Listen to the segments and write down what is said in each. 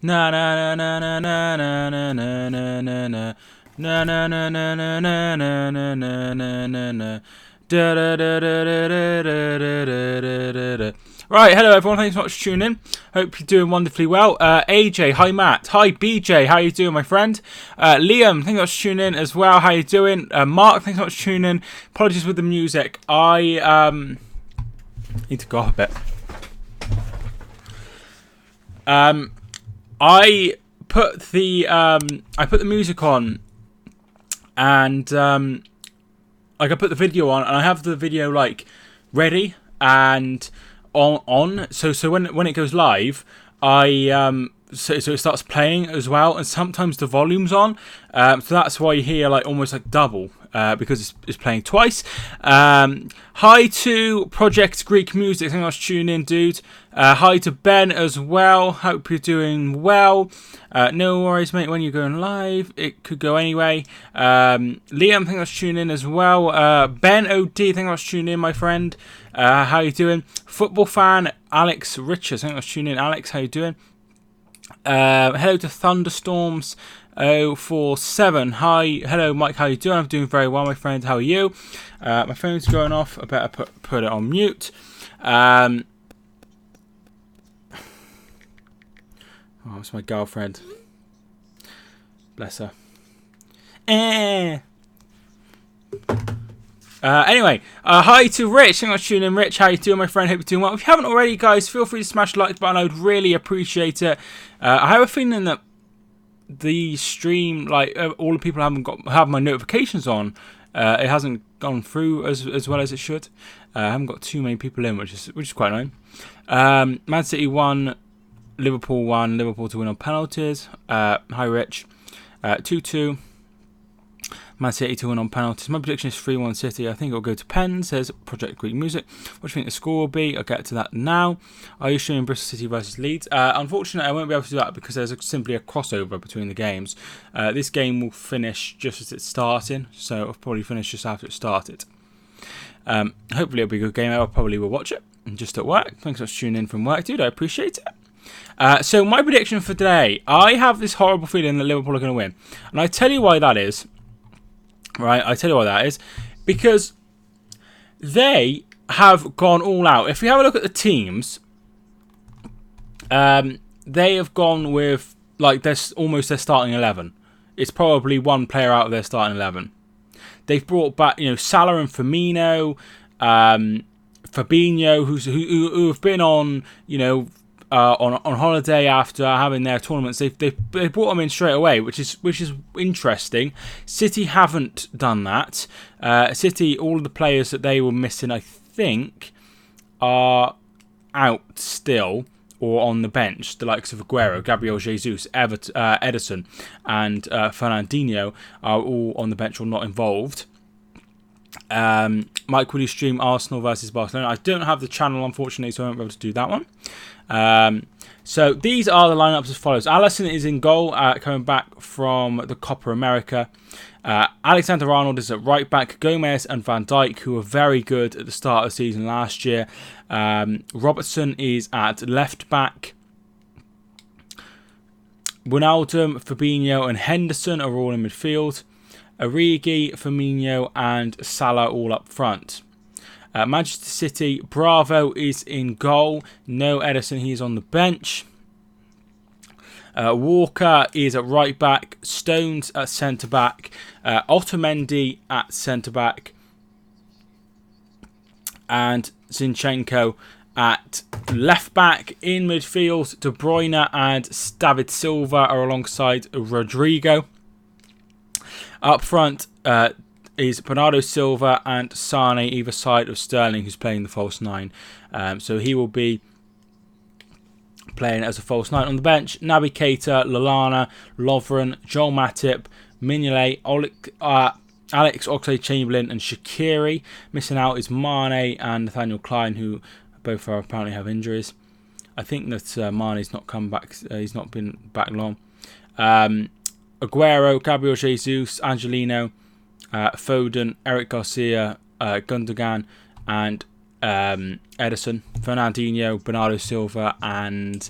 Na na na na na na na na na na na. Na na na na na na na na na na na na. Da da da da da da da da da da. Right, hello everyone, thanks so much for tuning in. Hope you're doing wonderfully well. AJ, hi Matt, hi BJ, how you doing my friend? Liam, thanks so much for tuning in as well, how you doing? Mark, thanks so much for tuning in. Apologies with the music, I need to go off a bit. I put the music on, and like I put the video on, and I have the video like ready and on. So when it goes live, so it starts playing as well, and sometimes the volume's on. So that's why you hear like almost like double. Because it's playing twice. Hi to Project Greek Music. Thanks for tuning in, dude. Hi to Ben as well. Hope you're doing well. No worries, mate. When you're going live, it could go anyway. Liam, thanks for tuning in as well. Ben OD, thanks for tuning in, my friend. How you doing? Football fan Alex Richards, thanks for tuning in. Alex, how you doing? Hello to Thunderstorms 047. Hi, hello Mike, how you doing? I'm doing very well, my friend. How are you? My phone's going off. I better put it on mute. Oh, it's my girlfriend. Bless her. Anyway, hi to Rich. Thanks for tuning in, Rich. How you doing, my friend? Hope you're doing well. If you haven't already, guys, feel free to smash the like button. I would really appreciate it. I have a feeling that the stream, like all the people have my notifications on. It hasn't gone through as well as it should. I haven't got too many people in, which is quite annoying. Man City 1, Liverpool 1, Liverpool to win on penalties. Hi Rich. 2-2. Man City to win on penalties. My prediction is 3-1 City. I think it'll go to Penn, says Project Greek Music. What do you think the score will be? I'll get to that now. Are you showing Bristol City versus Leeds? Unfortunately, I won't be able to do that because there's simply a crossover between the games. This game will finish just as it's starting, so it'll probably finish just after it started. Hopefully it'll be a good game. I probably will watch it just at work. Thanks for tuning in from work, dude. I appreciate it. So my prediction for today, I have this horrible feeling that Liverpool are going to win. And I tell you why that is. Right, I tell you why that is. Because they have gone all out. If we have a look at the teams, they have gone with like almost their starting 11. It's probably one player out of their starting 11. They've brought back, Salah and Firmino, Fabinho, who have been on, on holiday after having their tournaments. They brought them in straight away, which is interesting. City haven't done that. City, all of the players that they were missing, I think, are out still or on the bench. The likes of Aguero, Gabriel Jesus, Ederson, and Fernandinho are all on the bench or not involved. Mike, will you stream Arsenal versus Barcelona? I don't have the channel, unfortunately, so I won't be able to do that one. So these are the lineups as follows. Alisson is in goal, coming back from the Copa America. Alexander-Arnold is at right back. Gomez and Van Dijk, who were very good at the start of the season last year. Robertson is at left back. Wijnaldum, Fabinho and Henderson are all in midfield. Origi, Firmino and Salah all up front. Manchester City, Bravo is in goal. No Ederson, he is on the bench. Walker is at right back. Stones at centre back. Otamendi at centre back. And Zinchenko at left back. In midfield, De Bruyne and David Silva are alongside Rodrigo. Up front is Bernardo Silva and Sane either side of Sterling, who's playing the false 9. So he will be playing as a false 9. On the bench, Naby Keita, Lallana, Lovren, Joel Matip, Mignolet, Alex Oxlade-Chamberlain and Shaqiri. Missing out is Mane and Nathaniel Klein, who both apparently have injuries. I think that Mane's not come back. He's not been back long. Aguero, Gabriel Jesus, Angelino, Foden, Eric Garcia, Gundogan, and Ederson, Fernandinho, Bernardo Silva, and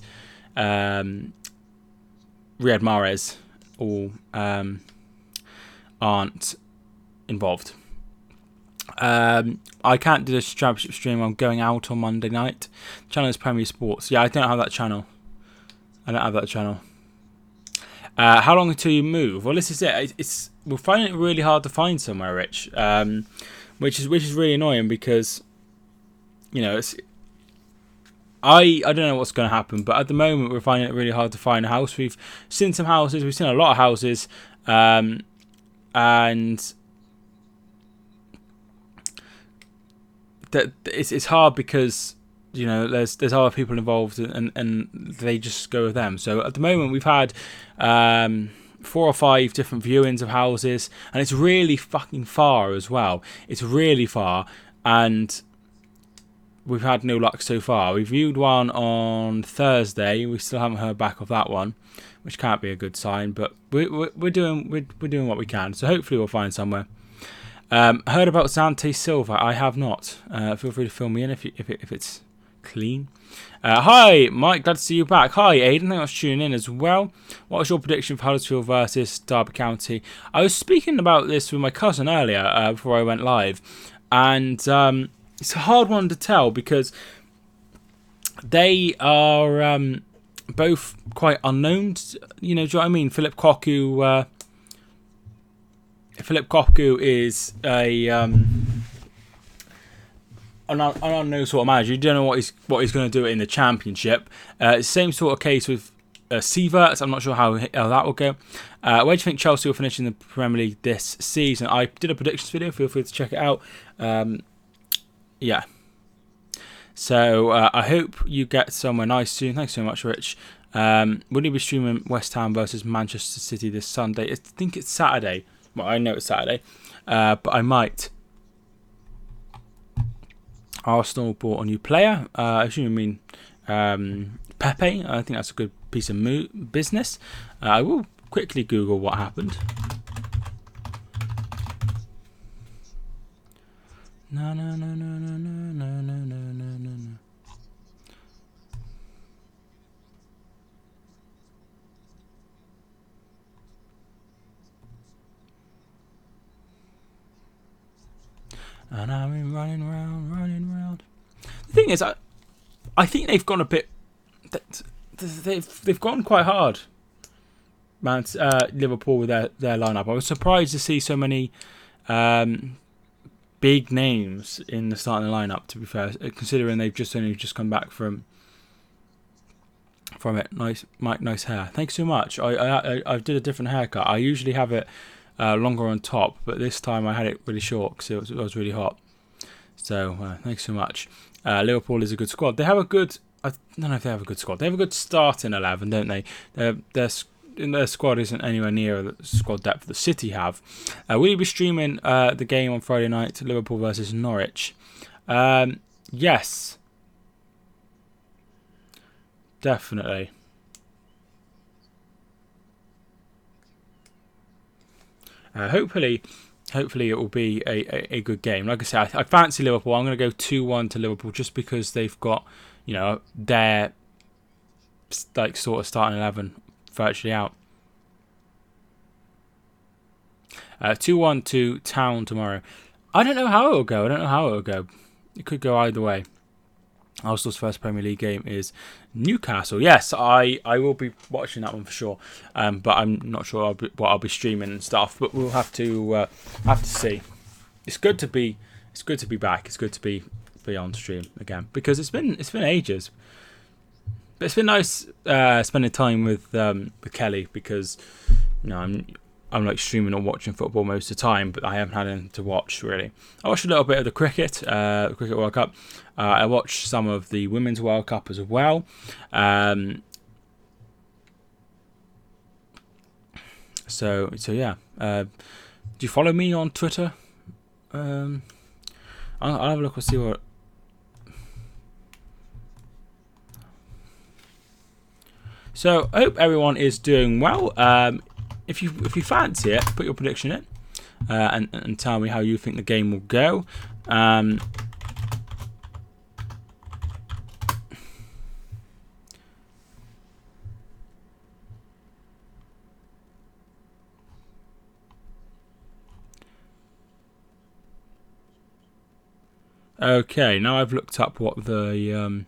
Riyad Mahrez all aren't involved. I can't do this championship stream. I'm going out on Monday night. The channel is Premier Sports. Yeah, I don't have that channel. How long until you move? Well, this is it. We're finding it really hard to find somewhere, Rich. Which is really annoying because, you know, I don't know what's going to happen, but at the moment we're finding it really hard to find a house. We've seen some houses. We've seen a lot of houses, and that it's hard because, you know, there's other people involved and they just go with them. So at the moment we've had 4 or 5 different viewings of houses, and it's really fucking far as well. It's really far, and we've had no luck so far. We viewed one on Thursday. We still haven't heard back of that one, which can't be a good sign. But we're doing what we can. So hopefully we'll find somewhere. Heard about Zante Silva? I have not. Feel free to fill me in if it's clean. Hi, Mike. Glad to see you back. Hi, Aidan. Thanks for tuning in as well. What was your prediction for Huddersfield versus Derby County? I was speaking about this with my cousin earlier before I went live, and it's a hard one to tell because they are both quite unknown. You know, do you know what I mean? Philip Cocu is an unknown sort of manager. You don't know what he's going to do in the Championship. Same sort of case with Sieverts. I'm not sure how that will go. Where do you think Chelsea will finish in the Premier League this season? I did a predictions video. Feel free to check it out. Yeah. So I hope you get somewhere nice soon. Thanks so much, Rich. Will you be streaming West Ham versus Manchester City this Sunday? I think it's Saturday. Well, I know it's Saturday, but I might. Arsenal bought a new player. I assume you mean Pepe. I think that's a good piece of business. I will quickly Google what happened. No. And I'm running round. The thing is, I think they've gone a bit. They've gone quite hard. Man, Liverpool with their lineup. I was surprised to see so many big names in the starting lineup. To be fair, considering they've only just come back from it. Nice, Mike. Nice hair. Thanks so much. I did a different haircut. I usually have it longer on top, but this time I had it really short because it was really hot. So thanks so much. Liverpool is a good squad. They have a good. I don't know if they have a good squad. They have a good starting 11, don't they? Their squad isn't anywhere near the squad depth that City have. Will you be streaming the game on Friday night, Liverpool versus Norwich? Yes, definitely. Hopefully it will be a good game. Like I said, I fancy Liverpool. I'm going to go 2-1 to Liverpool just because they've got, you know, their like sort of starting 11 virtually out. 2-1 to Town tomorrow. I don't know how it will go. It could go either way. Arsenal's first Premier League game is Newcastle. Yes, I will be watching that one for sure. But I'm not sure what I'll be streaming and stuff. But we'll have to see. It's good to be back. It's good to be on stream again because it's been ages. But it's been nice spending time with Kelly because, you know, I'm like streaming or watching football most of the time, but I haven't had anything to watch really. I watched a little bit of the Cricket World Cup. I watched some of the Women's World Cup as well. So yeah. Do you follow me on Twitter? I'll have a look and see what. So I hope everyone is doing well. If you fancy it, put your prediction in and tell me how you think the game will go. Okay, now I've looked up what the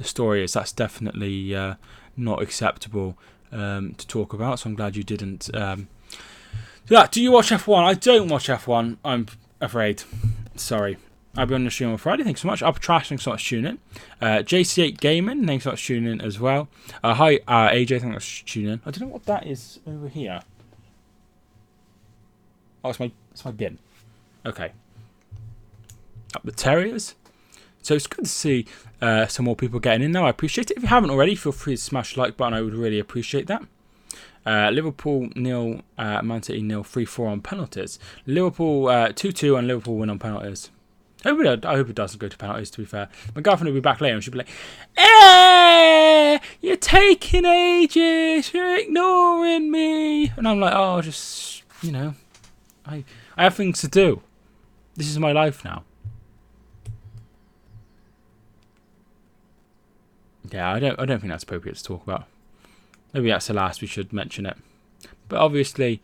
story is. That's definitely not acceptable to talk about. So I'm glad you didn't. Do you watch F1? I don't watch F1. I'm afraid. Sorry. I'll be on the stream on Friday. Thanks so much. Up Trash, thanks so much for tuning in. JC8 Gaming, thanks so much for tuning in as well. Hi, AJ, thanks for tuning in. I don't know what that is over here. Oh, it's my bin. Okay. Up the Terriers. So it's good to see some more people getting in now. I appreciate it. If you haven't already, feel free to smash the like button. I would really appreciate that. Liverpool 0, Man City 0, 3-4 on penalties. Liverpool 2-2 and Liverpool win on penalties. I hope it doesn't go to penalties, to be fair. My girlfriend will be back later and she'll be like, you're taking ages, you're ignoring me. And I'm like, oh, just, you know, I have things to do. This is my life now. Yeah, I don't think that's appropriate to talk about. Maybe that's the last we should mention it. But obviously,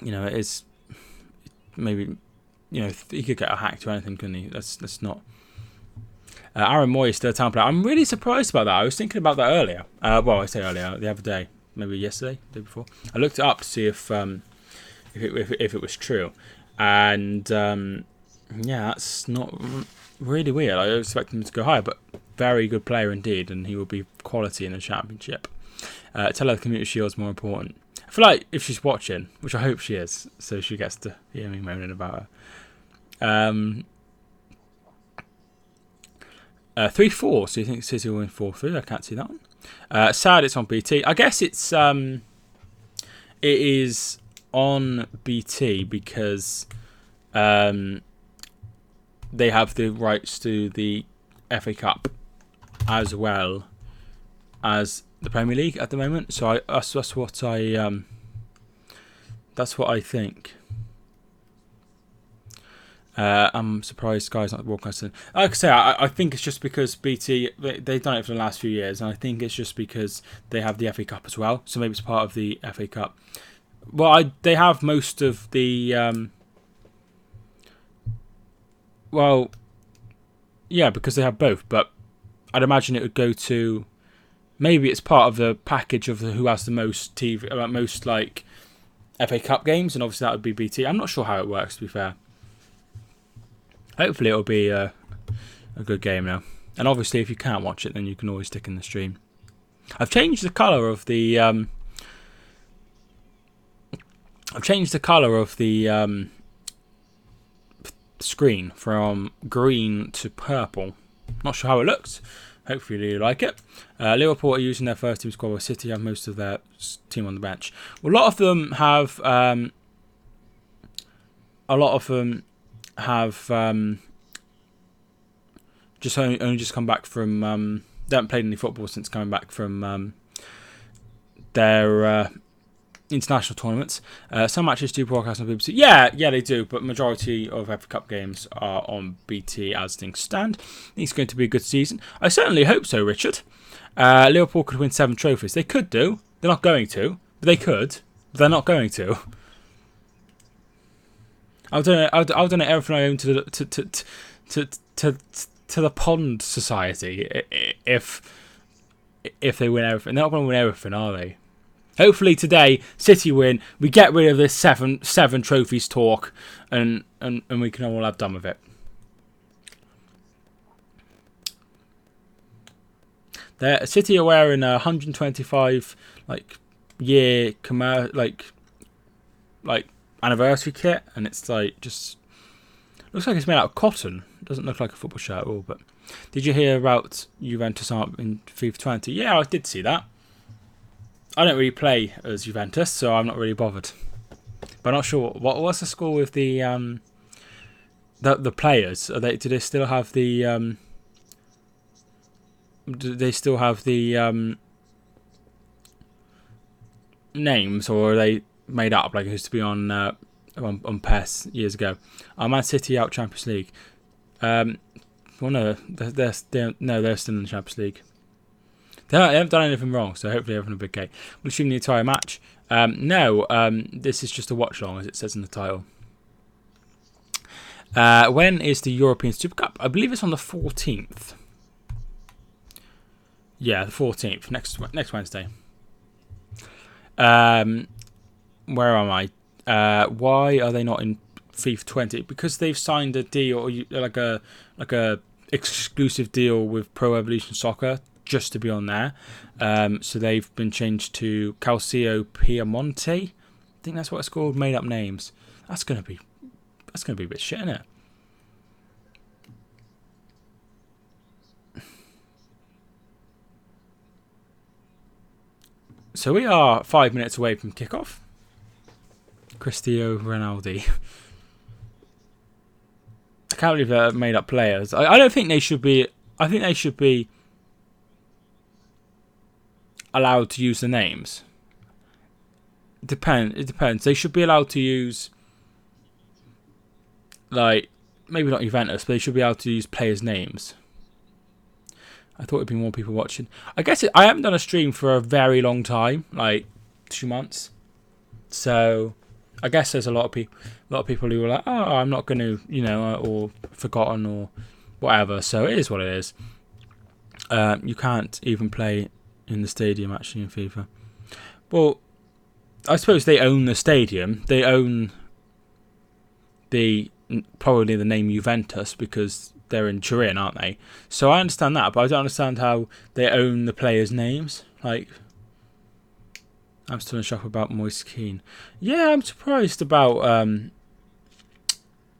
you know, it is maybe, you know, he could get a hack to anything, couldn't he? That's not. Aaron Moy is still a town player. I'm really surprised about that. I was thinking about that earlier. Well, I say earlier, the other day, maybe yesterday, the day before. I looked it up to see if it was true, and yeah, that's not really weird. I expect him to go higher, but very good player indeed, and he will be quality in the championship. Tell her the community shield's more important. I feel like if she's watching, which I hope she is, so she gets to hear me moaning about her. 3-4, so you think City will win 4-3? I can't see that one. Sad it's on BT. I guess it is on BT because they have the rights to the FA Cup as well as the Premier League at the moment. So that's what I think. I'm surprised Sky's not broadcasting. Like I say, I think it's just because BT they've done it for the last few years, and I think it's just because they have the FA Cup as well. So maybe it's part of the FA Cup. Well, they have most of the. Well, yeah, because they have both, but I'd imagine it would go to. Maybe it's part of the package of who has the most TV, most like FA Cup games, and obviously that would be BT. I'm not sure how it works, to be fair. Hopefully it'll be a good game now. And obviously if you can't watch it, then you can always stick in the stream. I've changed the colour of the screen from green to purple. Not sure how it looks. Hopefully you like it. Liverpool are using their first team squad, while City have most of their team on the bench. Well, a lot of them have just only just come back from they haven't played any football since coming back from their international tournaments. Some matches do broadcast on BBC. Yeah, they do, but majority of FA Cup games are on BT as things stand. I think it's going to be a good season. I certainly hope so, Richard. Liverpool could win 7 trophies. They could do. They're not going to, but they could. But they're not going to. I'll donate everything I own to the Pond Society if they win everything. They're not going to win everything, are they? Hopefully today, City win. We get rid of this seven trophies talk, and we can all have done with it. City are wearing a 125 year anniversary kit, and it's just looks like it's made out of cotton. It doesn't look like a football shirt at all. But did you hear about Juventus in FIFA 20? Yeah, I did see that. I don't really play as Juventus, so I'm not really bothered. But I'm not sure what's the score with the players. Do they still have the names, or are they made up like it used to be on PES years ago? Man City out Champions League. Well, no, they're still in the Champions League. They haven't done anything wrong, so hopefully everything will be okay. We'll stream the entire match. No, this is just a watch-along, as it says in the title. When is the European Super Cup? I believe it's on the 14th. Yeah, the 14th, next Wednesday. Where am I? Why are they not in FIFA 20? Because they've signed a deal, like a exclusive deal with Pro Evolution Soccer, just to be on there. So they've been changed to Calcio Piemonte. I think that's what it's called. Made up names. That's gonna be a bit shit, isn't it? So we are 5 minutes away from kickoff. Cristiano Ronaldo. I can't believe they're made up players. I don't think they should be. I think they should be allowed to use the names. It depends. They should be allowed to use, like, maybe not Juventus, but they should be able to use players' names. I thought it'd be more people watching. I guess I haven't done a stream for a very long time, like 2 months. So I guess there's a lot of people who are like, oh, I'm not going to, or forgotten or whatever. So it is what it is. You can't even play in the stadium actually in FIFA. Well, I suppose they own the stadium. They own probably the name Juventus because they're in Turin, aren't they? So I understand that, but I don't understand how they own the players' names. Like, I'm still in shock about Moise Kean. Yeah, I'm surprised about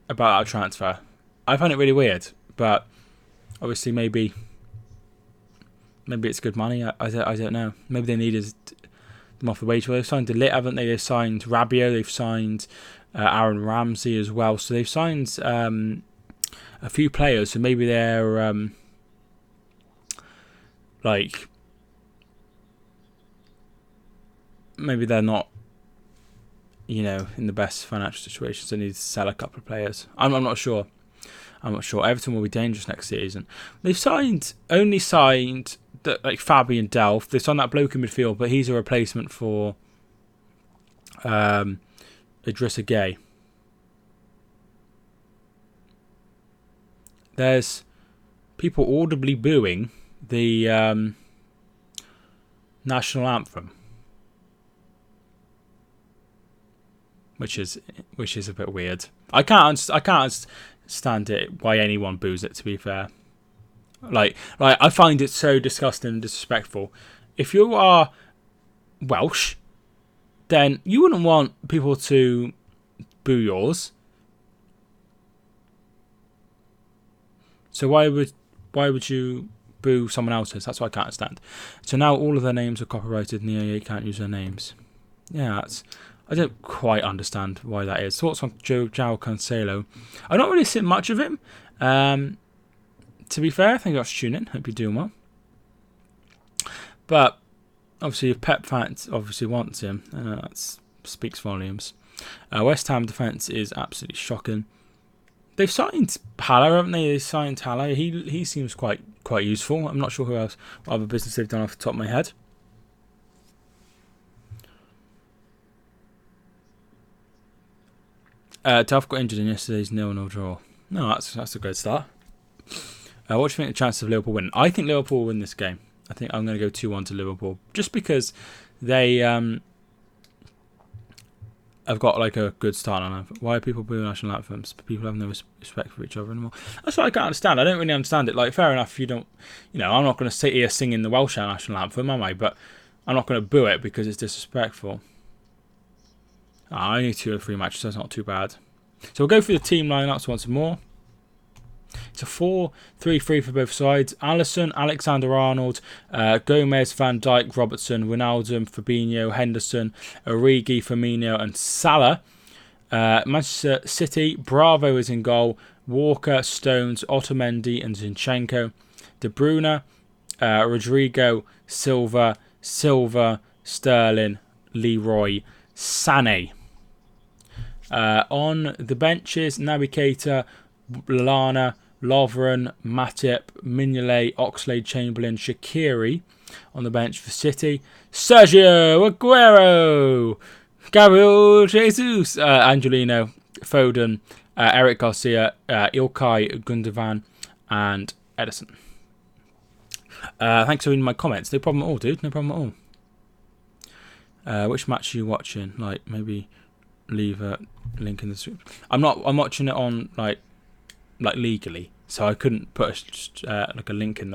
our transfer. I find it really weird, but obviously maybe it's good money. I don't know. Maybe they needed them off the wage. Well, they've signed DeLitt, haven't they? They've signed Rabiot. They've signed Aaron Ramsey as well. So they've signed a few players. So maybe they're maybe they're not, in the best financial situations. They need to sell a couple of players. I'm not sure. Everton will be dangerous next season. They've only signed Fabian Delph. They've signed that bloke in midfield, but he's a replacement for Idrissa Gueye. There's people audibly booing the national anthem, which is a bit weird. I can't stand it why anyone boos it, to be fair. Like I find it so disgusting and disrespectful. If you are Welsh, then you wouldn't want people to boo yours. So why would you boo someone else's? That's what I can't understand. So now all of their names are copyrighted and the EA can't use their names. Yeah, I don't quite understand why that is. Thoughts on João Cancelo? I've not really seen much of him. To be fair, I think I'll tune in. Hope you're doing well. But obviously, if Pep fans obviously wants him, that speaks volumes. West Ham defence is absolutely shocking. They've signed Haller, haven't they? They signed Haller. He seems quite useful. I'm not sure what other business they've done off the top of my head. Delph got injured in yesterday's 0-0 draw. No, that's a good start. What do you think of the chances of Liverpool winning? I think Liverpool will win this game. I think I'm going to go 2-1 to Liverpool. Just because they have got a good start on it. Why are people booing national anthems? People have no respect for each other anymore. That's what I can't understand. I don't really understand it. Fair enough, you don't... I'm not going to sit here singing the Welsh national anthem, am I? But I'm not going to boo it because it's disrespectful. Only 2 or 3 matches, so that's not too bad. So we'll go through the team lineups once more. It's a 4-3-3 for both sides. Alisson, Alexander-Arnold, Gomez, Van Dijk, Robertson, Wijnaldum, Fabinho, Henderson, Origi, Firmino and Salah. Manchester City, Bravo is in goal. Walker, Stones, Otamendi and Zinchenko. De Bruyne, Rodrigo, Silva, Sterling, Leroy, Sané. On the benches, Naby Keita, Lallana, Lovren, Matip, Mignolet, Oxlade-Chamberlain, Shaqiri on the bench for City. Sergio Aguero, Gabriel Jesus, Angelino, Foden, Eric Garcia, Ilkay Gundogan, and Edison. Thanks for reading my comments. No problem at all, dude. No problem at all. Which match are you watching? Like, maybe leave a link in the description. I'm watching it on like legally, so I couldn't put like a link in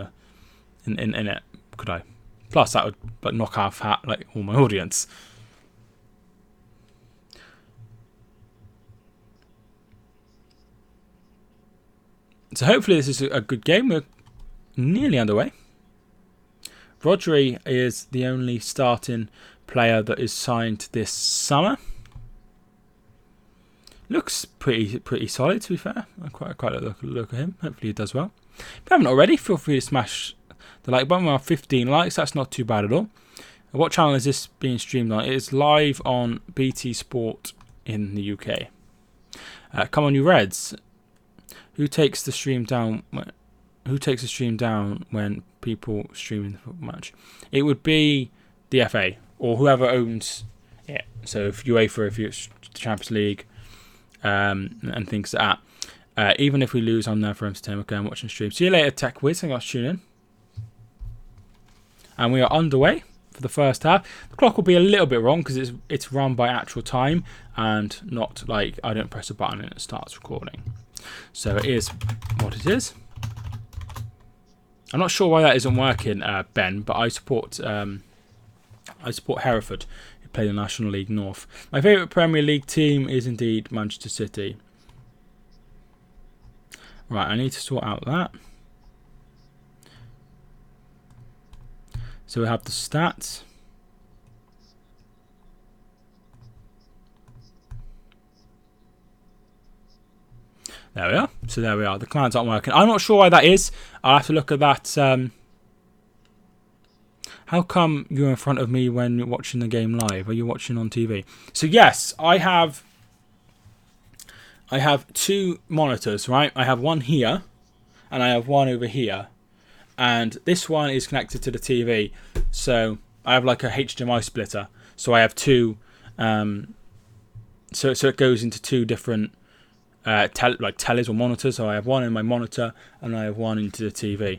it, could I? Plus, that would knock off like all my audience. So hopefully this is a good game. We're nearly underway. Rodri is the only starting player that is signed this summer. Looks pretty solid, to be fair. I quite like the look of him. Hopefully he does well. If you haven't already, feel free to smash the like button. We have 15 likes. That's not too bad at all. What channel is this being streamed on? It is live on BT Sport in the UK. Come on, you Reds. Who takes the stream down? Who takes the stream down when people streaming the football match? It would be the FA or whoever owns it. So if UEFA, if it's the Champions League, and things like that. Even if we lose, I'm there for entertainment. Okay, I'm watching the stream. See you later, Tech Wiz. Thanks for tuning in. And we are underway for the first half. The clock will be a little bit wrong because it's run by actual time and not like I don't press a button and it starts recording. So it is what it is. I'm not sure why that isn't working, Ben, but I support Hereford, who play the National League North. My favourite Premier League team is indeed Manchester City. Right, I need to sort out that. So we have the stats. There we are. So there we are. The commands aren't working. I'm not sure why that is. I'll have to look at that. How come you're in front of me when you're watching the game live? Are you watching on TV? So yes, I have two monitors, right? I have one here and I have one over here. And this one is connected to the TV. So I have like a HDMI splitter. So I have two so it goes into two different tellies or monitors. So I have one in my monitor and I have one into the TV.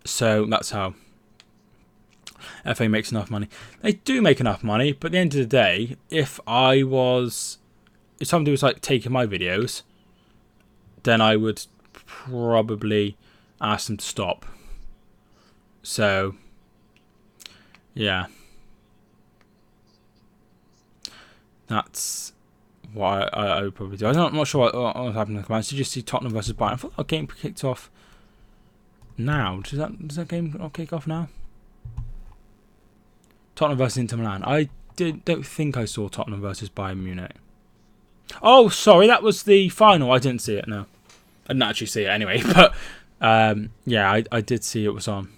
So that's how FA makes enough money. They do make enough money, but at the end of the day, if somebody was like taking my videos, then I would probably ask them to stop. So yeah, that's what I would probably do. I'm not sure what happened in the comments. Did you see Tottenham versus Bayern? I thought that game kicked off now. Does that game not kick off now? Tottenham versus Inter Milan. I don't think I saw Tottenham versus Bayern Munich. Oh, sorry, that was the final. I didn't see it. No, I didn't actually see it anyway. But yeah, I did see it was on.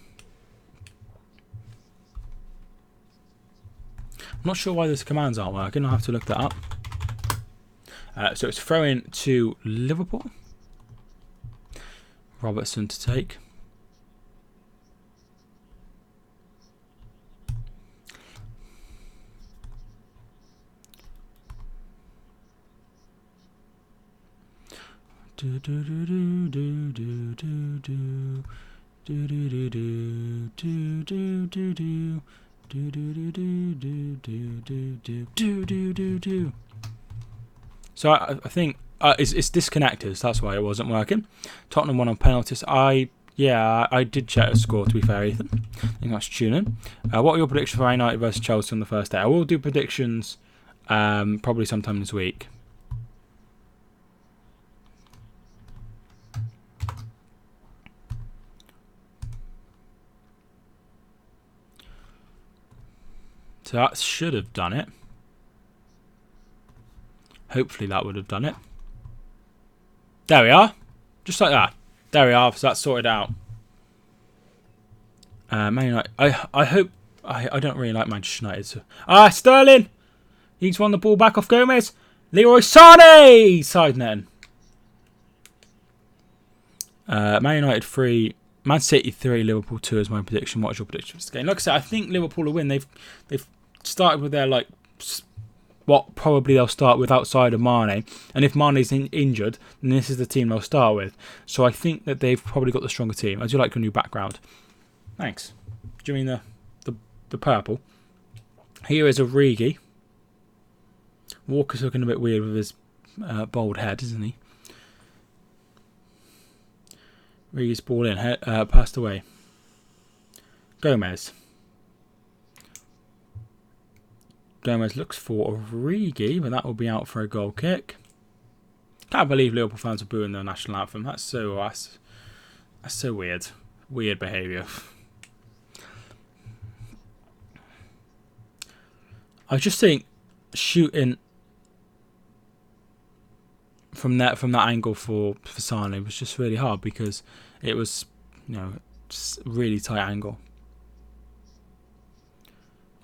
I'm not sure why those commands aren't working. I'll have to look that up. So it's throw in to Liverpool. Robertson to take. Do do do do do do do do do do do do do do do. Do do do do do do do do do do. So I think it's disconnected. So that's why it wasn't working. Tottenham won on penalties. I did check the score. To be fair, Ethan, I think that's tuning. What are your predictions for Man United versus Chelsea on the first day? I will do predictions probably sometime this week. So that should have done it. Hopefully that would have done it. There we are. Just like that. There we are. So that's sorted out. Man United. I hope... I don't really like Manchester United. So. Sterling! He's won the ball back off Gomez. Leroy Sané! Side netting. Man United 3... Man City 3, Liverpool 2 is my prediction. What's your prediction for this game? Like I said, I think Liverpool will win. They've started with their what probably they'll start with outside of Mane. And if Mane's injured, then this is the team they'll start with. So I think that they've probably got the stronger team. I do like your new background. Thanks. Do you mean the purple? Here is Origi. Walker's looking a bit weird with his bald head, isn't he? Origi's ball in, passed away. Gomez. Gomez looks for Origi, but that will be out for a goal kick. Can't believe Liverpool fans are booing their national anthem. That's so weird. Weird behaviour. I just think shooting from that angle for Sane was just really hard because it was, just a really tight angle.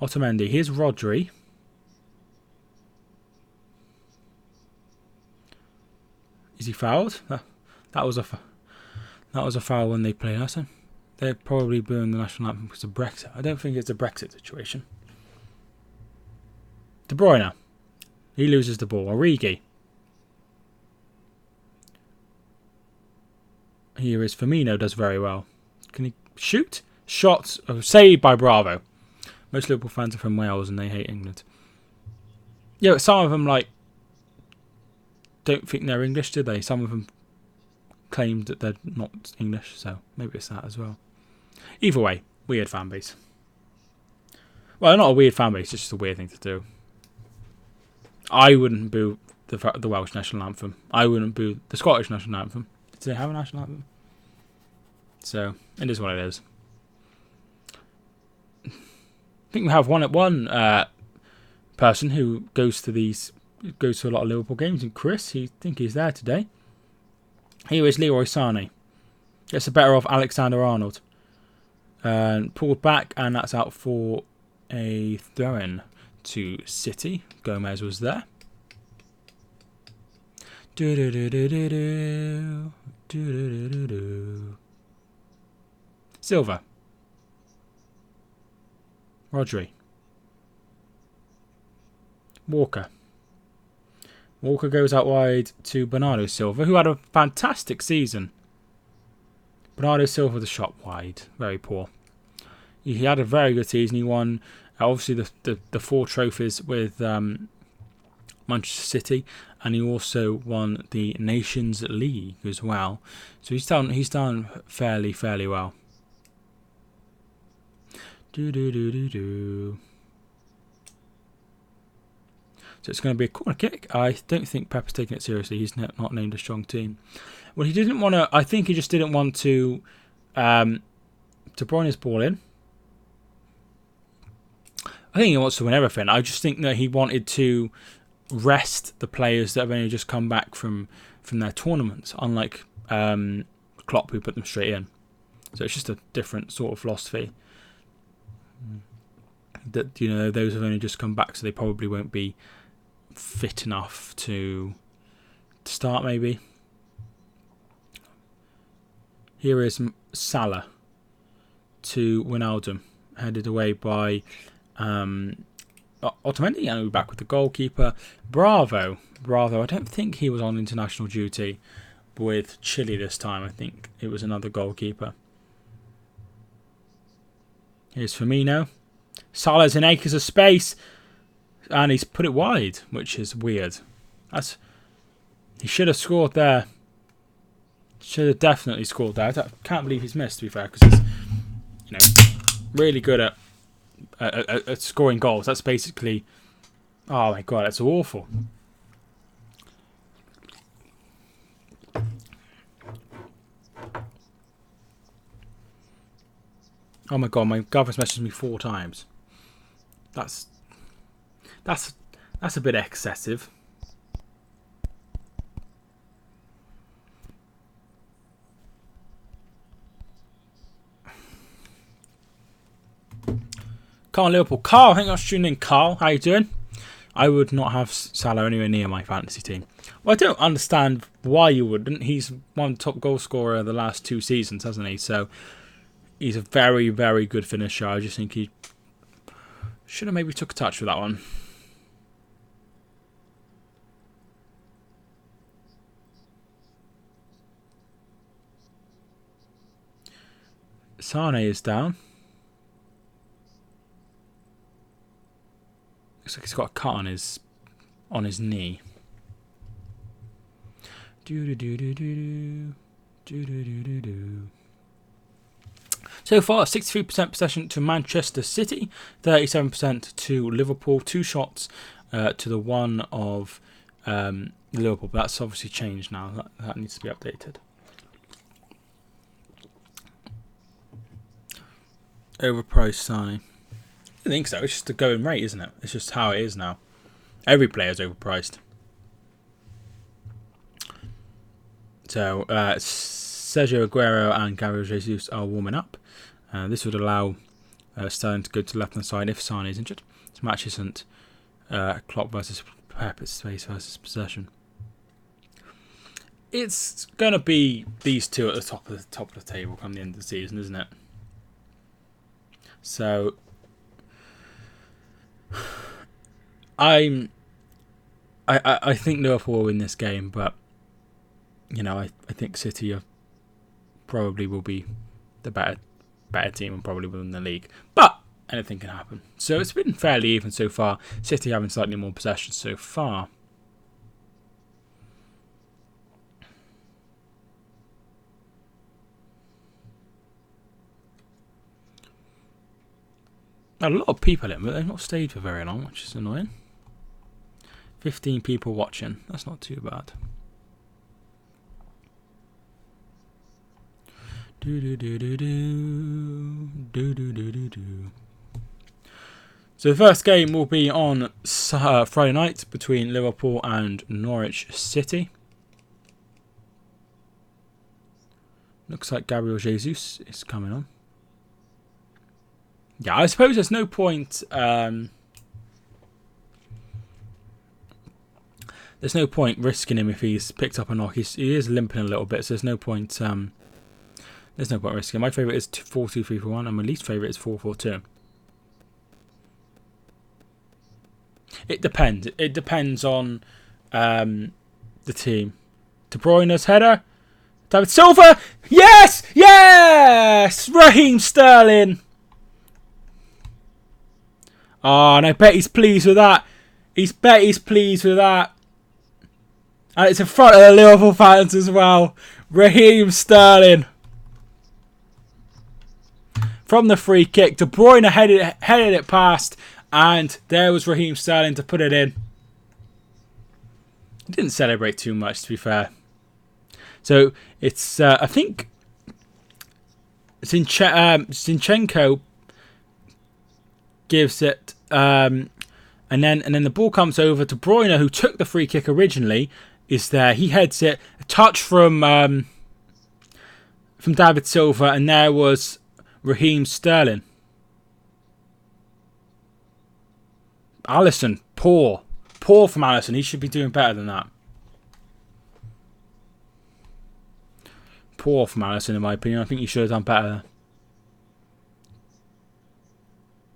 Otamendi, here's Rodri. Is he fouled? That was a foul when they played us. They're probably booing the national anthem because of Brexit. I don't think it's a Brexit situation. De Bruyne. He loses the ball. Origi. Here is Firmino, does very well. Can he shoot? Shot. Saved by Bravo. Most Liverpool fans are from Wales and they hate England. Yeah, but some of them don't think they're English, do they? Some of them claim that they're not English, so maybe it's that as well. Either way, weird fan base. Well, not a weird fan base, it's just a weird thing to do. I wouldn't boo the Welsh national anthem. I wouldn't boo the Scottish national anthem. Did they have a national anthem? So, it is what it is. I think we have one person who goes to a lot of Liverpool games, and Chris, I think he's there today. Here is Leroy Sané. Gets the better of Alexander-Arnold. Pulled back, and that's out for a throw-in to City. Gomez was there. Silva. Rodri. Walker. Walker goes out wide to Bernardo Silva, who had a fantastic season. Bernardo Silva with a shot wide. Very poor. He had a very good season. He won, obviously, the 4 trophies with Manchester City, and he also won the Nations League as well. So he's done fairly well. So it's going to be a corner kick. I don't think Pepper's taking it seriously. He's not named a strong team. Well, he didn't want to. I think he just didn't want to. De Bruyne's ball in. I think he wants to win everything. I just think that he wanted to rest the players that have only just come back from their tournaments, unlike Klopp, who put them straight in. So it's just a different sort of philosophy. That those have only just come back, so they probably won't be fit enough to start. Maybe. Here is Salah to Wijnaldum, headed away by Otamendi, and we're back with the goalkeeper. Bravo. I don't think he was on international duty with Chile this time. I think it was another goalkeeper. Here's Firmino. Salah's in acres of space, and he's put it wide, which is weird. He should have scored there. Should have definitely scored there. I can't believe he's missed, to be fair, because he's really good at scoring goals. That's basically, oh my god, that's awful. Oh my god, my girlfriend's messaged me 4 times. That's a bit excessive. Carl Liverpool. Carl, thank you for tuning in. Carl, how you doing? I would not have Salah anywhere near my fantasy team. Well, I don't understand why you wouldn't. He's one top goal scorer the last 2 seasons, hasn't he? So he's a very, very good finisher. I just think he should have maybe took a touch with that one. Sane is down. Looks like he's got a cut on his knee. So far, 63% possession to Manchester City, 37% to Liverpool. 2 shots to the one of Liverpool, but that's obviously changed now. That needs to be updated. Overpriced Sane. I think so. It's just a going rate, isn't it? It's just how it is now. Every player's overpriced. So, Sergio Aguero and Gabriel Jesus are warming up. This would allow Sterling to go to the left-hand side if Sane is injured. This match isn't clock versus prep, it's space versus possession. It's going to be these two at the top of the table come the end of the season, isn't it? So, I think Liverpool will win this game, but you know, I think City probably will be the better team and probably will win the league. But anything can happen. So it's been fairly even so far. City having slightly more possession so far. A lot of people in, but they've not stayed for very long, which is annoying. 15 people watching. That's not too bad. So the first game will be on Friday night between Liverpool and Norwich City. Looks like Gabriel Jesus is coming on. Yeah, I suppose there's no point. There's no point risking him if he's picked up a knock. He is limping a little bit, so there's no point. There's no point risking him. My favourite is 4-2-3-1, and my least favourite is 4-4-2. It depends. It depends on the team. De Bruyne's header. David Silva. Yes, yes. Raheem Sterling. Oh, and I bet he's pleased with that. He's pleased with that. And it's in front of the Liverpool fans as well. Raheem Sterling. From the free kick, De Bruyne headed it past. And there was Raheem Sterling to put it in. He didn't celebrate too much, to be fair. So it's, I think, Zinchenko gives it, and then the ball comes over to De Bruyne, who took the free kick originally. Is there? He heads it, a touch from David Silva, and there was Raheem Sterling. Alisson, poor from Alisson. He should be doing better than that. Poor from Alisson, in my opinion. I think he should have done better.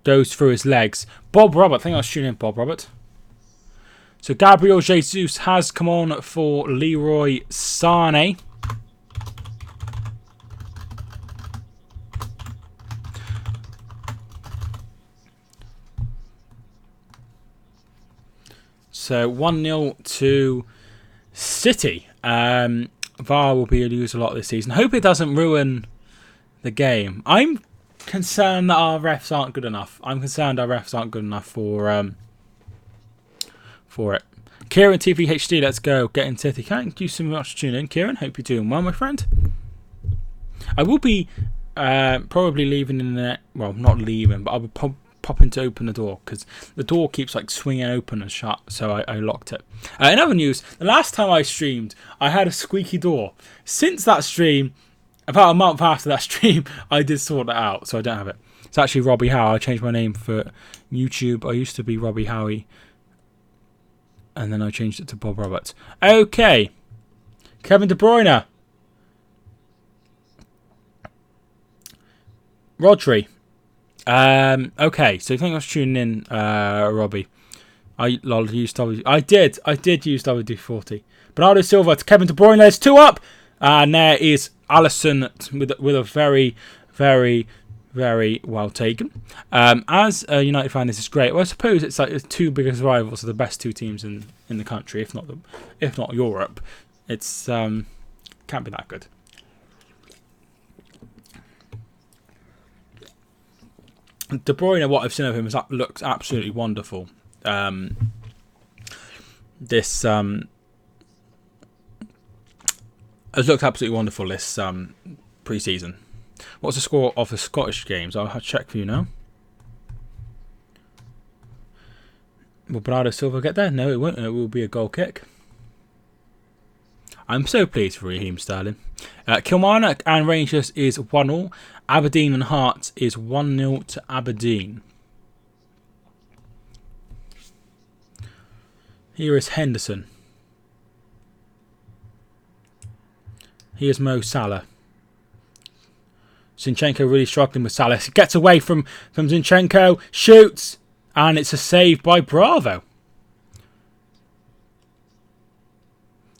Goes through his legs. Bob Robert. I think I was shooting Bob Robert. So Gabriel Jesus has come on for Leroy Sané. So 1-0 to City. VAR will be used a lot this season. Hope it doesn't ruin the game. I'm concerned that our refs aren't good enough. I'm concerned our refs aren't good enough for it. Kieran TVHD, let's go. Getting City. Thank you so much for tuning in, Kieran. Hope you're doing well, my friend. I will be probably leaving in the... Well, not leaving, but I'll be popping to open the door because the door keeps like swinging open and shut, so I locked it. In other news, the last time I streamed, I had a squeaky door. Since that stream, about a month after that stream, I did sort it out, so I don't have it. It's actually Robbie Howe. I changed my name for YouTube. I used to be Robbie Howie, and then I changed it to Bob Roberts. Okay, Kevin De Bruyne, Rodri. Okay, so thank you for tuning in, Robbie. I did use WD-40. Bernardo Silva to Kevin De Bruyne. There's 2 up, and there is Alisson with a very, Very, very well taken. As a United fan, this is great. Well, I suppose it's like the two biggest rivals are the best two teams in the country, if not Europe. It's can't be that good. De Bruyne, what I've seen of him, looks absolutely wonderful. This has looked absolutely wonderful this pre-season. What's the score of the Scottish games? I'll check for you now. Will Bernardo Silva get there? No, it won't. It will be a goal kick. I'm so pleased for Raheem Sterling. Kilmarnock and Rangers is 1-1. Aberdeen and Hearts is 1-0 to Aberdeen. Here is Henderson. Here's Mo Salah. Zinchenko really struggling with Salah. He gets away from Zinchenko, shoots, and it's a save by Bravo.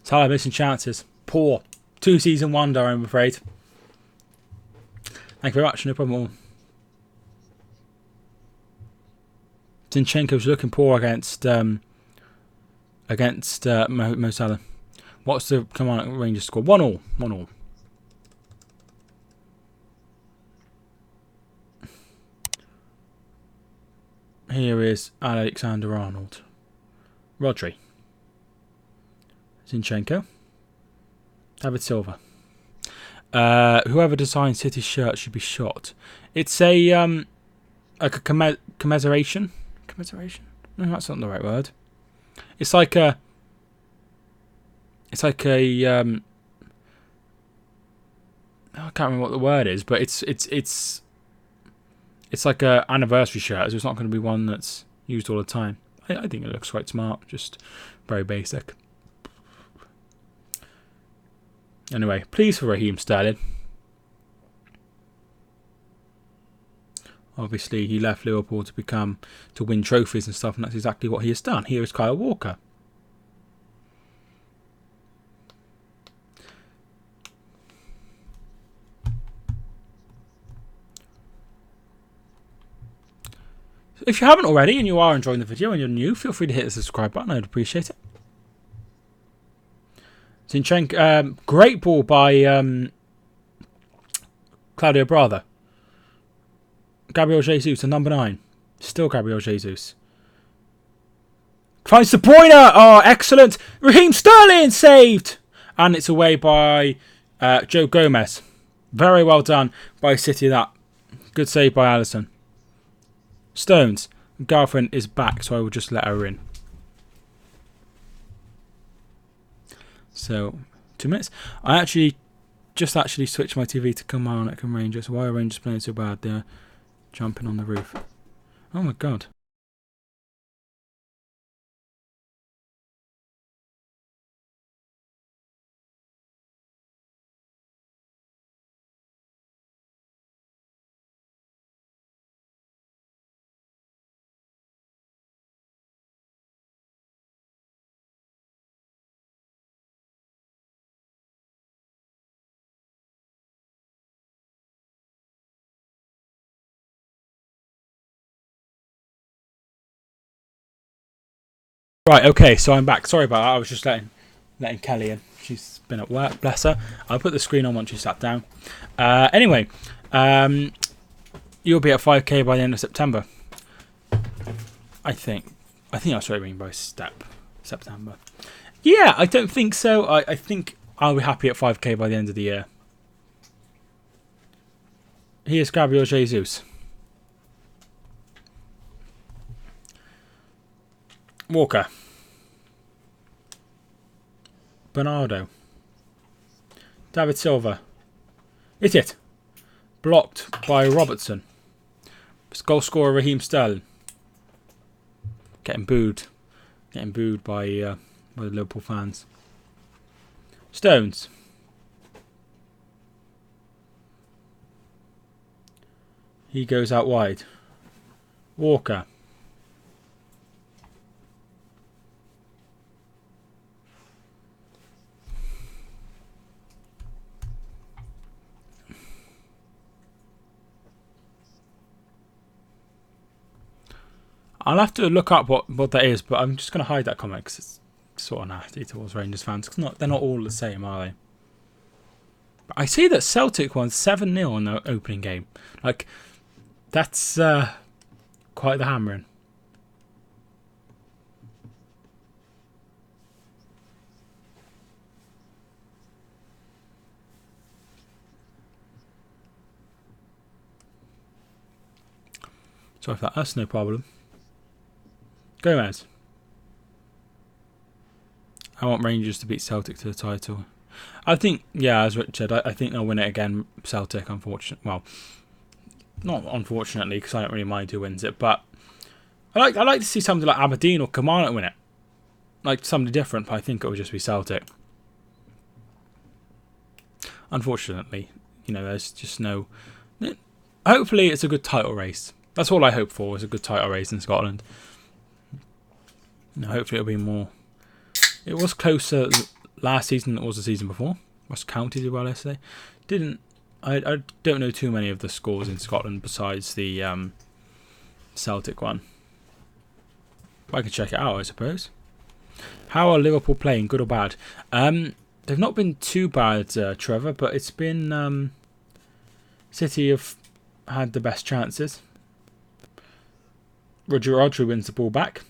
Salah missing chances. Poor. 2-season wonder, I'm afraid. Thank you very much. No problem at all. Zinchenko's looking poor against Mo Salah. What's the Rangers score? 1-1. 1-1. Here is Alexander-Arnold. Rodri. Zinchenko. David Silva. Whoever designs City's shirt should be shot. It's a commiseration. Commiseration? No, that's not the right word. It's like a. I can't remember what the word is, but it's like a anniversary shirt, so it's not going to be one that's used all the time. I think it looks quite smart, just very basic. Anyway, pleased for Raheem Sterling. Obviously, he left Liverpool to win trophies and stuff, and that's exactly what he has done. Here is Kyle Walker. If you haven't already and you are enjoying the video and you're new, feel free to hit the subscribe button. I'd appreciate it. Zinchenko, great ball by Claudio Bravo. Gabriel Jesus to number 9. Still Gabriel Jesus. Finds De Bruyne. Oh, excellent. Raheem Sterling saved. And it's away by Joe Gomez. Very well done by City, that. Good save by Alisson. Stones. Girlfriend is back, so I will just let her in. So, 2 minutes. I actually switched my TV to Kilmarnock and Rangers. Why are Rangers playing so bad? They're jumping on the roof. Oh my god. Right, okay, so I'm back. Sorry about that. I was just letting Kelly in. She's been at work, bless her. I'll put the screen on once she sat down. Anyway, you'll be at 5k by the end of September. I think that's what I mean by September. Yeah, I don't think so. I think I'll be happy at 5k by the end of the year. Here's Gabriel Jesus. Walker. Bernardo. David Silva. Hit it. Blocked by Robertson. Goal scorer Raheem Sterling. Getting booed. Getting booed by the Liverpool fans. Stones. He goes out wide. Walker. I'll have to look up what that is, but I'm just going to hide that comment because it's sort of nasty towards Rangers fans. Cause they're not all the same, are they? But I see that Celtic won 7-0 in the opening game. Like, that's quite the hammering. Sorry for that, that's no problem. Gomez. I want Rangers to beat Celtic to the title. I think, yeah, as Rich said, I think they'll win it again, Celtic, unfortunately. Well, not unfortunately, because I don't really mind who wins it, but I like to see somebody like Aberdeen or Kilmarnock win it. Like, somebody different, but I think it will just be Celtic. Unfortunately, you know, there's just no... Hopefully it's a good title race. That's all I hope for, is a good title race in Scotland. Hopefully it'll be more... It was closer last season than it was the season before. Ross County did well yesterday. I don't know too many of the scores in Scotland besides the Celtic one. But I can check it out, I suppose. How are Liverpool playing, good or bad? They've not been too bad, Trevor, but it's been... City have had the best chances. Rodri wins the ball back.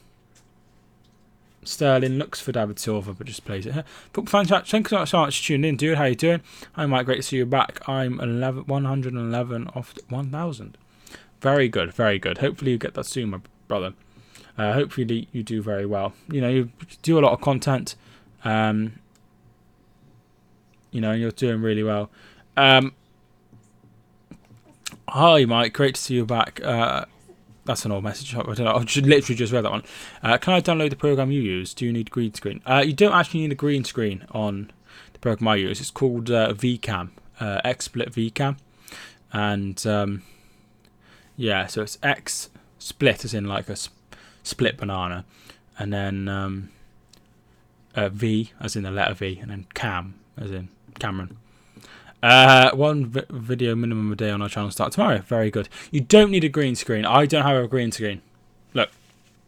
Sterling looks for David Silva, but just plays it here. Football fans, thank you so much for tuning in, dude. How you doing? Hi, Mike. Great to see you back. I'm 111 off 1,000. Very good, very good. Hopefully you get that soon, my brother. Hopefully you do very well. You know, you do a lot of content. You know, you're doing really well. Hi, Mike. Great to see you back. That's an old message. I don't know. I literally just read that one. Can I download the program you use? Do you need green screen? You don't actually need a green screen on the program I use. It's called VCam, XSplit VCam, and yeah, so it's X split as in like a split banana, and then V as in the letter V, and then Cam as in Cameron. One video minimum a day on our channel start tomorrow. Very good. You don't need a green screen. I don't have a green screen. Look,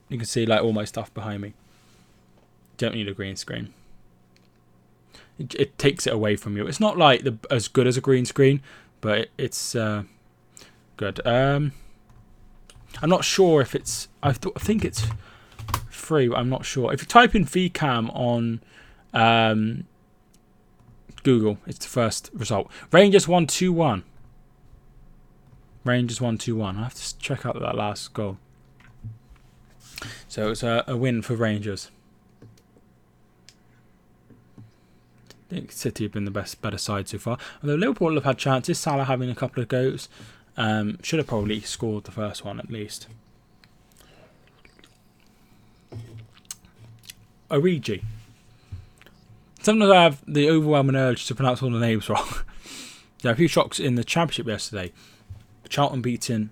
you can see like all my stuff behind me. Don't need a green screen. It takes it away from you. It's not like as good as a green screen, but it's good. I'm not sure if it's... I think it's free, but I'm not sure. If you type in VCam on Google, it's the first result. Rangers 1-2-1. Rangers 1-2-1. I have to check out that last goal. So it's a win for Rangers. I think City have been the better side so far. Although Liverpool have had chances, Salah having a couple of goals. Should have probably scored the first one at least. Origi. Sometimes I have the overwhelming urge to pronounce all the names wrong. There are a few shocks in the Championship yesterday. Charlton beaten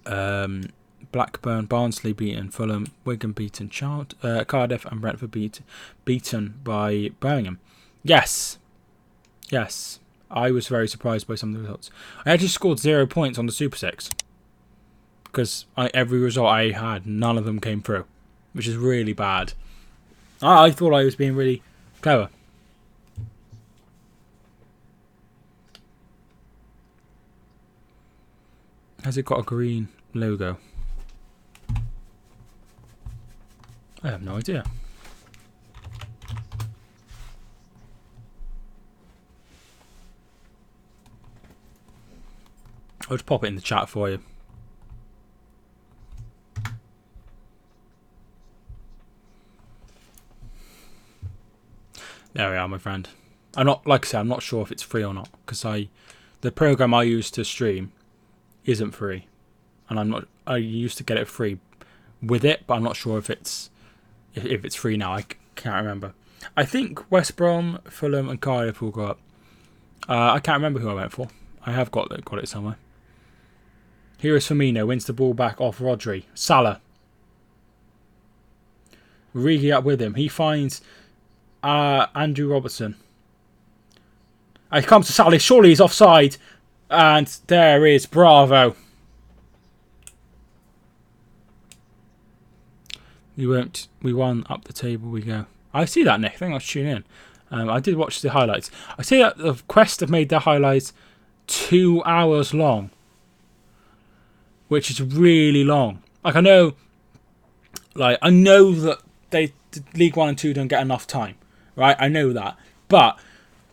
Blackburn, Barnsley beaten Fulham, Wigan beaten Cardiff, and Brentford beaten by Birmingham. Yes. Yes. I was very surprised by some of the results. I actually scored 0 points on the Super 6. Because every result I had, none of them came through. Which is really bad. I thought I was being really clever. Has it got a green logo? I have no idea. I'll just pop it in the chat for you. There we are, my friend. Like I said, I'm not sure if it's free or not, because the program I use to stream isn't free, and I used to get it free with it, but I'm not sure if it's free now. I can't remember. I think West Brom, Fulham, and Cardiff will go up. I can't remember who I went for. I have got it somewhere. Here is Firmino, wins the ball back off Rodri. Salah. Origi up with him. He finds Andrew Robertson. He comes to Salah. Surely he's offside. And there is Bravo. We won't. We won. Up the table we go. I see that, Nick. I think I'll tune in. I did watch the highlights. I see that the Quest have made their highlights 2 hours long, which is really long. Like I know that League 1 and 2 don't get enough time, right? I know that, but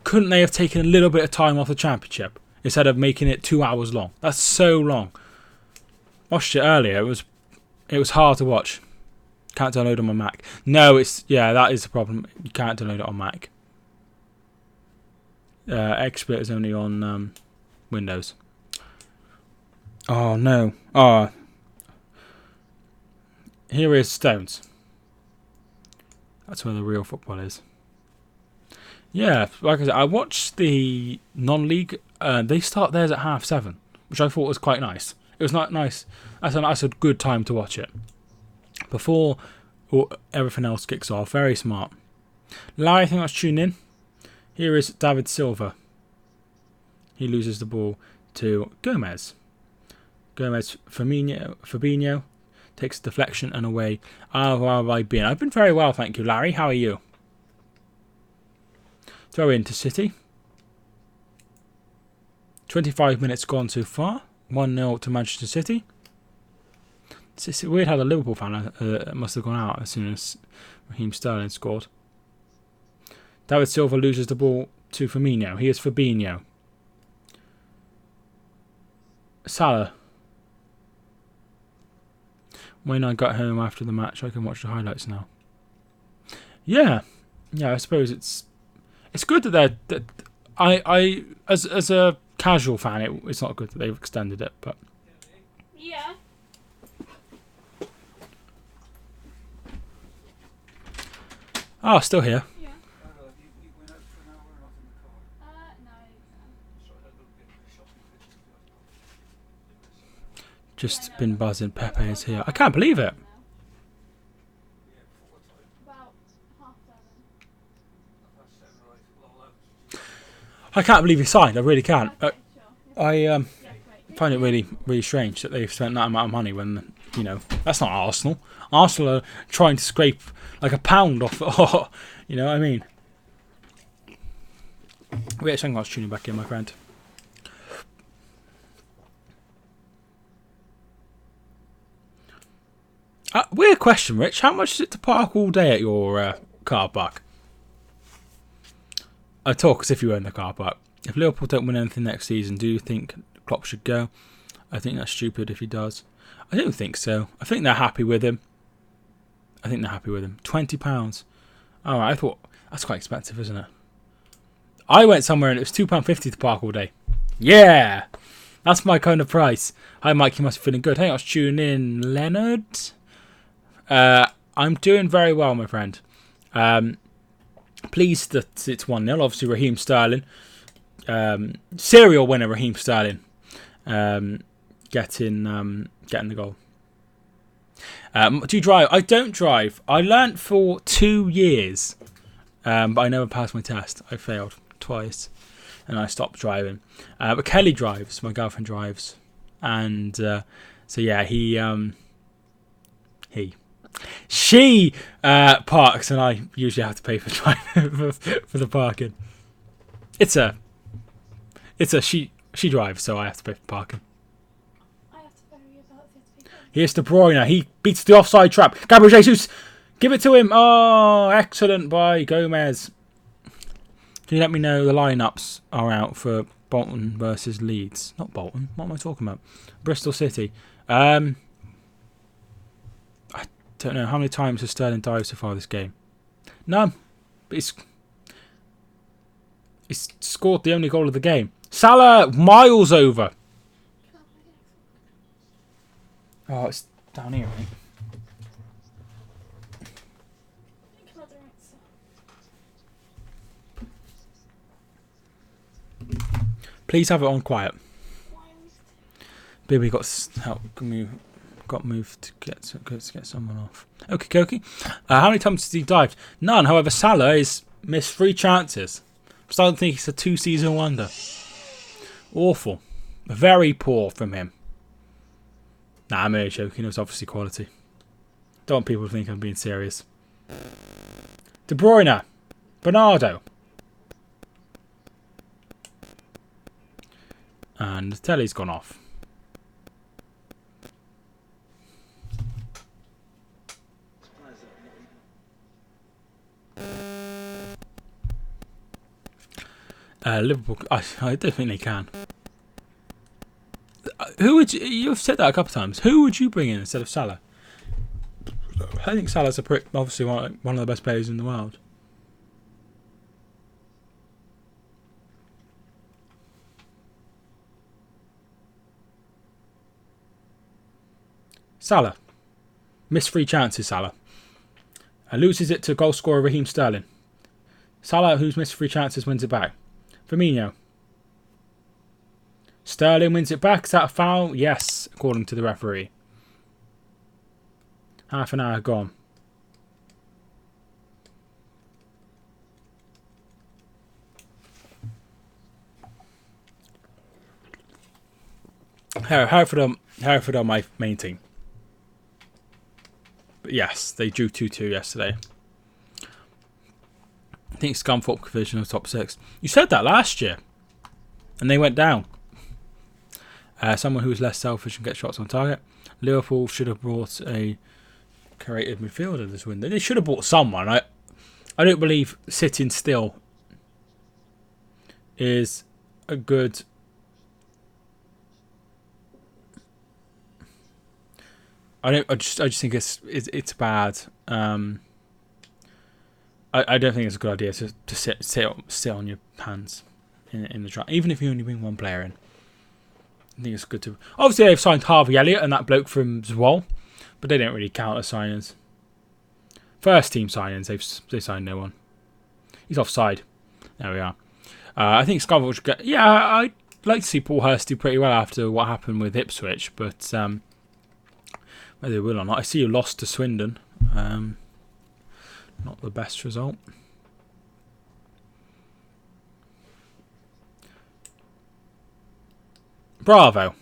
couldn't they have taken a little bit of time off the Championship instead of making it 2 hours long? That's so long. Watched it earlier. It was hard to watch. Can't download on my Mac. No, that is the problem. You can't download it on Mac. XSplit is only on Windows. Oh no. Oh. Here is Stones. That's where the real football is. Yeah, like I said, I watched the non-league. They start theirs at 7:30, which I thought was quite nice. It was not nice. That's a good time to watch it before everything else kicks off. Very smart. Larry, I think let's tune in. Here is David Silva. He loses the ball to Gomez. Fabinho takes the deflection and away. How have I been? I've been very well, thank you, Larry. How are you? Throw into City. 25 minutes gone so far. 1-0 to Manchester City. It's weird how the Liverpool fan must have gone out as soon as Raheem Sterling scored. David Silva loses the ball to Firmino. Here's Fabinho. Salah. When I got home after the match, I can watch the highlights now. Yeah, I suppose it's good that I as a casual fan, it's not good that they've extended it, but yeah. Oh, still here. Yeah. No. Just been buzzing. Pepe is here. I can't believe it. About 7:30. I can't believe he signed. I really can't. Okay, sure. I find it really, really strange that they've spent that amount of money when, that's not Arsenal. Arsenal are trying to scrape like a pound off. You know what I mean? Wait a second, I was tuning back in, my friend. Weird question, Rich. How much is it to park all day at your car park? I talk as if you own the car park. If Liverpool don't win anything next season, do you think Klopp should go? I think that's stupid if he does. I don't think so. I think they're happy with him. £20. Oh, I thought that's quite expensive, isn't it? I went somewhere and it was £2.50 to park all day. Yeah, that's my kind of price. Hi, Mike. You must be feeling good. Hey, let's tune in, Leonard. I'm doing very well, my friend. Pleased that it's 1-0. Obviously, Raheem Sterling, serial winner, Raheem Sterling, getting the goal. Do you drive? I don't drive. I learnt for 2 years, but I never passed my test. I failed twice, and I stopped driving. But Kelly drives. My girlfriend drives, and so yeah, she parks, and I usually have to pay for driving for the parking. She drives, so I have to pay for parking. Here's De Bruyne. He beats the offside trap. Gabriel Jesus, give it to him. Oh, excellent by Gomez. Can you let me know the lineups are out for Bolton versus Leeds? Not Bolton. What am I talking about? Bristol City. I don't know. How many times has Sterling dived so far this game? None. But he's scored the only goal of the game. Salah, miles over. Oh, it's down here, right? Please have it on quiet. Baby got moved to get someone off. Okay, Koki. How many times did he dive? None. However, Salah has missed 3 chances. I'm starting to think he's a 2-season wonder. Awful. Very poor from him. Nah, I'm only joking. It was obviously quality. Don't want people to think I'm being serious. De Bruyne. Bernardo. And the telly's gone off. Liverpool. I don't think they can. Who would you've said that a couple of times? Who would you bring in instead of Salah? I think Salah's obviously one of the best players in the world. Salah. Missed 3 chances, Salah. Loses it to goal scorer Raheem Sterling. Salah, who's missed 3 chances, wins it back. Firmino. Sterling wins it back. Is that a foul? Yes, according to the referee. Half an hour gone. Hereford are my main team. But yes, they drew 2-2 yesterday. I think Scunthorpe division of top 6. You said that last year. And they went down. Someone who was less selfish and gets shots on target. Liverpool should have brought a creative midfielder this window. They should have bought someone. I don't believe sitting still is a good... I just think it's bad. I don't think it's a good idea to sit on your hands in the draft, even if you only bring one player in. I think it's good to. Obviously, they've signed Harvey Elliott and that bloke from Zwolle, but they don't really count as signings. First team signings, they signed no one. He's offside. There we are. I think Scunthorpe should get. Yeah, I'd like to see Paul Hurst do pretty well after what happened with Ipswich, but whether they will or not, I see you lost to Swindon. Not the best result. Bravo.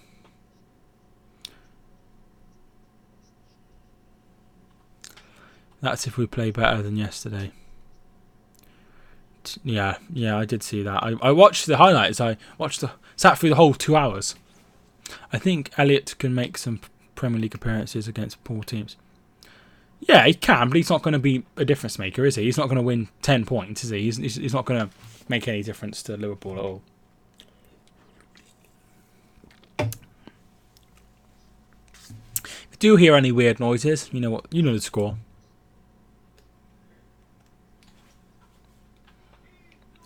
That's if we play better than yesterday. Yeah, I did see that. I watched the highlights. Sat through the whole 2 hours. I think Elliott can make some Premier League appearances against poor teams. Yeah, he can, but he's not going to be a difference maker, is he? He's not going to win 10 points, is he? He's not going to make any difference to Liverpool at all. If you do hear any weird noises, you know what? You know the score.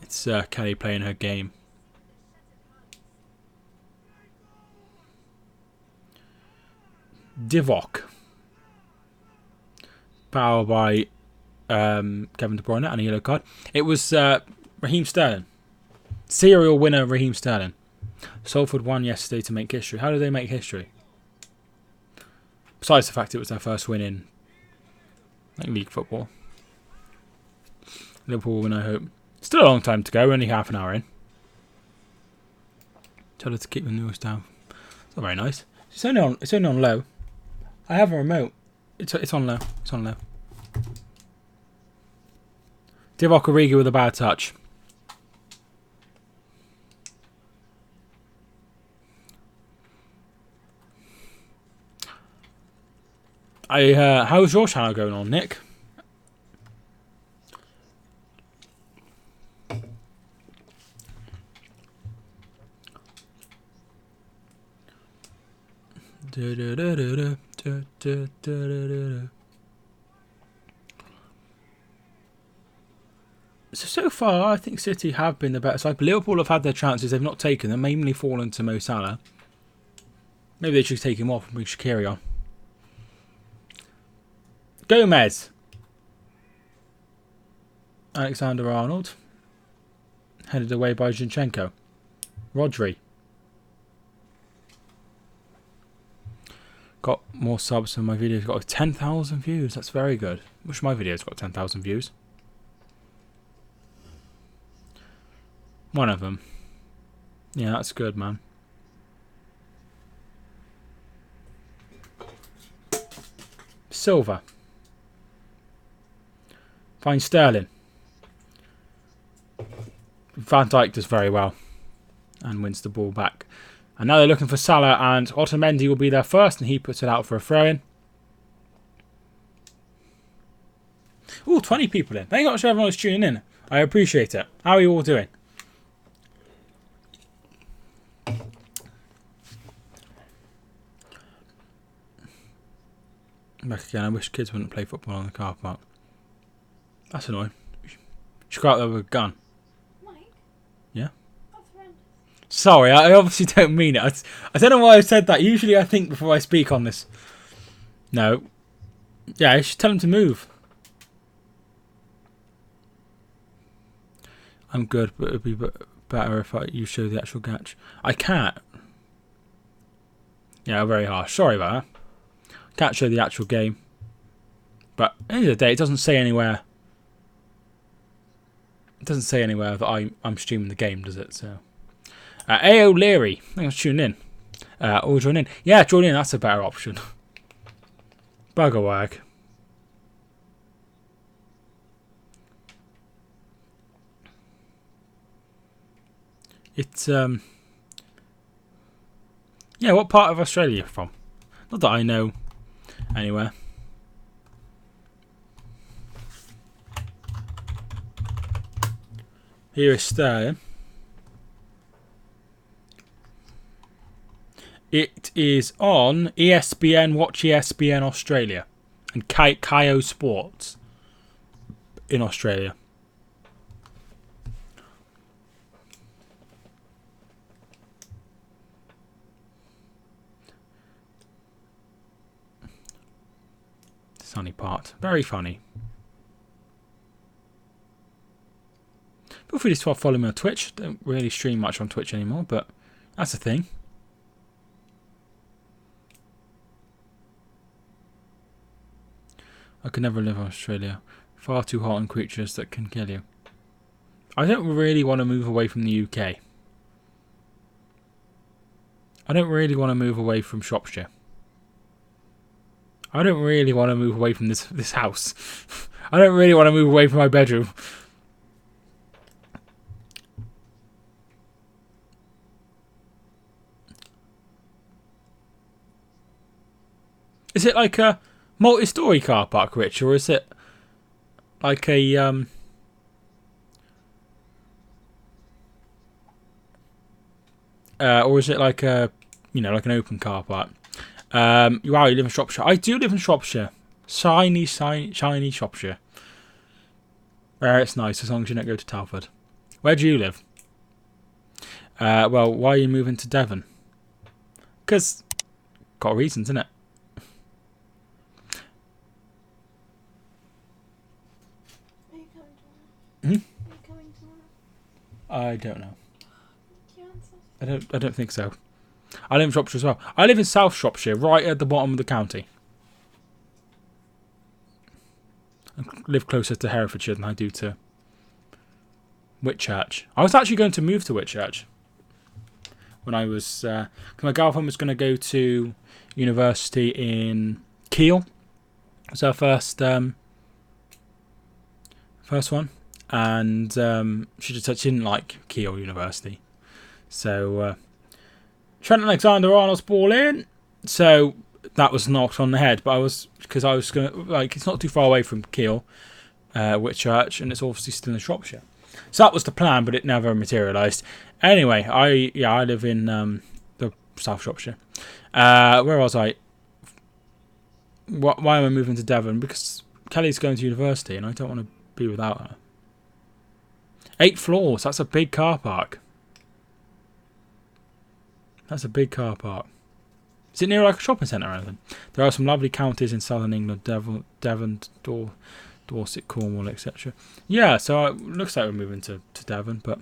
It's Kelly playing her game. Divock. Foul by Kevin De Bruyne and a yellow card. It was Raheem Sterling. Serial winner Raheem Sterling. Salford won yesterday to make history. How did they make history? Besides the fact it was their first win in league football. Liverpool will win, I hope. Still a long time to go. Only half an hour in. Tell her to keep the noise down. It's not very nice. It's only on low. I have a remote. It's on low. It's on low. Divock Origi with a bad touch. How's your channel going on, Nick? So far, I think City have been the better side. Liverpool have had their chances. They've not taken them. Mainly fallen to Mo Salah. Maybe they should take him off and bring Shaqiri on. Gomez. Alexander-Arnold. Headed away by Zinchenko. Rodri. Got more subs than my videos. Got 10,000 views. That's very good. Wish my video's got 10,000 views. One of them. Yeah, that's good, man. Silva. Find Sterling. Van Dijk does very well and wins the ball back. And now they're looking for Salah, and Otamendi will be there first, and he puts it out for a throw-in. Ooh, 20 people in. Thank you much for everyone who's tuning in. I appreciate it. How are you all doing? Back again. I wish kids wouldn't play football on the car park. That's annoying. You should go out there with a gun. Mike? Yeah? That's horrendous. Sorry, I obviously don't mean it. I don't know why I said that. Usually I think before I speak on this. No. Yeah, I should tell him to move. I'm good, but it would be better if you show the actual catch. I can't. Yeah, very harsh. Sorry about that. Can't show the actual game. But at the end of the day, it doesn't say anywhere. It doesn't say anywhere that I'm streaming the game, does it? So, A.O. Leary, thanks for tuning in. Or join in. Yeah, join in. That's a better option. Bugger wag. It's yeah. What part of Australia are you from? Not that I know anywhere. Here is Sterling. It is on ESPN, Watch ESPN Australia, and Kayo Sports in Australia. Funny part. Very funny. Feel free to follow me on Twitch. Don't really stream much on Twitch anymore, but that's a thing. I could never live in Australia. Far too hot and creatures that can kill you. I don't really want to move away from the UK. I don't really want to move away from Shropshire. I don't really want to move away from this house. I don't really want to move away from my bedroom. Is it like a multi-story car park, Rich, or is it like a or is it like a like an open car park? Wow, you live in Shropshire. I do live in Shropshire. Shiny Shropshire. It's nice as long as you don't go to Telford. Where do you live? Well, why are you moving to Devon? Because got reasons, innit? Are you coming tomorrow? Hmm? Are you coming tomorrow? I don't know. Can you answer? I don't think so. I live in Shropshire as well. I live in South Shropshire, right at the bottom of the county. I live closer to Herefordshire than I do to Whitchurch. I was actually going to move to Whitchurch when I was... cause my girlfriend was going to go to university in Kiel. It was her first one. And she just didn't like Kiel University. So... Trent Alexander-Arnold's ball in. So that was knocked on the head. But I was going to, it's not too far away from Kiel, Whitchurch, and it's obviously still in Shropshire. So that was the plan, but it never materialised. Anyway, I live in the South Shropshire. Where was I? Why am I moving to Devon? Because Kelly's going to university, and I don't want to be without her. 8 floors. That's a big car park. That's a big car park. Is it near like a shopping centre or anything? There are some lovely counties in southern England, Devon, Dorset, Cornwall, etc. Yeah, so it looks like we're moving to Devon, but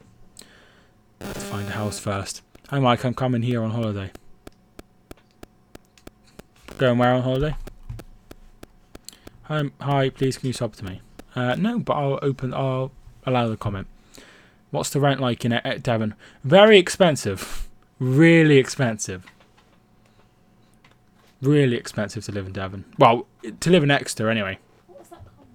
I have to find a house first. Hi Mike, I'm coming here on holiday. Going where on holiday? Hi, please can you sub to me? No, but I'll allow the comment. What's the rent like in Devon? Very expensive. Really expensive. Really expensive to live in Devon. Well, to live in Exeter anyway. What was that comment?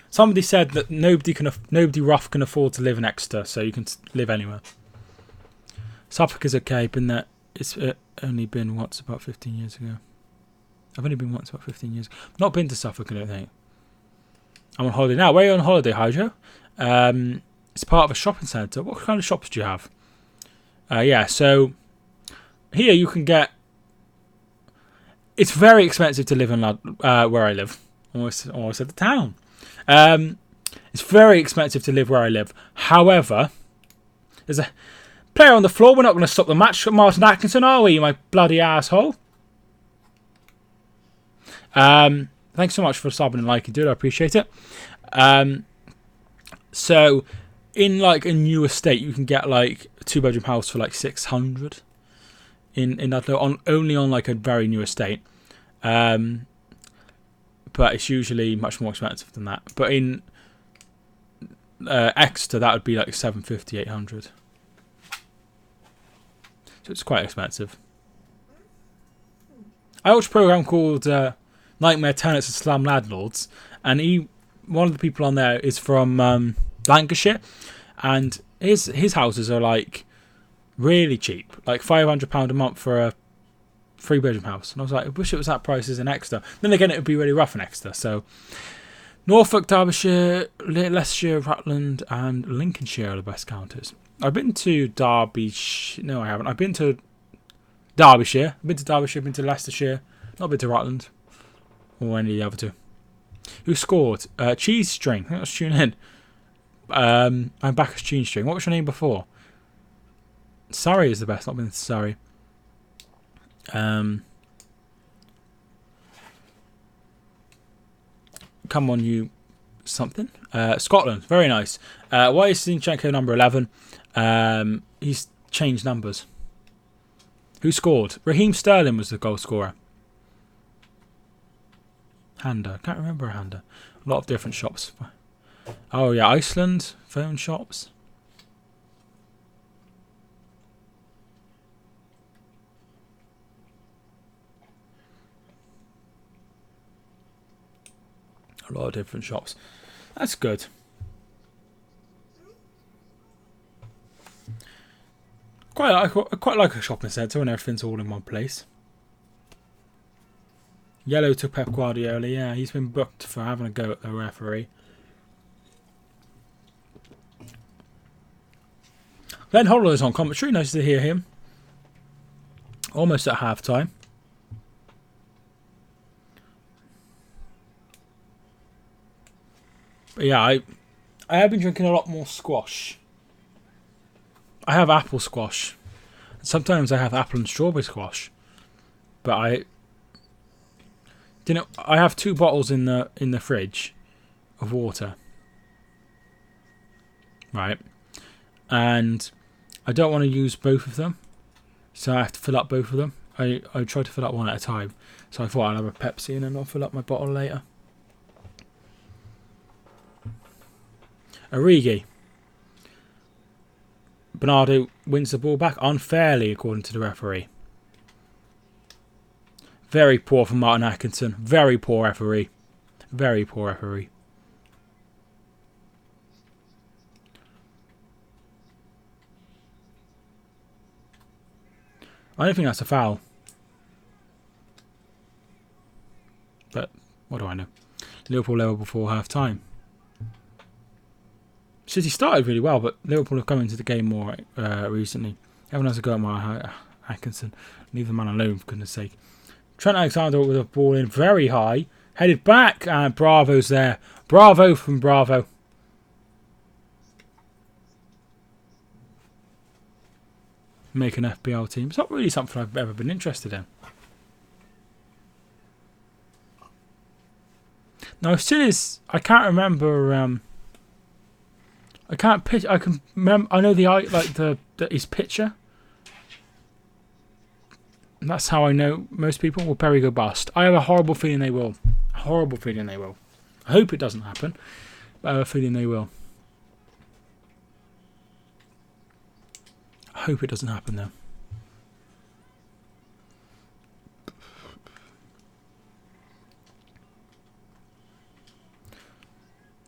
Somebody said that nobody rough can afford to live in Exeter, so you can live anywhere. Suffolk is okay, been there. It's only been once about 15 years ago. I've only been once about 15 years. Not been to Suffolk, I don't think. I'm on holiday now. Where are you on holiday, Hydro? It's part of a shopping centre. What kind of shops do you have? Yeah, so here you can get... It's very expensive to live in where I live. Almost at the town. It's very expensive to live where I live. However, there's a player on the floor. We're not going to stop the match, Martin Atkinson, are we, you my bloody asshole? Thanks so much for subbing and liking, dude. I appreciate it. So, in like a new estate, you can get like a 2-bedroom house for like 600. In that only on like a very new estate. But it's usually much more expensive than that. But in Exeter, that would be like 750, 800. So it's quite expensive. I watch a program called Nightmare Tenants and Slum Landlords, and one of the people on there is from Lancashire, and his houses are like really cheap, like £500 a month for a 3-bedroom house. And I was like, I wish it was that prices in Exeter. Then again, it would be really rough in Exeter. So Norfolk, Derbyshire, Leicestershire, Rutland, and Lincolnshire are the best counties. I've been to Derbyshire. No, I haven't. I've been to Derbyshire. I've been to Derbyshire. I've been to Leicestershire. Not been to Rutland or any of the other two. Who scored? Cheese String. Let's tune in. I'm back as Cheese String. What was your name before? Surrey is the best. Not been to Surrey. Come on, you something. Scotland, very nice. Why is Zinchenko number 11? He's changed numbers. Who scored? Raheem Sterling was the goal scorer. Handa, can't remember Handa. A lot of different shops. Oh yeah, Iceland phone shops. A lot of different shops. That's good. I quite like a shopping centre when everything's all in one place. Yellow to Pep Guardiola. Yeah, he's been booked for having a go at the referee. Glenn Holloway's on commentary. Nice to hear him. Almost at half time. But yeah, I have been drinking a lot more squash. I have apple squash. Sometimes I have apple and strawberry squash. But I have 2 bottles in the fridge of water. Right. And I don't want to use both of them. So I have to fill up both of them. I try to fill up one at a time. So I thought I'd have a Pepsi and then I'll fill up my bottle later. Origi. Bernardo wins the ball back unfairly, according to the referee. Very poor from Martin Atkinson. Very poor referee. Very poor referee. I don't think that's a foul. But what do I know? Liverpool level before half time. City started really well, but Liverpool have come into the game more recently. Everyone has a go at Martin Atkinson. Leave the man alone, for goodness sake. Trent Alexander with a ball in very high. Headed back, and Bravo's there. Bravo from Bravo. Make an FPL team. It's not really something I've ever been interested in. Now, as soon as I can't remember, I can't pitch. I can remember. I know his picture. And that's how I know most people will probably go bust. I have a horrible feeling they will. A horrible feeling they will. I hope it doesn't happen, but I have a feeling they will. I hope it doesn't happen though.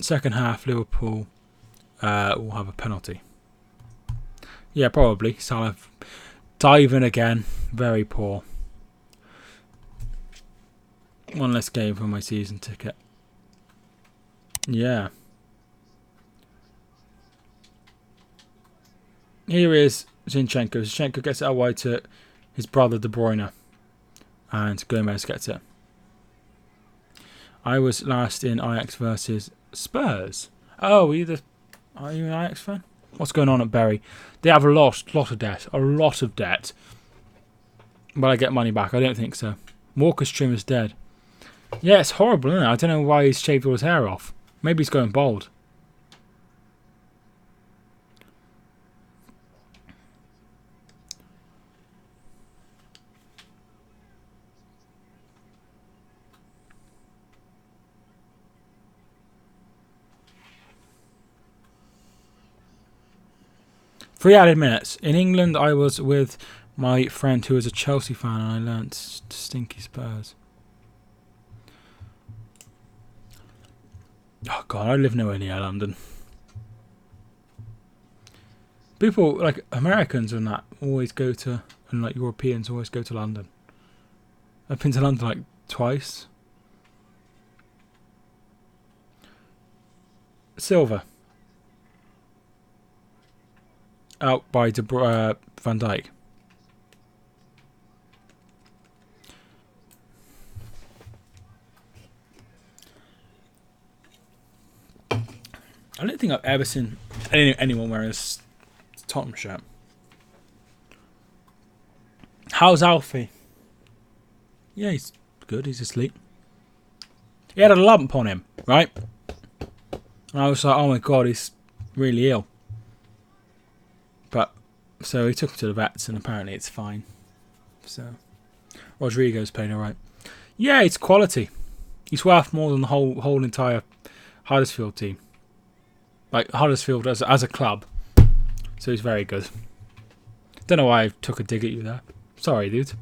Second half, Liverpool will have a penalty. Yeah, probably. Salah diving again. Very poor. One less game for my season ticket. Yeah. Here is Zinchenko. Zinchenko gets it out wide to his brother De Bruyne. And Gomez gets it. I was last in Ajax versus Spurs. Oh, are you an Ajax fan? What's going on at Bury? They have a lot of debt. A lot of debt. Will I get money back? I don't think so. Walker's trim is dead. Yeah, it's horrible, isn't it? I don't know why he's shaved all his hair off. Maybe he's going bald. Three added minutes. In England, I was with my friend who was a Chelsea fan and I learnt stinky Spurs. Oh God, I live nowhere near London. People, like Americans and that, always go to, and like Europeans always go to London. I've been to London like twice. Silver. Out by Van Dijk. I don't think I've ever seen anyone wearing a Tottenham shirt. How's Alfie? Yeah, he's good. He's asleep. He had a lump on him, right? And I was like, oh my God, he's really ill. But, so he took him to the vets and apparently it's fine. So, Rodrigo's playing alright. Yeah, it's quality. He's worth more than the whole entire Huddersfield team. Like, Huddersfield as a club. So he's very good. Don't know why I took a dig at you there. Sorry, dude.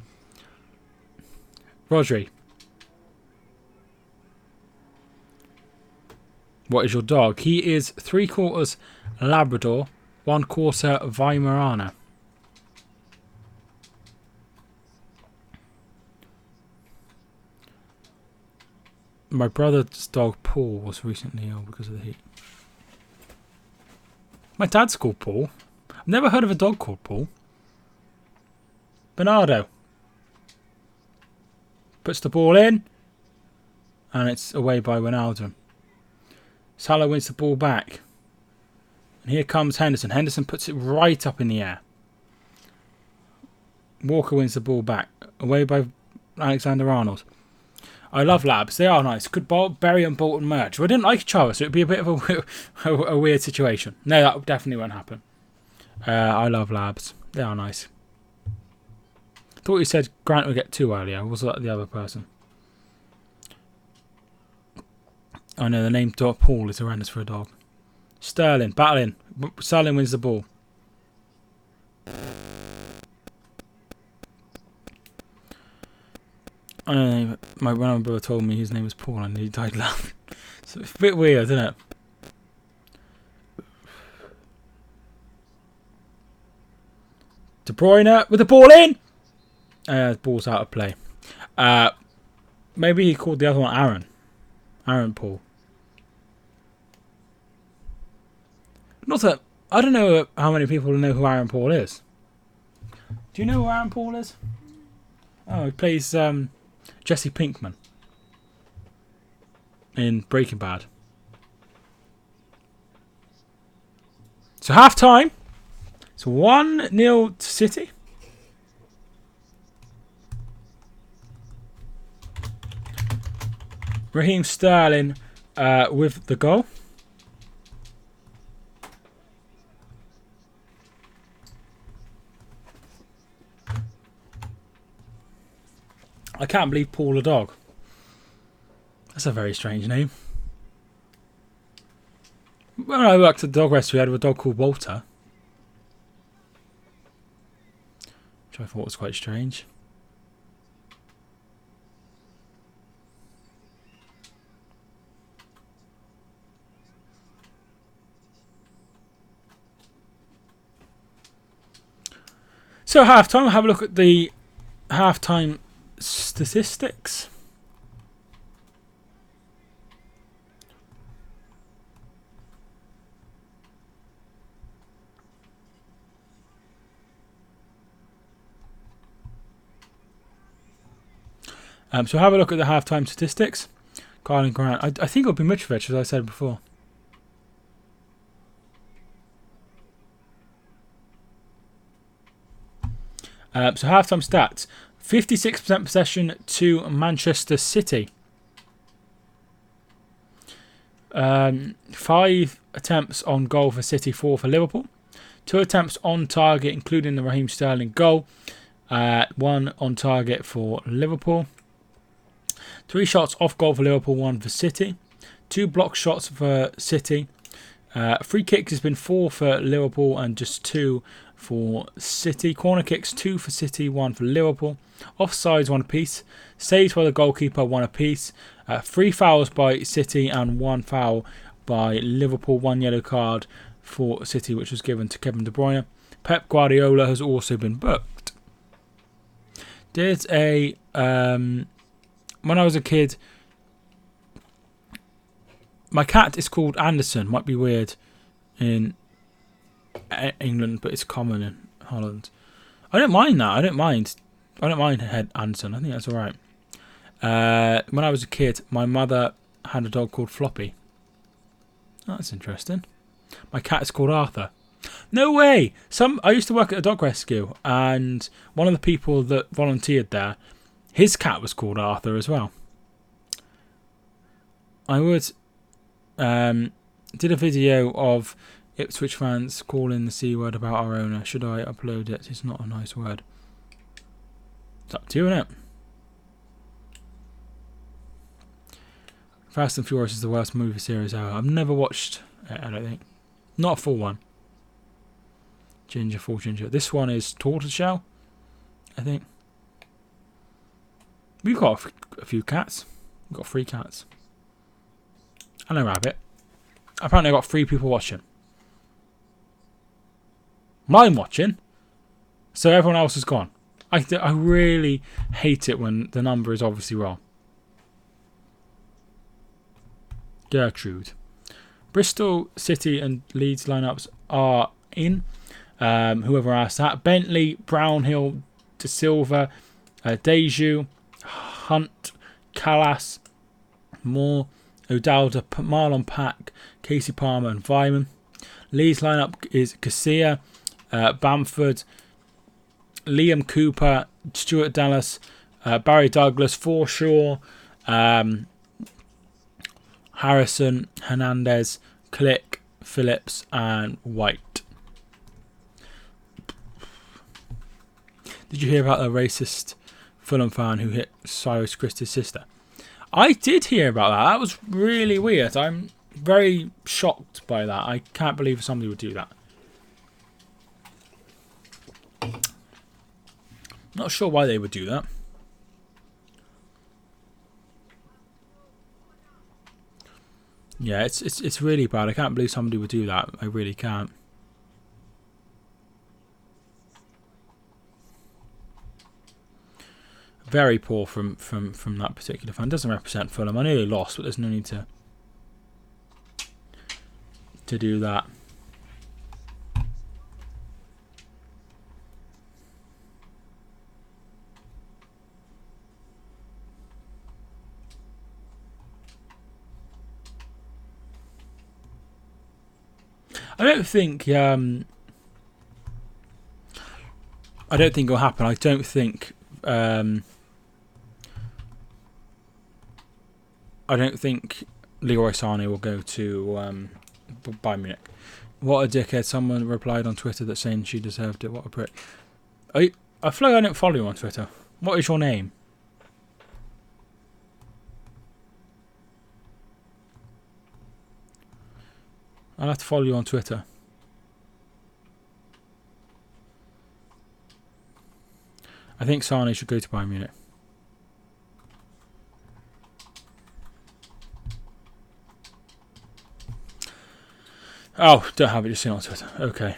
Rodri. What is your dog? He is 3/4 Labrador, 1/4 Weimaraner. My brother's dog Paul was recently ill because of the heat. My dad's called Paul. I've never heard of a dog called Paul. Bernardo. Puts the ball in. And it's away by Ronaldo. Salah wins the ball back. And here comes Henderson. Henderson puts it right up in the air. Walker wins the ball back. Away by Alexander-Arnold. I love labs. They are nice. Could Bury and Bolton merge? Well, I didn't like each other, so it would be a bit of a weird situation. No, that definitely won't happen. I love labs. They are nice. Thought you said Grant would get 2 earlier. Was that the other person? I know the name Paul is horrendous for a dog. Sterling, battling. Sterling wins the ball. I don't know. My brother told me his name was Paul and he died laughing. So it's a bit weird, isn't it? De Bruyne with the ball in. The ball's out of play. Maybe he called the other one Aaron. Aaron Paul. Not that I don't know how many people know who Aaron Paul is. Do you know who Aaron Paul is? Oh, he plays Jesse Pinkman in Breaking Bad. So half time. It's 1-0 to City. Raheem Sterling with the goal. I can't believe Paul the dog. That's a very strange name. When I worked at the dog rescue, we had a dog called Walter, which I thought was quite strange. So halftime, have a look at the halftime statistics. So have a look at the halftime statistics. Carling Grant. I think it'll be Mitrovic, as I said before. So halftime stats: 56% possession to Manchester City. 5 attempts on goal for City, 4 for Liverpool. 2 attempts on target, including the Raheem Sterling goal. 1 on target for Liverpool. 3 shots off goal for Liverpool, 1 for City. 2 block shots for City. Free kicks has been 4 for Liverpool and just 2 for City. Corner kicks 2 for City, 1 for Liverpool. Offsides 1 apiece. Saves by the goalkeeper 1 apiece. 3 fouls by City and 1 foul by Liverpool. 1 yellow card for City, which was given to Kevin De Bruyne. Pep Guardiola has also been booked. Did a when I was a kid, my cat is called Anderson. Might be weird in England, but it's common in Holland. I don't mind that. I don't mind Head Anderson. I think that's all right. When I was a kid, my mother had a dog called Floppy. Oh, that's interesting. My cat is called Arthur. No way! I used to work at a dog rescue, and one of the people that volunteered there, his cat was called Arthur as well. I would did a video of Ipswich fans calling the C word about our owner. Should I upload it? It's not a nice word. It's up to you, isn't it? Fast and Furious is the worst movie series ever. I've never watched it, I don't think. Not a full one. Full ginger. This one is Tortoiseshell, I think. We've got a few cats. We've got 3 cats. And a rabbit. Apparently I've got 3 people watching. I'm watching. So everyone else is gone. I really hate it when the number is obviously wrong. Gertrude. Bristol City and Leeds lineups are in. Whoever asked that. Bentley, Brownhill, De Silva, Deju, Hunt, Callas, Moore, O'Dowda, Marlon Pack, Casey Palmer and Vyman. Leeds lineup is Casilla, Bamford, Liam Cooper, Stuart Dallas, Barry Douglas, Forshaw, Harrison, Hernandez, Click, Phillips and White. Did you hear about the racist Fulham fan who hit Cyrus Christie's sister? I did hear about that. That was really weird. I'm very shocked by that. I can't believe somebody would do that. Not sure why they would do that. Yeah, it's really bad. I can't believe somebody would do that. I really can't. Very poor from that particular fan. Doesn't represent Fulham. I know they lost, but there's no need to do that. I don't think it'll happen. I don't think Leroy Sané will go to Bayern Munich. What a dickhead. Someone replied on Twitter that saying she deserved it. What a prick. I feel like I don't follow you on Twitter. What is your name? I'll have to follow you on Twitter. I think Sané should go to Bayern Munich. Oh, don't have it, just seen it on Twitter. Okay.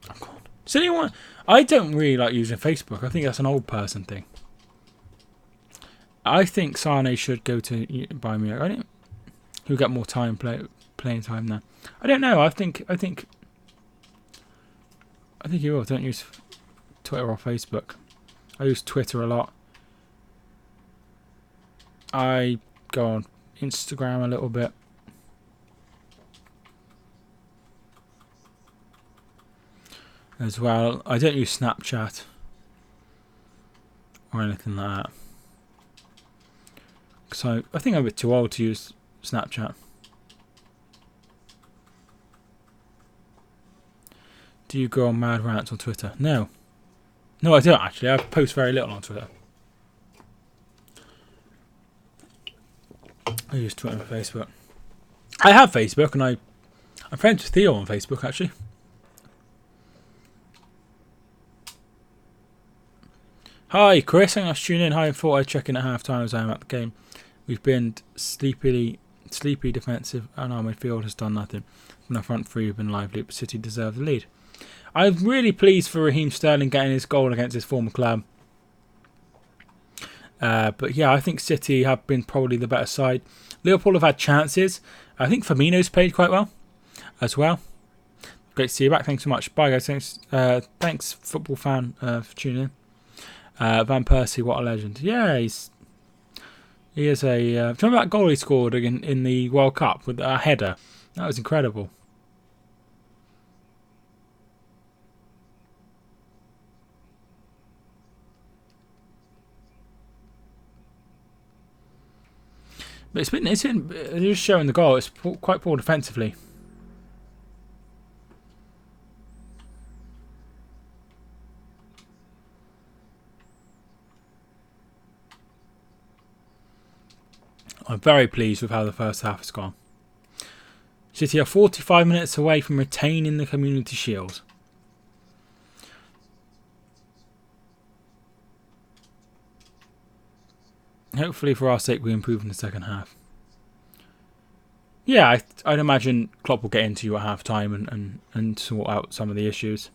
Oh, God. Does anyone? I don't really like using Facebook. I think that's an old person thing. I think Sane should go to Bayern Munich. I don't. He'll get more time playing time there. I don't know. I think he will. Don't use Twitter or Facebook. I use Twitter a lot. I go on Instagram a little bit. As well. I don't use Snapchat or anything like that. So I think I'm a bit too old to use Snapchat. Do you go on mad rants on Twitter? No. No, I don't actually. I post very little on Twitter. I use Twitter and Facebook. I have Facebook, and I'm friends with Theo on Facebook actually. Hi, Chris. I'm going to tune in. Hi, I thought I'd check in at half time as I am at the game. We've been sleepy defensive, and our midfield has done nothing. From the front three, we've been lively, but City deserve the lead. I'm really pleased for Raheem Sterling getting his goal against his former club. But yeah, I think City have been probably the better side. Liverpool have had chances. I think Firmino's played quite well as well. Great to see you back. Thanks so much. Bye, guys. Thanks, football fan, for tuning in. Van Persie, what a legend. Yeah, he is a... do you remember that goal he scored in the World Cup with a header? That was incredible. But it's been just showing the goal. It's quite poor defensively. I'm very pleased with how the first half has gone. City are 45 minutes away from retaining the Community Shield. Hopefully for our sake we improve in the second half. Yeah, I'd imagine Klopp will get into you at half time and sort out some of the issues.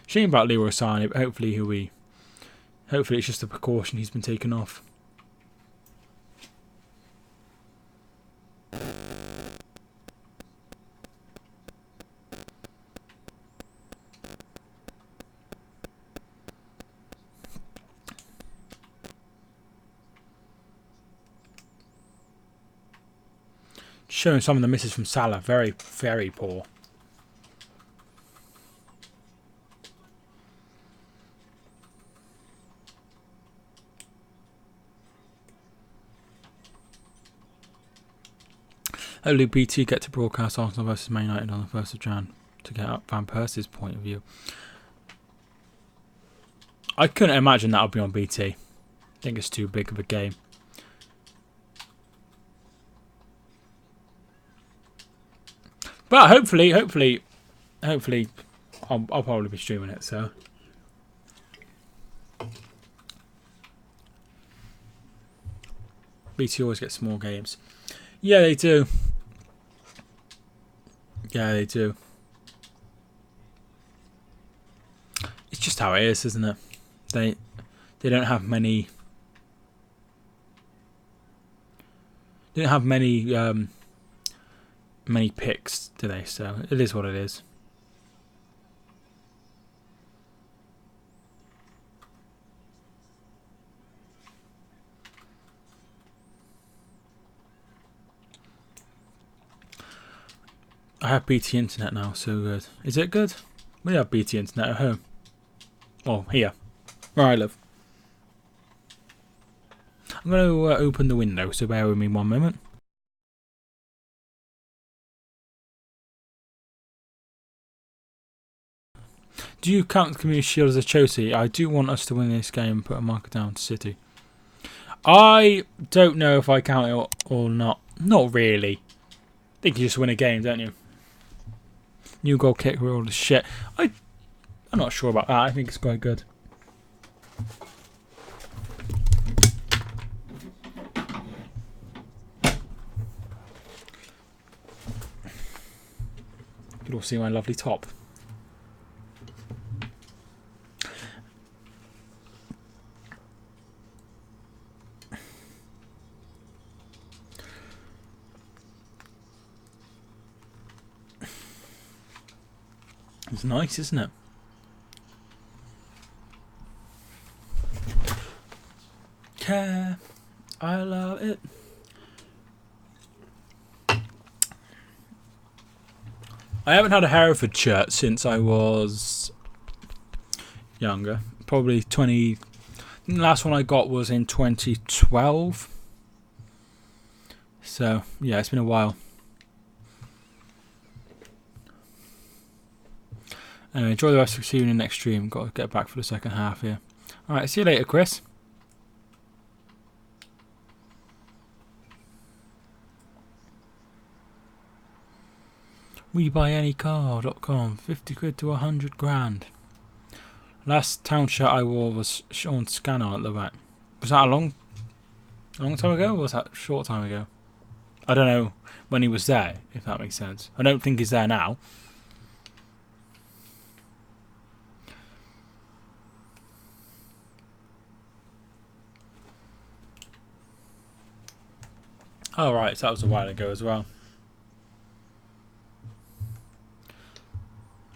Shame about Leroy Sané, but hopefully it's just a precaution he's been taken off. Showing some of the misses from Salah. Very, very poor. Hopefully BT get to broadcast Arsenal versus Man United on the 1st of Jan to get up Van Persie's point of view. I couldn't imagine that would be on BT. I think it's too big of a game. But hopefully, I'll probably be streaming it. So BT always gets small games. Yeah, they do. Yeah, they do. It's just how it is, isn't it? They don't have many. They don't have many picks, do they? So it is what it is. I have BT internet now, so good. Is it good? We have BT internet at home. Well, here. Where I live. I'm going to open the window, so bear with me one moment. Do you count the Community Shield as a trophy? I do want us to win this game and put a marker down to City. I don't know if I count it or not. Not really. I think you just win a game, don't you? New goal kick rule is shit. I'm not sure about that. I think it's quite good. You can all see my lovely top. It's nice, isn't it? Care, I love it. I haven't had a Hereford shirt since I was younger. Probably 20. The last one I got was in 2012. So yeah, it's been a while. Anyway, enjoy the rest of the evening next stream. Got to get back for the second half here. Alright, see you later, Chris. WeBuyAnyCar.com. 50 quid to 100 grand. Last town shirt I wore was Sean Scanner at the back. Was that a long time ago, or was that a short time ago? I don't know when he was there, if that makes sense. I don't think he's there now. Oh right, so that was a while ago as well.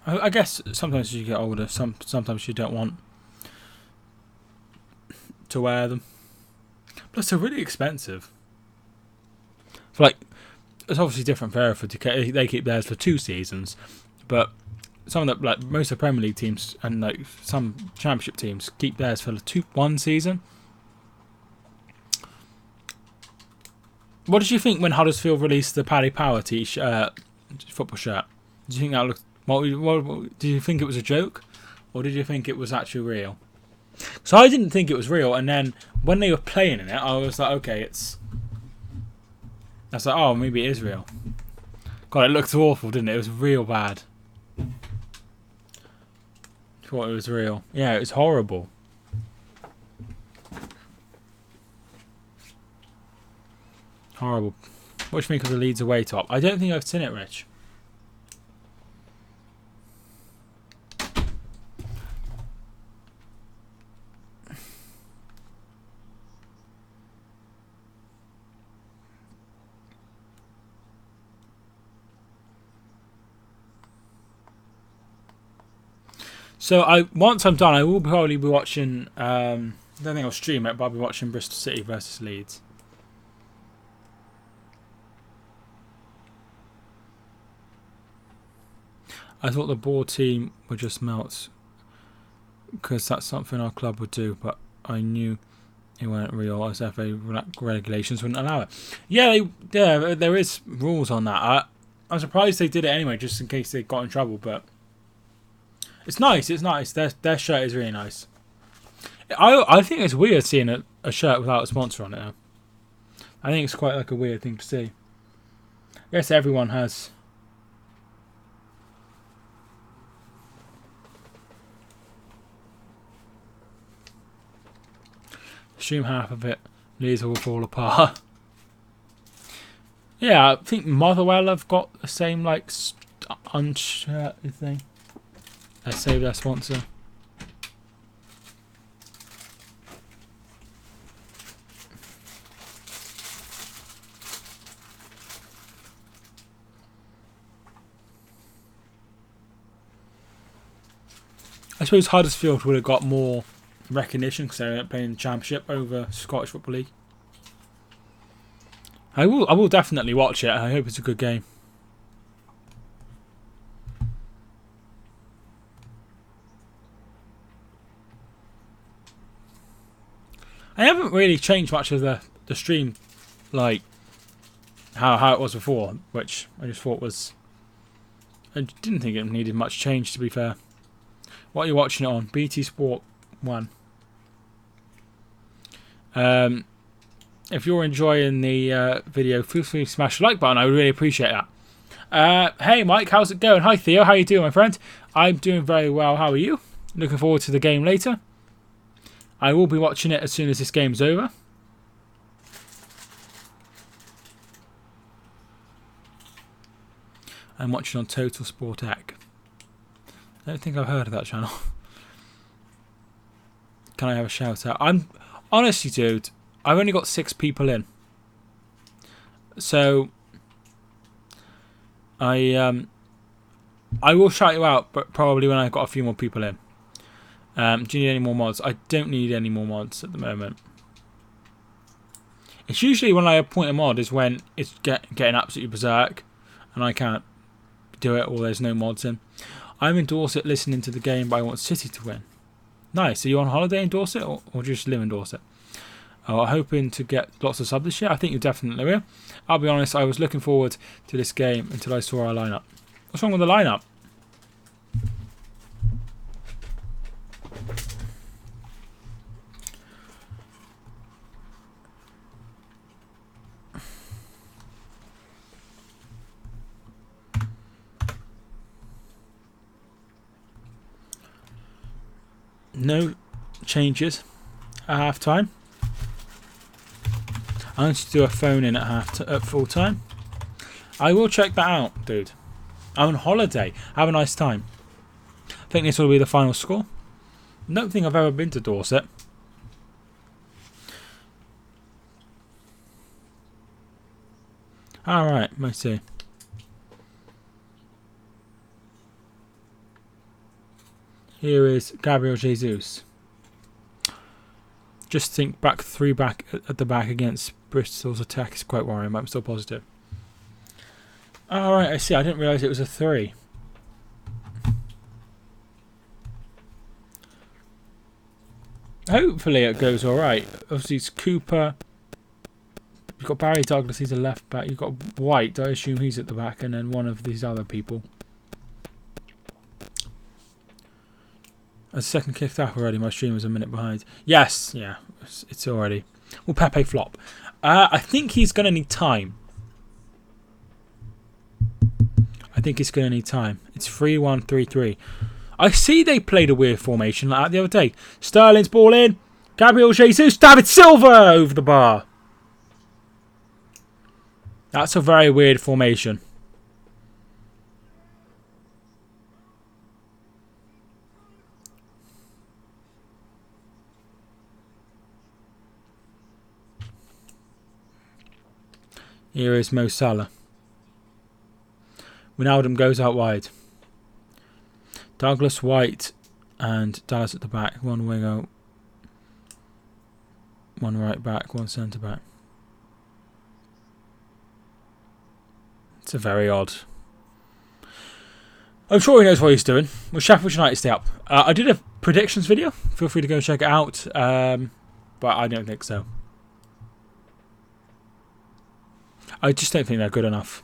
I guess sometimes as you get older, sometimes you don't want to wear them. Plus, they're really expensive. Like, it's obviously different for Hereford. They keep theirs for 2 seasons, but some of the most of the Premier League teams and like some Championship teams keep theirs for 1 season. What did you think when Huddersfield released the Paddy Power football shirt? Did you think that looked? What did you think it was a joke, or did you think it was actually real? So I didn't think it was real, and then when they were playing in it, I was like, okay, I was like, oh, maybe it is real. God, it looked awful, didn't it? It was real bad. Thought it was real. Yeah, it was horrible. Horrible. What do you think of the Leeds away top? I don't think I've seen it, Rich. So once I'm done, I will probably be watching. I don't think I'll stream it, but I'll be watching Bristol City versus Leeds. I thought the board team would just melt because that's something our club would do, but I knew it weren't real as FA regulations wouldn't allow it. Yeah, there is rules on that. I'm surprised they did it anyway, just in case they got in trouble, but. It's nice. It's nice. Their shirt is really nice. I think it's weird seeing a shirt without a sponsor on it now. I think it's quite like a weird thing to see. I guess everyone has. Assume half of it. Leeds will fall apart. Yeah, I think Motherwell have got the same like unshirted thing. Let's save their sponsor. I suppose Huddersfield would have got more recognition because they're playing the Championship over Scottish Football League. I will definitely watch it. I hope it's a good game. I haven't really changed much of the stream, like how it was before, which I just thought was. I didn't think it needed much change, to be fair. What are you watching it on? BT Sport 1. If you're enjoying the video, feel free to smash the like button. I would really appreciate that. Hey Mike, how's it going? Hi Theo, how you doing, my friend? I'm doing very well. How are you? Looking forward to the game later. I will be watching it as soon as this game's over. I'm watching on Total Sport Egg. I don't think I've heard of that channel. Can I have a shout out? Honestly, dude, I've only got 6 people in. So I I will shout you out, but probably when I've got a few more people in. Do you need any more mods? I don't need any more mods at the moment. It's usually when I appoint a mod is when it's getting absolutely berserk and I can't do it or there's no mods in. I'm in Dorset listening to the game, but I want City to win. Nice. Are you on holiday in Dorset or just live in Dorset? Oh, I'm hoping to get lots of subs this year. I think you definitely will. I'll be honest, I was looking forward to this game until I saw our lineup. What's wrong with the lineup? No changes at half time. I'm going to do a phone in at full time. I will check that out, dude. I'm on holiday. Have a nice time. I think this will be the final score. I don't think I've ever been to Dorset. Alright, I see. Here is Gabriel Jesus. Just think back 3 back at the back against Bristol's attack is quite worrying, but I'm still positive. Alright, I see. I didn't realise it was a 3. Hopefully it goes alright. Obviously it's Cooper. You've got Barry Douglas, he's a left back. You've got White, I assume he's at the back, and then one of these other people. A second kicked off already. My stream was a minute behind. Yes, yeah, it's already. Well, Pepe flop. I think he's going to need time. I think he's going to need time. It's 3-1-3-3. I see they played a weird formation like that the other day. Sterling's ball in. Gabriel Jesus. David Silva over the bar. That's a very weird formation. Here is Mo Salah. Wijnaldum goes out wide. Douglas, White and Dallas at the back. One winger, one right back, one centre back. It's a very odd. I'm sure he knows what he's doing. Will Sheffield United stay up? I did a predictions video. Feel free to go check it out. But I don't think so. I just don't think they're good enough.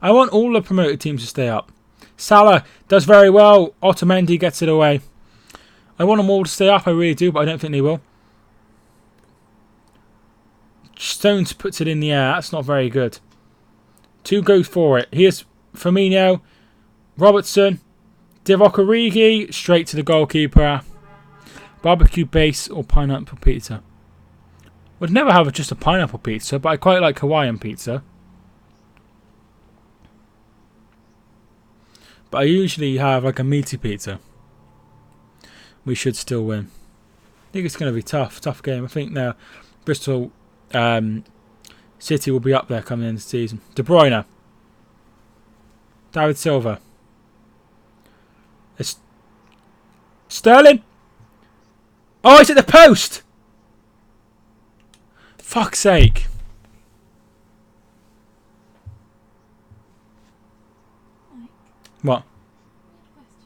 I want all the promoted teams to stay up. Salah does very well. Otamendi gets it away. I want them all to stay up, I really do, but I don't think they will. Stones puts it in the air. That's not very good. 2 goes for it. Here's Firmino. Robertson. Divock Origi. Straight to the goalkeeper. Barbecue base or pineapple pizza. Would never have just a pineapple pizza, but I quite like Hawaiian pizza. But I usually have like a meaty pizza. We should still win. I think it's going to be tough. Tough game. I think now Bristol City will be up there coming into the season. De Bruyne. David Silva. It's Sterling. Oh, it's at the post. Fuck's sake. Mike, What? question.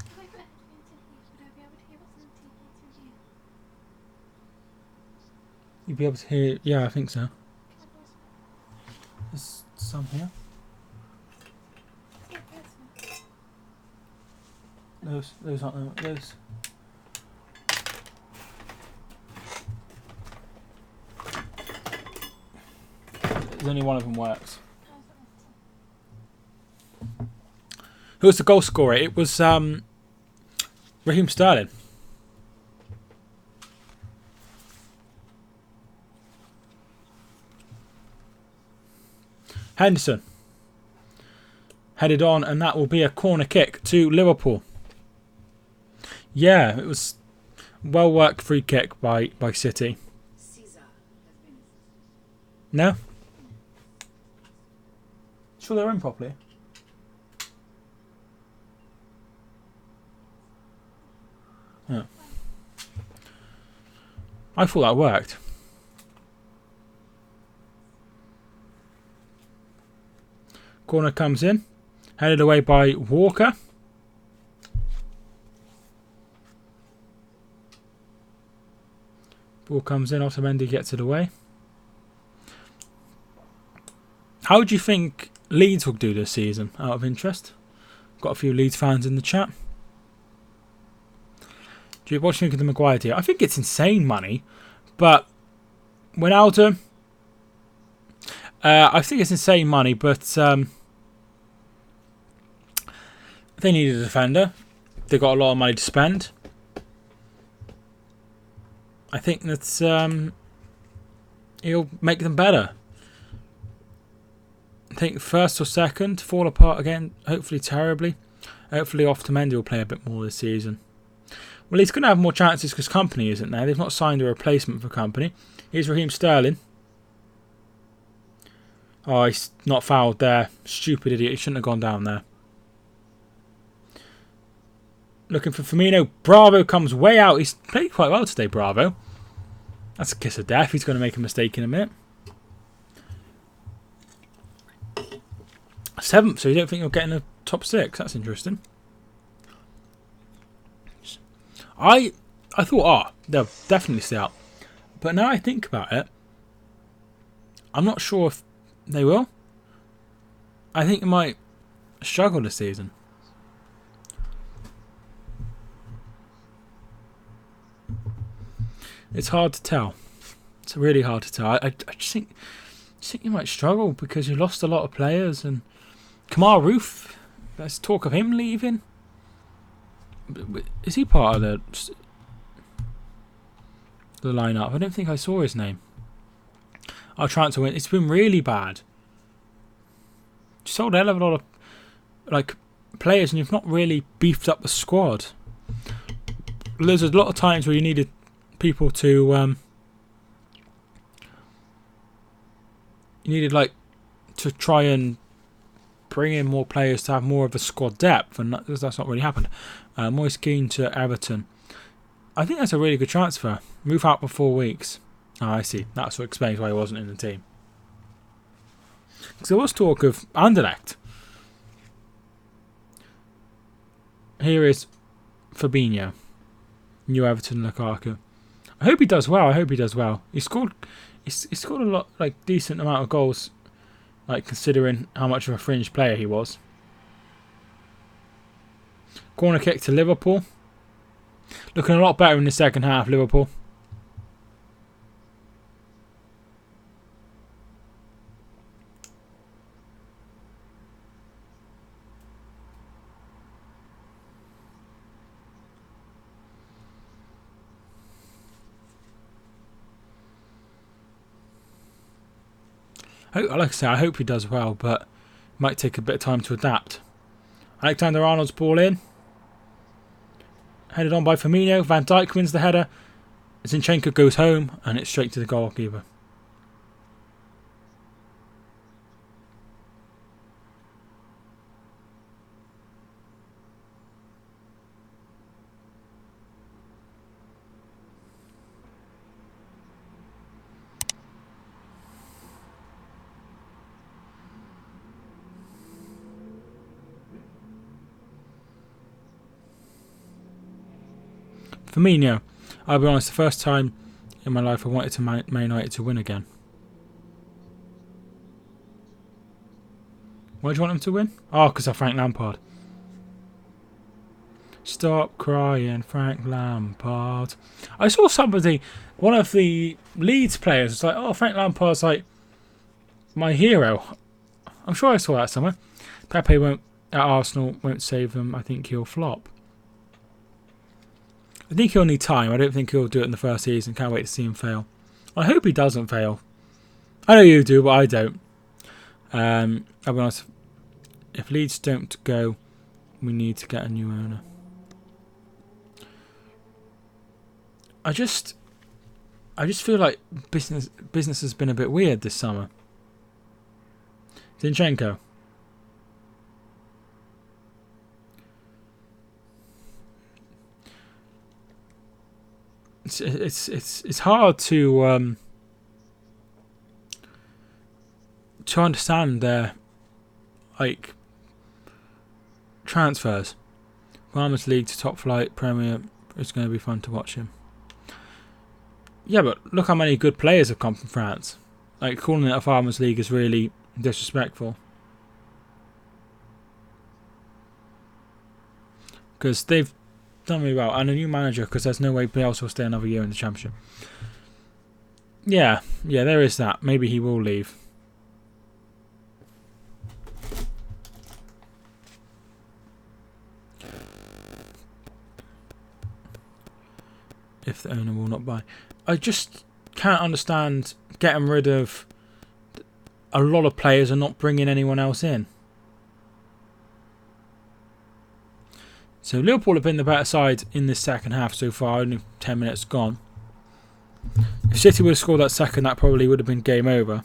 If I put headphones in here, would I be able to hear what's on the TV to you? You'd be able to hear. Yeah, I think so. Can I pause it? There's some here. Yeah, pause it. Those aren't those. There's only one of them works. How's that? Who was the goal scorer? It was Raheem Sterling. Henderson headed on, and that will be a corner kick to Liverpool. Yeah, it was well worked free kick by City. No? Sure they're in properly? Oh. I thought that worked. Corner comes in. Headed away by Walker. Ball comes in. Otamendi gets it away. How do you think Leeds will do this season, out of interest? Got a few Leeds fans in the chat. Do you watch the Maguire deal? I think it's insane money, but Wijnaldum, I think it's insane money, but they need a defender. They've got a lot of money to spend. I think that he'll make them better. I think first or second, fall apart again, hopefully terribly. Hopefully Otamendi will play a bit more this season. Well, he's going to have more chances because Company isn't there. They've not signed a replacement for Company. Here's Raheem Sterling. Oh, he's not fouled there. Stupid idiot. He shouldn't have gone down there. Looking for Firmino. Bravo comes way out. He's played quite well today, Bravo. That's a kiss of death. He's going to make a mistake in a minute. 7th, so you don't think you'll get in the top 6? That's interesting. I thought, they'll definitely stay out. But now I think about it, I'm not sure if they will. I think they might struggle this season. It's hard to tell. It's really hard to tell. I just think you might struggle because you lost a lot of players. And Kamar Roof, there's talk of him leaving. Is he part of the lineup? I don't think I saw his name. Our transfer win. It's been really bad. You sold a hell of a lot of players, and you've not really beefed up the squad. There's a lot of times where you needed people to to try and bring in more players to have more of a squad depth, and that's not really happened. Moise Keane to Everton. I think that's a really good transfer. Move out for 4 weeks. Oh, I see. That's what explains why he wasn't in the team. Because there was talk of Anderlecht. Here is Fabinho. New Everton Lukaku. I hope he does well. I hope he does well. He scored a lot, decent amount of goals, considering how much of a fringe player he was. Corner kick to Liverpool. Looking a lot better in the second half, Liverpool. Like I say, I hope he does well, but it might take a bit of time to adapt. Alexander-Arnold's ball in. Headed on by Firmino. Van Dijk wins the header. Zinchenko goes home, and it's straight to the goalkeeper. Firmino, I'll be honest, the first time in my life I wanted to Man United to win again. Why do you want them to win? Oh, because of Frank Lampard. Stop crying, Frank Lampard. I saw somebody, one of the Leeds players, was like, oh, Frank Lampard's like my hero. I'm sure I saw that somewhere. Pepe won't, at Arsenal, won't save them. I think he'll flop. I think he'll need time. I don't think he'll do it in the first season. Can't wait to see him fail. I hope he doesn't fail. I know you do, but I don't. I'll be honest. If Leeds don't go, we need to get a new owner. I just feel like business has been a bit weird this summer. Zinchenko. it's hard to understand their like transfers. Farmers League to top flight Premier. It's going to be fun to watch him. Yeah, but look how many good players have come from France. Like, calling it a Farmers League is really disrespectful. Because they've done really well. And a new manager, because there's no way Bielsa will stay another year in the Championship. Yeah, there is that. Maybe he will leave. If the owner will not buy. I just can't understand getting rid of a lot of players and not bringing anyone else in. So Liverpool have been the better side in this second half so far, only 10 minutes gone. If City would have scored that second, that probably would have been game over.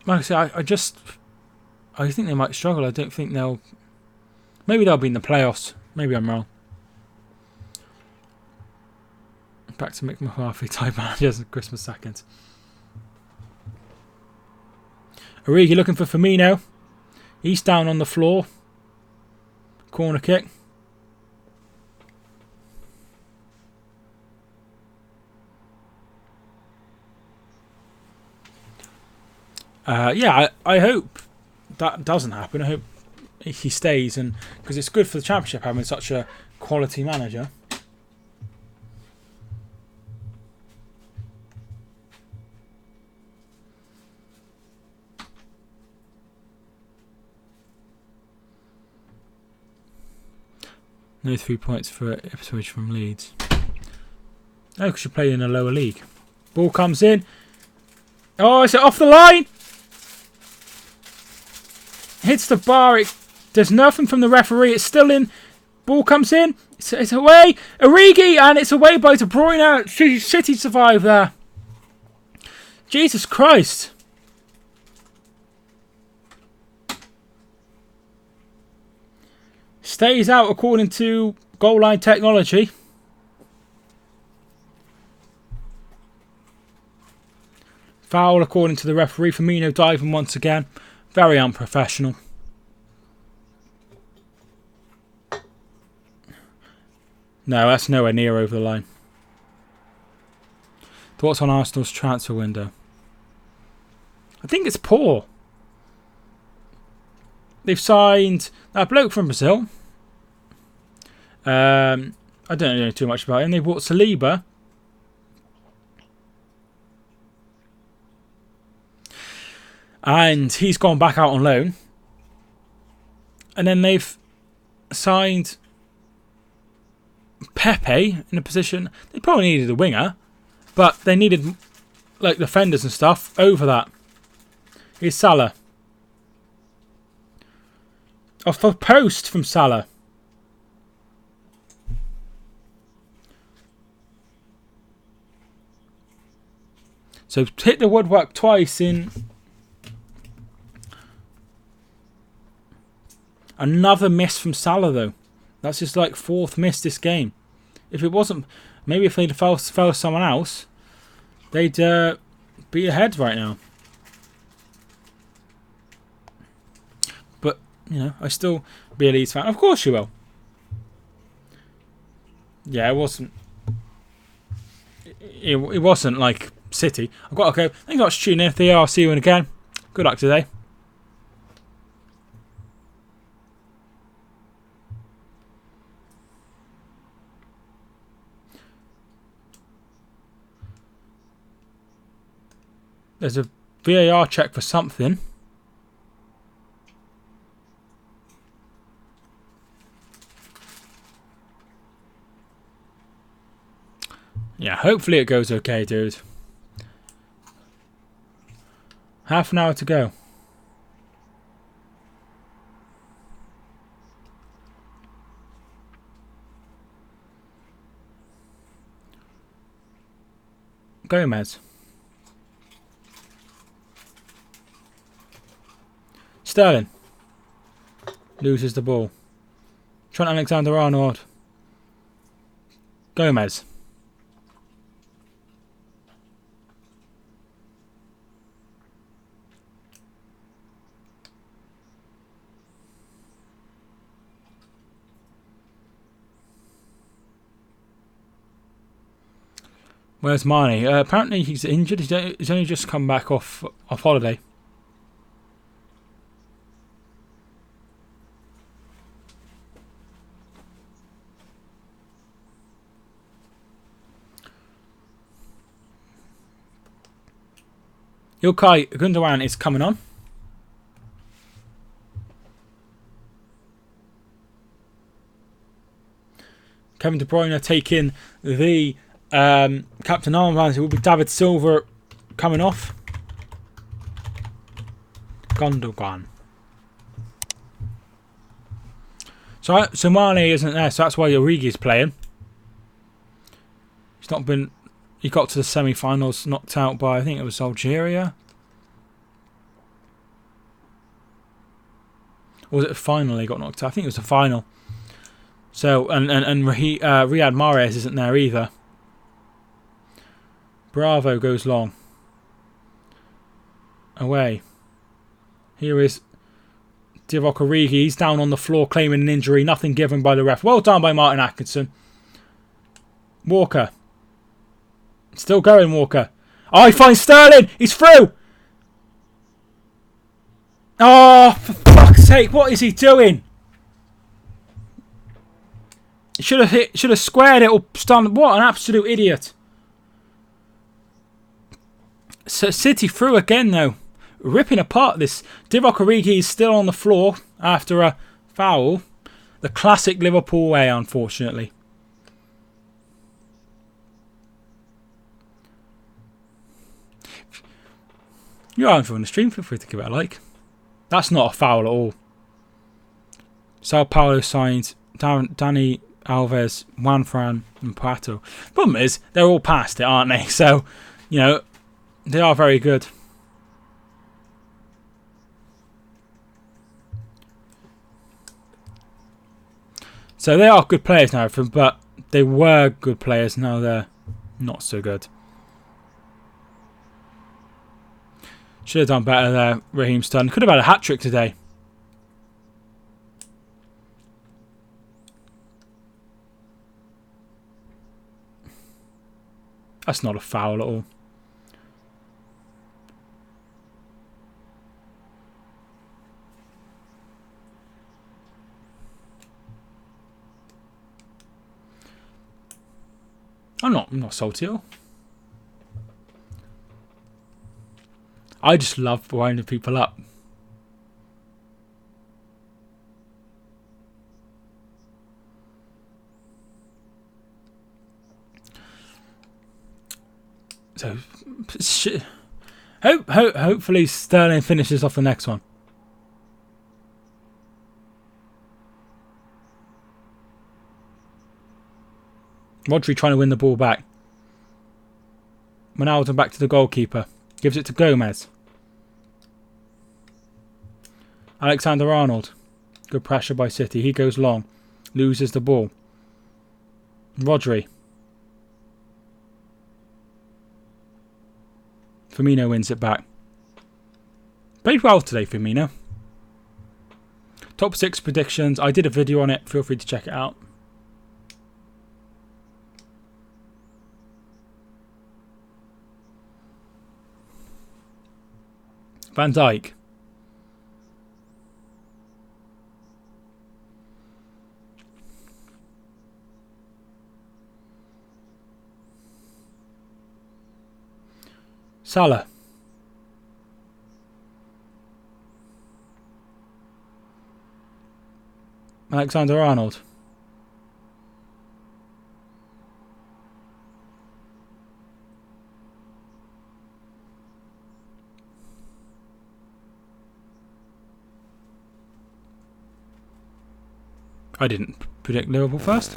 Like I say, I think they might struggle. I don't think they'll... Maybe they'll be in the playoffs. Maybe I'm wrong. Back to Mick McCarthy type managers at Christmas second. Origi looking for Firmino. He's down on the floor. Corner kick. Yeah, I hope that doesn't happen. I hope he stays, and because it's good for the Championship having such a quality manager. No 3 points for Ipswich from Leeds. Oh, because you're playing in a lower league. Ball comes in. Oh, is it off the line? Hits the bar. There's nothing from the referee. It's still in. Ball comes in. It's away. Origi, and it's away by De Bruyne. City survive there. Jesus Christ. Stays out according to goal line technology. Foul according to the referee. Firmino diving once again. Very unprofessional. No, that's nowhere near over the line. Thoughts on Arsenal's transfer window? I think it's poor. They've signed that bloke from Brazil. I don't know too much about him. They bought Saliba. And he's gone back out on loan. And then they've signed Pepe in a position. They probably needed a winger, but they needed like defenders and stuff over that. Here's Salah. Off a post from Salah. So hit the woodwork twice in. Another miss from Salah though. That's just like fourth miss this game. If it wasn't, maybe if they'd fell someone else, they'd be ahead right now. But you know, I still be a Leeds fan. Of course you will. Yeah, it wasn't. It wasn't like City. I've got to go. Thank you for tuning in. If they are, I'll see you in again. Good luck today. There's a VAR check for something. Yeah, hopefully it goes okay, dude. Half an hour to go. Gomez. Sterling. Loses the ball. Trent Alexander-Arnold. Gomez. Where's Marnie? Apparently he's injured. He's only just come back off holiday. Ilkay Gundogan is coming on. Kevin De Bruyne taking the captain armband. It will be David Silva coming off. Gundogan. So Mane isn't there, so that's why Origi's playing. He's not been. He got to the semi-finals, knocked out by, I think it was Algeria. Or was it a final he got knocked out? I think it was the final. So, and Riyad Mahrez isn't there either. Bravo goes long. Away. Here is Divock Origi. He's down on the floor claiming an injury. Nothing given by the ref. Well done by Martin Atkinson. Walker. Still going, Walker. Oh, he finds Sterling. He's through. Oh, for fuck's sake. What is he doing? Should have squared it or stunned. What an absolute idiot. So City through again, though. Ripping apart this. Divock Origi is still on the floor after a foul. The classic Liverpool way, unfortunately. You're enjoying the stream, feel free to give it a like. That's not a foul at all. Sao Paulo signed Dani Alves, Juan Fran and Pato. Problem is, they're all past it, aren't they? So, you know, they are very good. So they are good players now, but they were good players. Now they're not so good. Should have done better there, Raheem Sterling. Could have had a hat-trick today. That's not a foul at all. I'm not salty at all. I just love winding people up. So, hopefully Sterling finishes off the next one. Rodri trying to win the ball back. Ronaldo back to the goalkeeper. Gives it to Gomez. Alexander-Arnold. Good pressure by City. He goes long. Loses the ball. Rodri. Firmino wins it back. Played well today, Firmino. Top 6 predictions. I did a video on it. Feel free to check it out. Van Dijk. Salah. Alexander-Arnold. I didn't predict Liverpool first.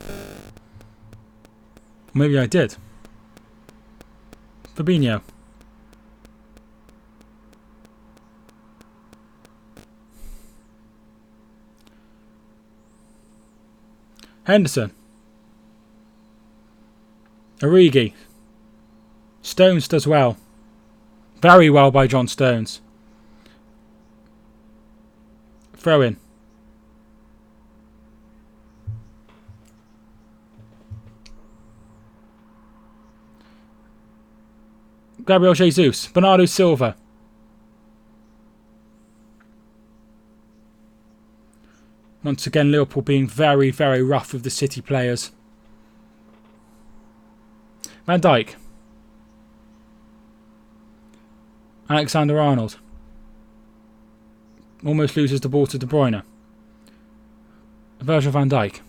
Maybe I did. Fabinho. Henderson. Origi. Stones does well. Very well by John Stones. Throw in. Gabriel Jesus. Bernardo Silva. Once again, Liverpool being very, very rough with the City players. Van Dijk. Alexander-Arnold. Almost loses the ball to De Bruyne. Virgil van Dijk.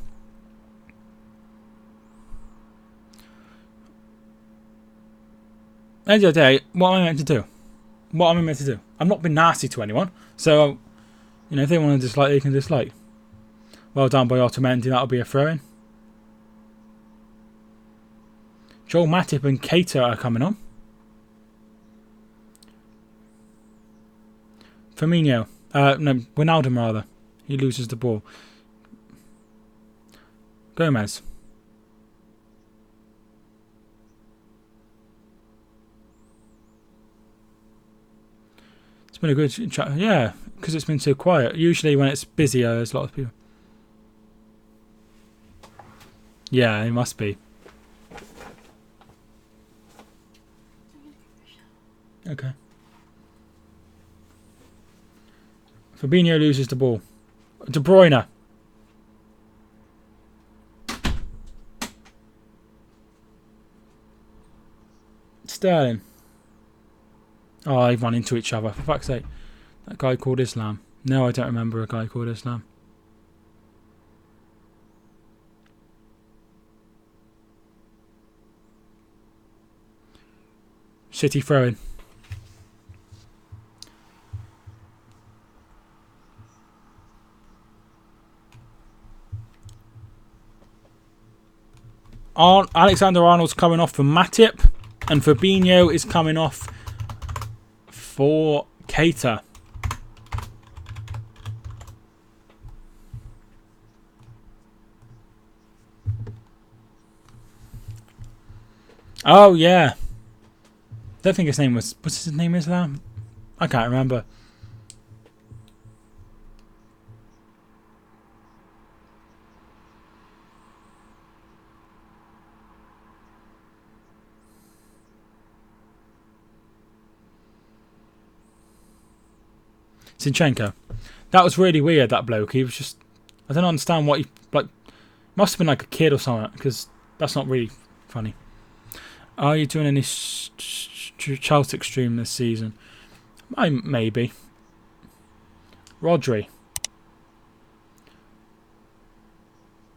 End of the day, what am I meant to do? What am I meant to do? I've not been nasty to anyone, so you know if they want to dislike, they can dislike. Well done by Otamendi. That'll be a throw-in. Joel Matip and Keita are coming on. Firmino. No, Wijnaldum rather. He loses the ball. Gomez. It's been a good chat. Yeah, because it's been so quiet. Usually when it's busier, there's a lot of people. Yeah, it must be. Okay. Fabinho loses the ball. De Bruyne. Sterling. Oh, they've run into each other. For fuck's sake. That guy called Islam. No, I don't remember a guy called Islam. City throwing. Alexander-Arnold's coming off for Matip, and Fabinho is coming off for Keita. Oh yeah. Don't think his name was. What's his name? Islam? I can't remember. Zinchenko. That was really weird, that bloke. He was just... I don't understand what he... Like, must have been like a kid or something, because that's not really funny. Are you doing any Celtic stream this season? Maybe. Rodri.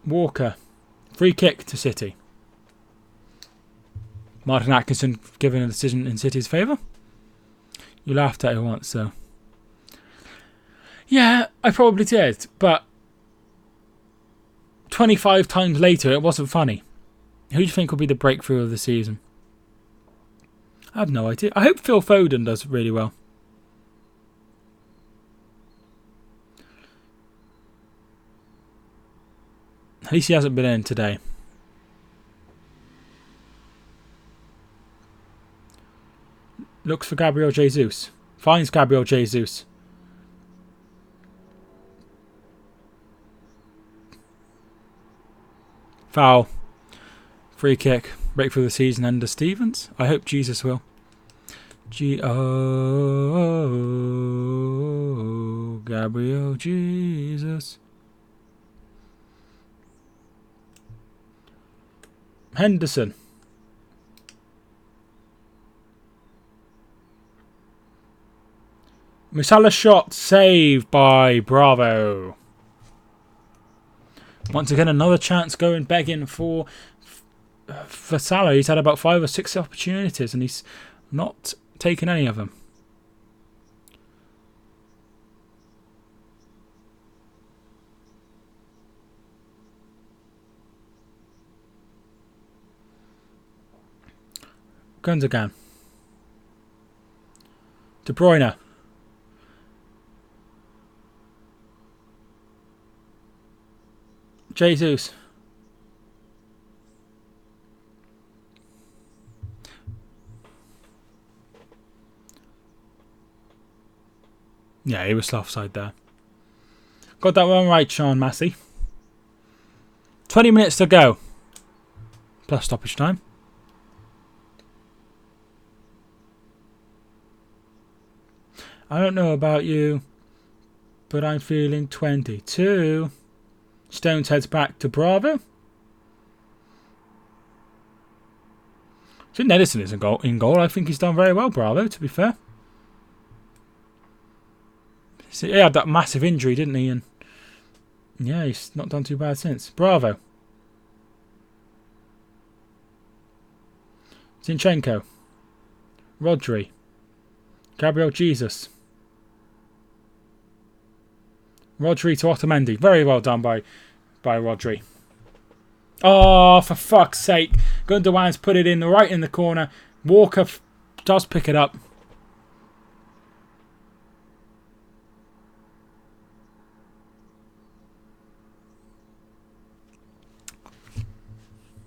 Walker. Free kick to City. Martin Atkinson given a decision in City's favour. You laughed at it once, so... Yeah, I probably did, but 25 times later it wasn't funny. Who do you think will be the breakthrough of the season? I have no idea. I hope Phil Foden does really well. At least he hasn't been in today. Looks for Gabriel Jesus. Finds Gabriel Jesus. Foul. Free kick. Breakthrough of the season under Stevens. I hope Jesus will. Gabriel Jesus. Henderson. Musala shot saved by Bravo. Once again, another chance going begging for Salah. He's had about 5 or 6 opportunities and he's not taken any of them. Gundogan. De Bruyne. Jesus. Yeah, he was offside there. Got that one right, Sean Massey. 20 minutes to go. Plus stoppage time. I don't know about you, but I'm feeling 22. Stones heads back to Bravo. I think Edison is in goal. I think he's done very well, Bravo, to be fair. So he had that massive injury, didn't he? And yeah, he's not done too bad since. Bravo. Zinchenko. Rodri. Gabriel Jesus. Rodri to Otamendi. Very well done by Rodri. Oh, for fuck's sake. Gundogan's put it in right in the corner. Walker does pick it up.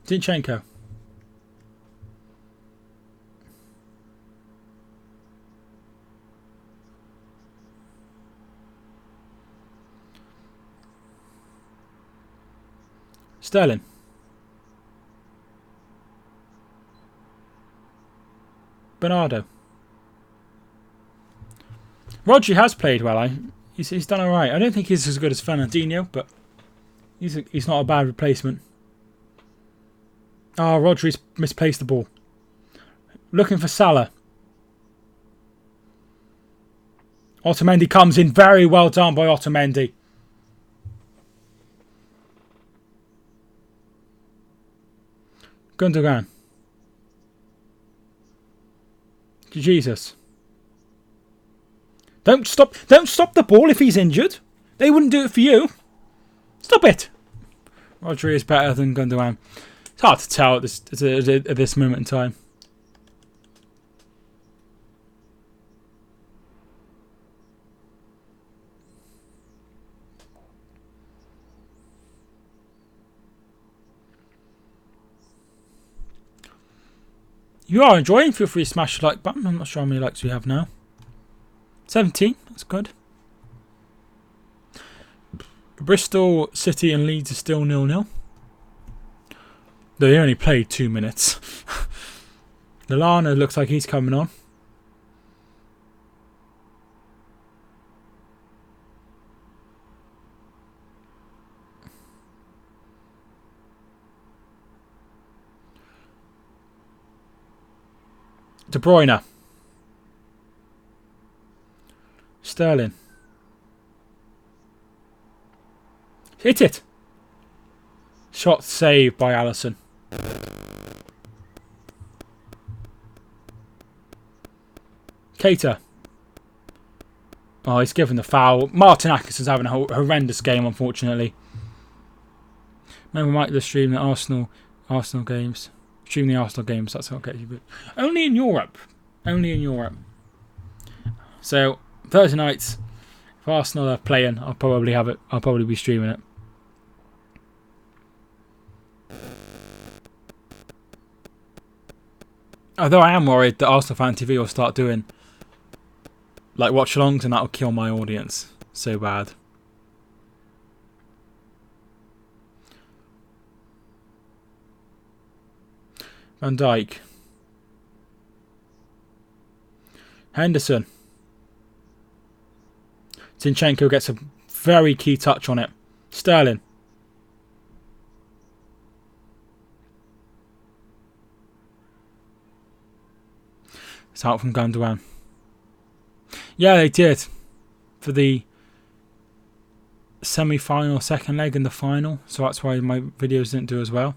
Zinchenko. Sterling. Bernardo. Rodri has played well. He's done all right. I don't think he's as good as Fernandinho, but he's not a bad replacement. Oh, Rodri's misplaced the ball. Looking for Salah. Otamendi comes in. Very well done by Otamendi. Gundogan. Jesus. Don't stop the ball if he's injured. They wouldn't do it for you. Stop it. Rodri is better than Gundogan. It's hard to tell at this moment in time. If you are enjoying, feel free to smash the like button. I'm not sure how many likes we have now. 17, that's good. Bristol City and Leeds are still 0-0. They only played 2 minutes. Lallana looks like he's coming on. De Bruyne. Sterling. Hit it. Shot saved by Alisson. Keita. Oh, he's given the foul. Martinakis is having a horrendous game, unfortunately. Maybe we might just stream the Arsenal games. Stream the Arsenal games. That's okay. But only in Europe. Only in Europe. So Thursday nights, if Arsenal are playing, I'll probably have it. I'll probably be streaming it. Although I am worried that Arsenal Fan TV will start doing like watch-alongs, and that'll kill my audience so bad. Van Dijk. Henderson. Zinchenko gets a very key touch on it. Sterling. It's out from Gundogan. Yeah, they did. For the semi-final, second leg and the final. So that's why my videos didn't do as well.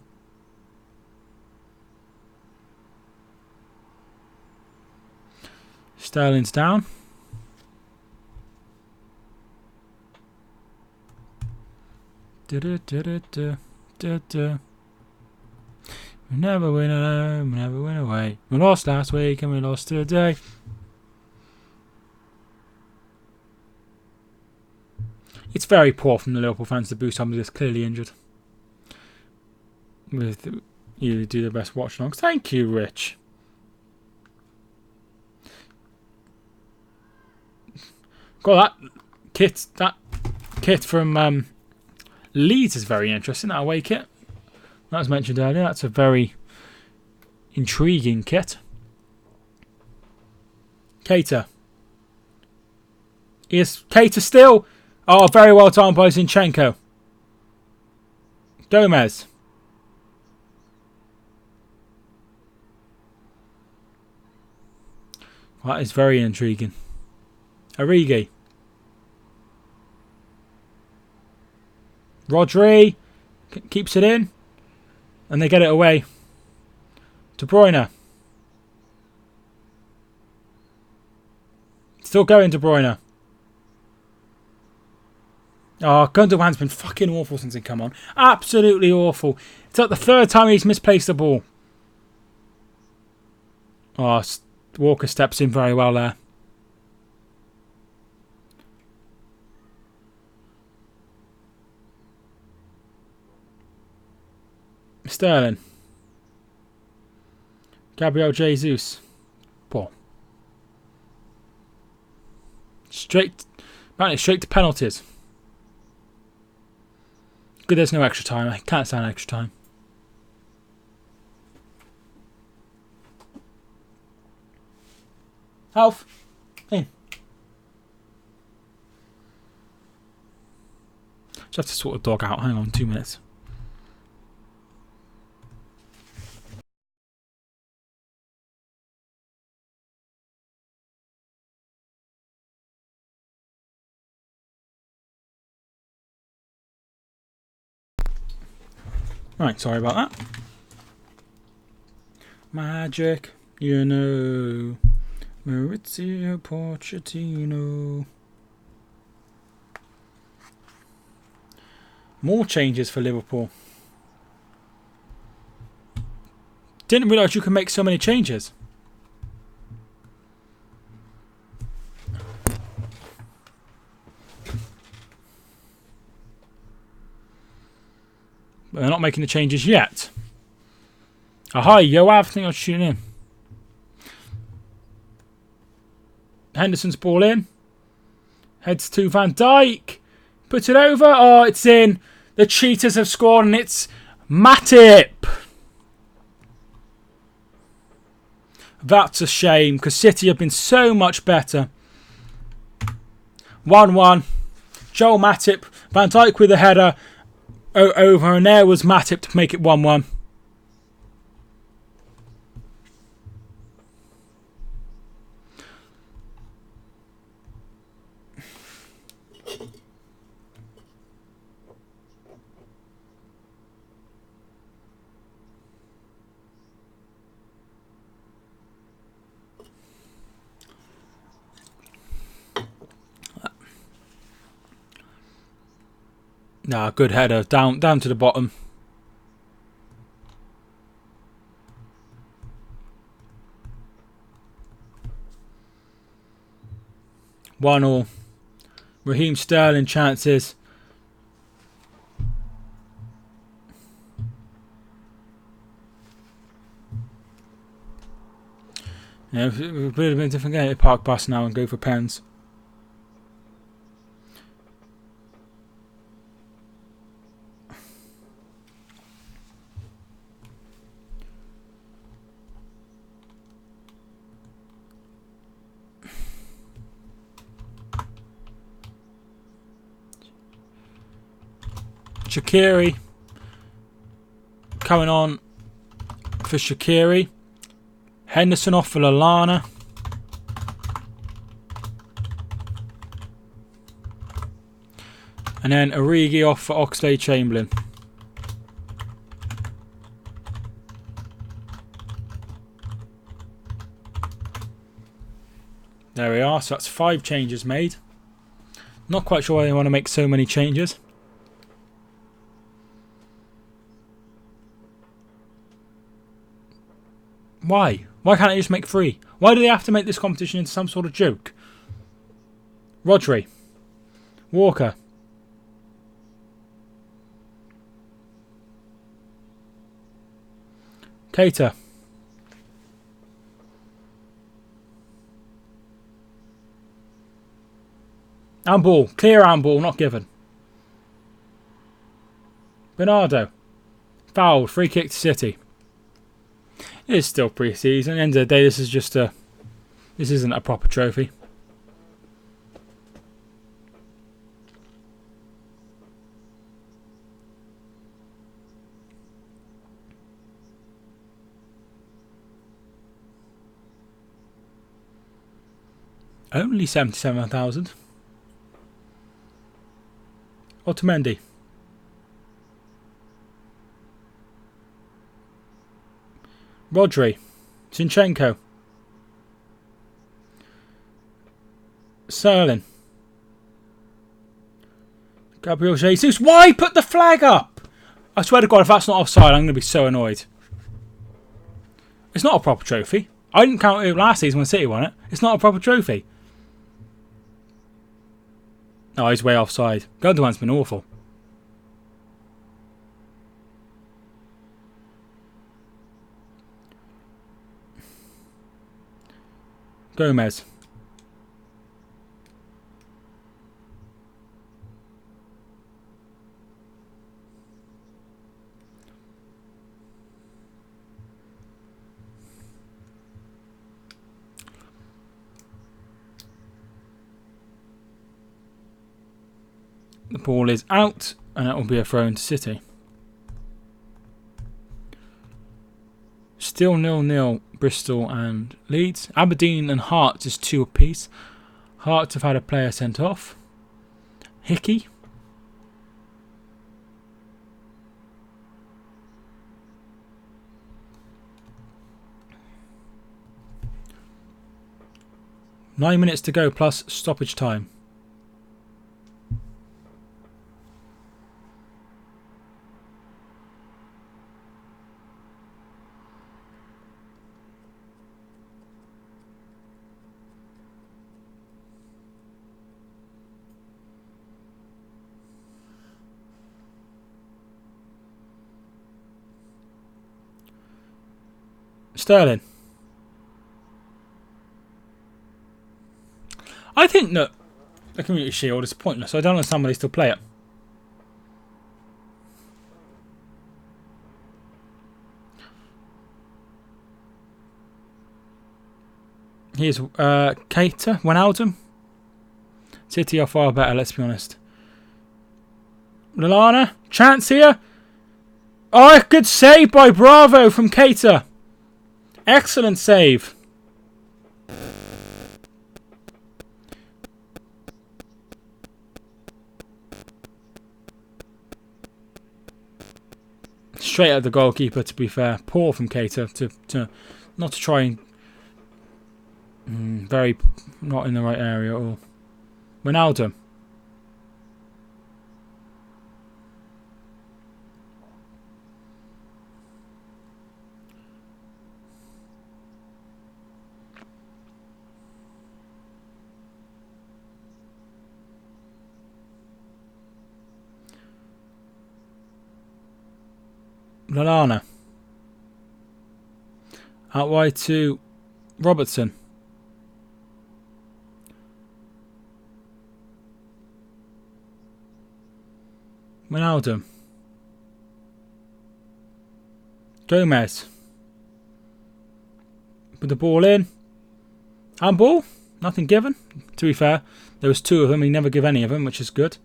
Sterling's down. We never win alone, we never win away. We lost last week and we lost today. It's very poor from the Liverpool fans to boo somebody that's clearly injured. You do the best watch-alongs. Thank you, Rich. Got that kit from Leeds is very interesting. That away kit that was mentioned earlier. That's a very intriguing kit. Cater. Is Cater still? Oh, very well timed by Zinchenko. Gomez. That is very intriguing. Origi. Rodri keeps it in. And they get it away. De Bruyne. Still going, De Bruyne. Oh, Gundogan's been fucking awful since he come on. Absolutely awful. It's like the third time he's misplaced the ball. Oh, Walker steps in very well there. Sterling. Gabriel Jesus. Poor. Apparently straight to penalties. Good, there's no extra time. I can't stand extra time. Alf. In. Just have to sort the dog out. Hang on, 2 minutes. Right, sorry about that. Magic, you know. Maurizio Pochettino. More changes for Liverpool. Didn't realise you can make so many changes. But they're not making the changes yet. Hi, Yoav, I think I'll tune in. Henderson's ball in. Heads to Van Dijk. Puts it over. Oh, it's in. The cheaters have scored and it's Matip. That's a shame because City have been so much better. 1-1. Joel Matip. Van Dijk with a header over and there was Matip to make it 1-1. Nah, good header. Down to the bottom. One all. Raheem Sterling chances. Yeah, it would have been a different game. Park bus now and go for pens. Shaqiri coming on for Shaqiri. Henderson off for Lallana. And then Origi off for Oxlade-Chamberlain. There we are. So that's 5 changes made. Not quite sure why they want to make so many changes. Why? Why can't I just make 3? Why do they have to make this competition into some sort of joke? Rodri. Walker. Cater. Handball. Clear handball, not given. Bernardo. Fouled. Free kick to City. It is still pre-season. At the end of the day, this is just a... This isn't a proper trophy. Only 77,000. Otamendi. Rodri. Zinchenko. Sterling. Gabriel Jesus. Why put the flag up? I swear to God, if that's not offside, I'm going to be so annoyed. It's not a proper trophy. I didn't count it last season when City won it. It's not a proper trophy. Oh, he's way offside. Gundogan's been awful. Gomez. The ball is out, and it will be a throw into City. Still 0-0, Bristol and Leeds. Aberdeen and Hearts is 2 apiece. Hearts have had a player sent off. Hickey. Nine minutes to go plus stoppage time. Sterling. I think that the Community Shield is pointless. I don't understand why they still play it. Here's Keita, Wijnaldum. City are far better, let's be honest. Lallana, chance here. Oh, good save by Bravo from Keita. Excellent save. Straight at the goalkeeper, to be fair. Poor from Keita to not to try and very not in the right area at all. Wijnaldum. Lallana. Out wide to Robertson. Wijnaldum. Gomez. Put the ball in. Handball. Nothing given. To be fair, there was 2 of them. He never give any of them, which is good.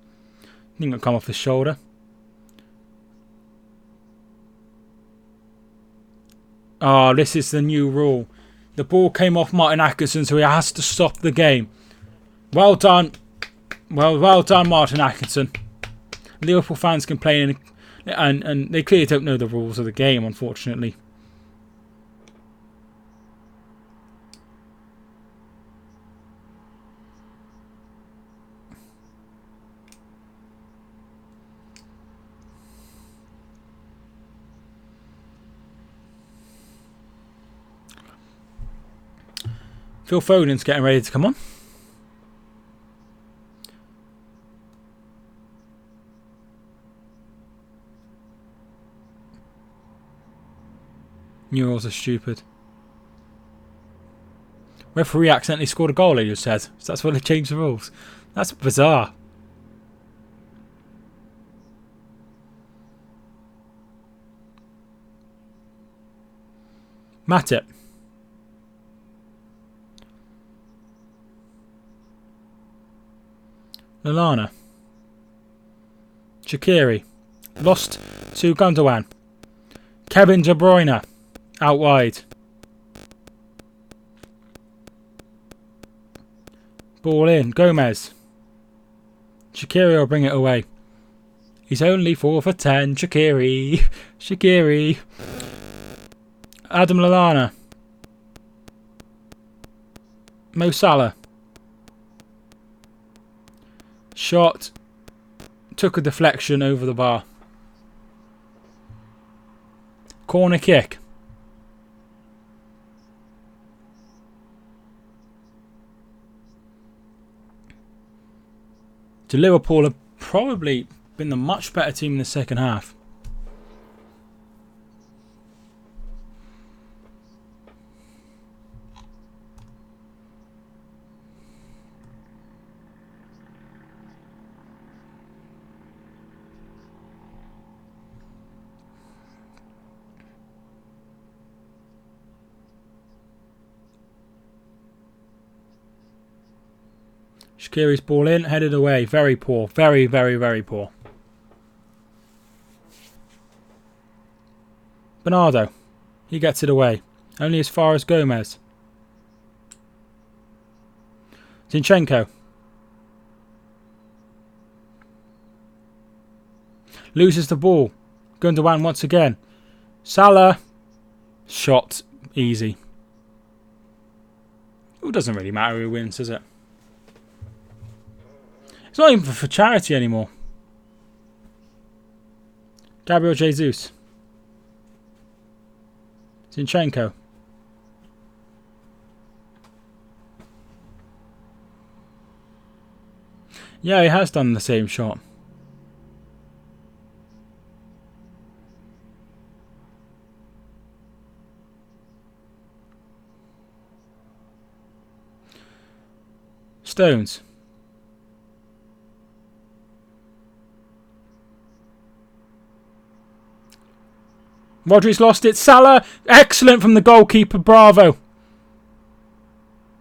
I think it'll come off his shoulder. Oh, this is the new rule. The ball came off Martin Atkinson, so he has to stop the game. Well done. Well done, Martin Atkinson. Liverpool fans complaining, and they clearly don't know the rules of the game, unfortunately. Phil Foden's getting ready to come on. New rules are stupid. Referee accidentally scored a goal, he just said. So that's why they changed the rules. That's bizarre. Matip. Lallana. Shaqiri. Lost to Gundogan. Kevin De Bruyne. Out wide. Ball in. Gomez. Shaqiri will bring it away. He's only 4 for 10. Shaqiri. Shaqiri. Adam Lallana. Mo Salah. Shot. Took a deflection over the bar. Corner kick. To Liverpool have probably been the much better team in the second half. Shaqiri's ball in, headed away. Very poor. Very, very, very poor. Bernardo. He gets it away. Only as far as Gomez. Zinchenko. Loses the ball. Gundogan once again. Salah. Shot. Easy. It doesn't really matter who wins, does it? It's not even for charity anymore. Gabriel Jesus. Zinchenko. Yeah, he has done the same shot. Stones. Rodri's lost it. Salah. Excellent from the goalkeeper. Bravo.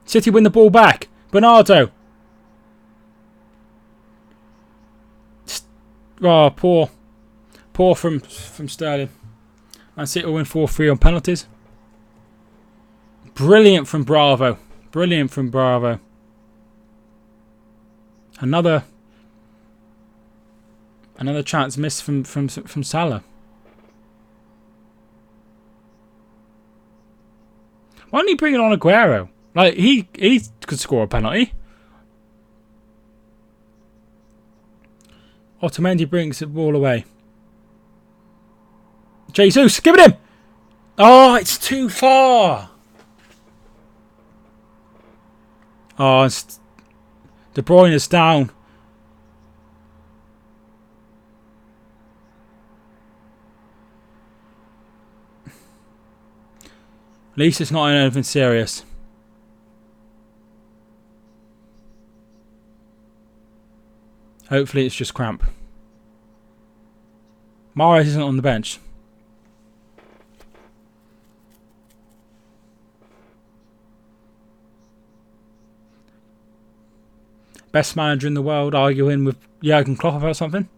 City win the ball back. Bernardo. Oh, poor. Poor from Sterling. And City will win 4-3 on penalties. Brilliant from Bravo. Brilliant from Bravo. Another chance missed from Salah. Why don't you bring it on Aguero? Like, he could score a penalty. Otamendi brings the ball away. Jesus, give it him! Oh, it's too far. Oh, it's De Bruyne is down. At least it's not anything serious. Hopefully it's just cramp. Mahrez isn't on the bench. Best manager in the world arguing with Jurgen Klopp about something.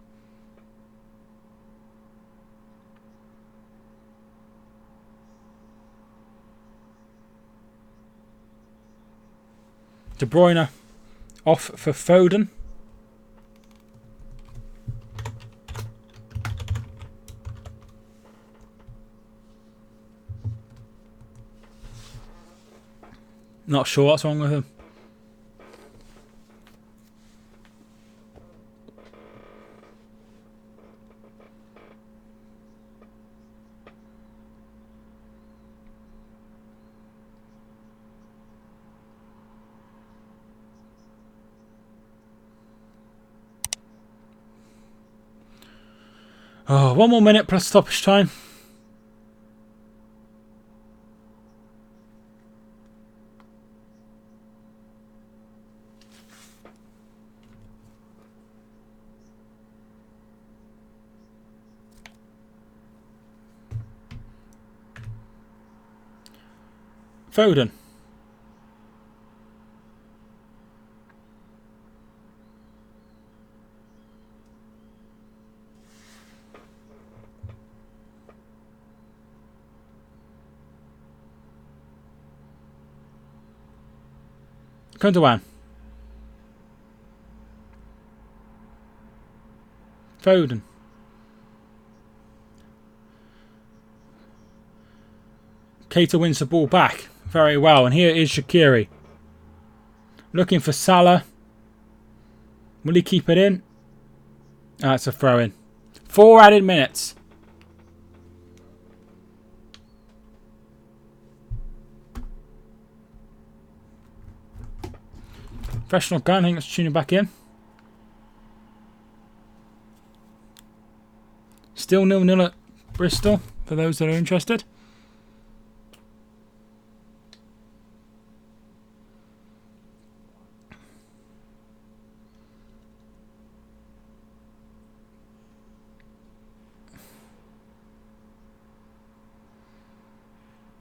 De Bruyne off for Foden. Not sure what's wrong with him. Oh, 1 more minute plus stoppage time. Foden. Gundogan. Foden. Keita wins the ball back very well, and here is Shaqiri. Looking for Salah. Will he keep it in? That's a throw in. 4 added minutes. Professional gun, I think let's tune it back in. Still 0-0 at Bristol, for those that are interested.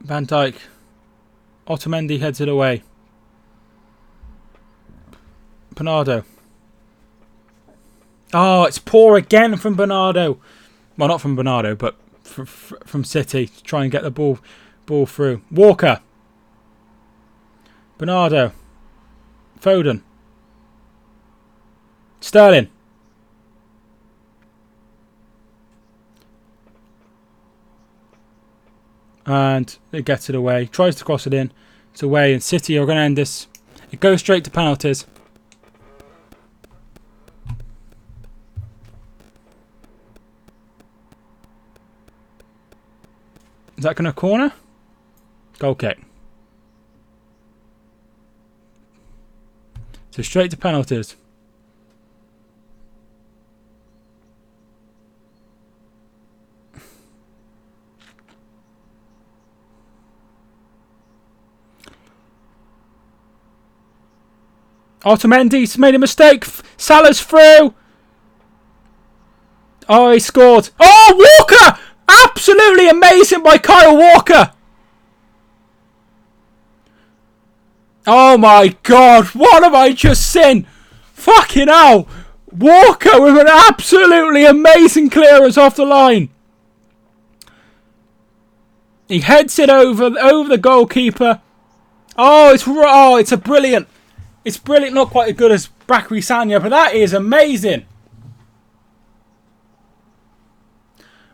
Van Dijk. Otamendi heads it away. Bernardo. Oh, it's poor again from Bernardo. Well, not from Bernardo, but from City to try and get the ball through. Walker. Bernardo. Foden. Sterling. And it gets it away. Tries to cross it in. It's away, and City are going to end this. It goes straight to penalties. Is that going to corner? Goal kick. So straight to penalties. Otamendi's made a mistake. Salah's through. Oh, he scored. Oh, Walker! Absolutely amazing by Kyle Walker. Oh my God, what have I just seen? Fucking hell. Walker with an absolutely amazing clearance off the line. He heads it over the goalkeeper. Oh, it's a brilliant. It's brilliant, not quite as good as Bakary Sagna, but that is amazing.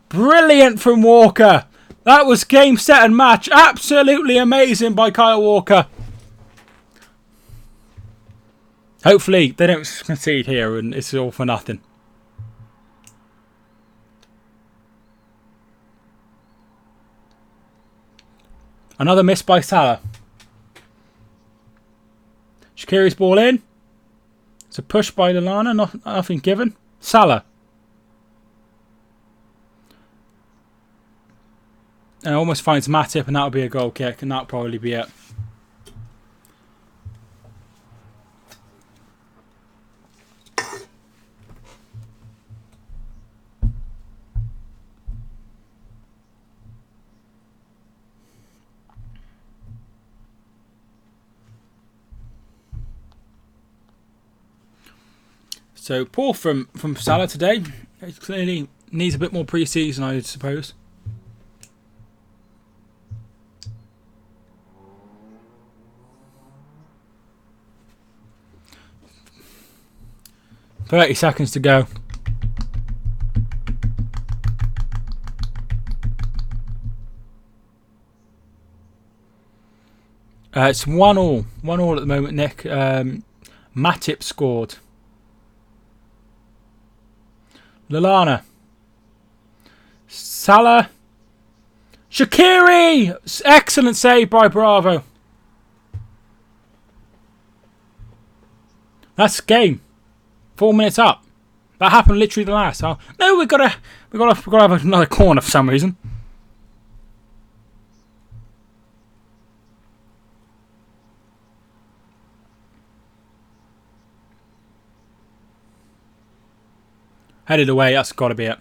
Brilliant from Walker. That was game, set and match. Absolutely amazing by Kyle Walker. Hopefully they don't concede here and it's all for nothing. Another miss by Salah. Shaqiri's ball in. It's a push by Lallana. Nothing given. Salah. And almost finds Matip, and that'll be a goal kick, and that'll probably be it. So poor from Salah today. He clearly needs a bit more pre-season, I suppose. "30 seconds to go." It's 1-1. 1-1 at the moment, Nick. Matip scored. Lallana. Salah. Shaqiri! Excellent save by Bravo. That's game. 4 minutes up. That happened literally the last. Oh, no, we've got to have another corner for some reason. Headed away, that's got to be it.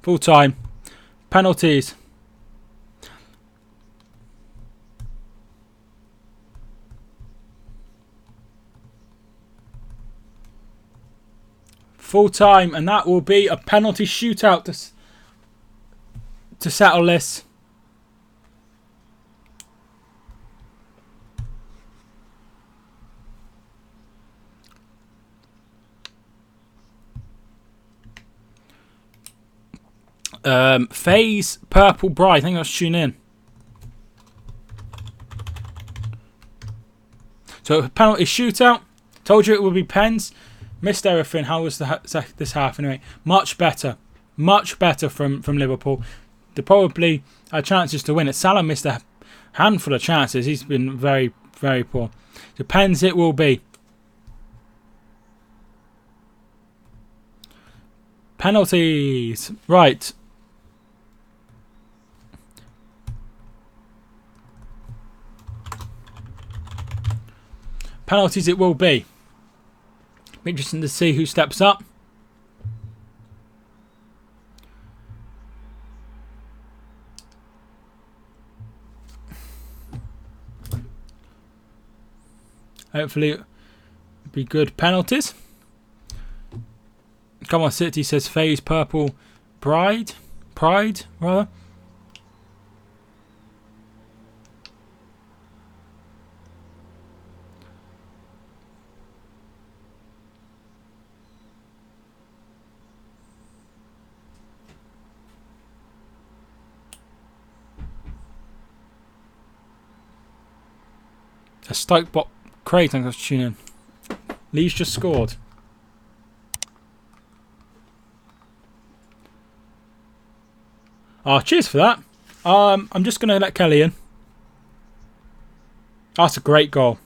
Full time. Penalties. Full time, and that will be a penalty shootout to settle this. FaZe Purple Bride. I think that's tune in. So penalty shootout. Told you it would be pens. Missed everything. How was this half anyway? Much better from Liverpool. They probably had chances to win it. Salah missed a handful of chances. He's been very, very poor. So pens it will be. Penalties. Right. Penalties it will be. Interesting to see who steps up. Hopefully it'll be good penalties. Come on, City says FaZe Purple Pride rather. A Stokebot Craig, thanks for tuning in. Leeds just scored. Cheers for that. I'm just going to let Kelly in. That's a great goal.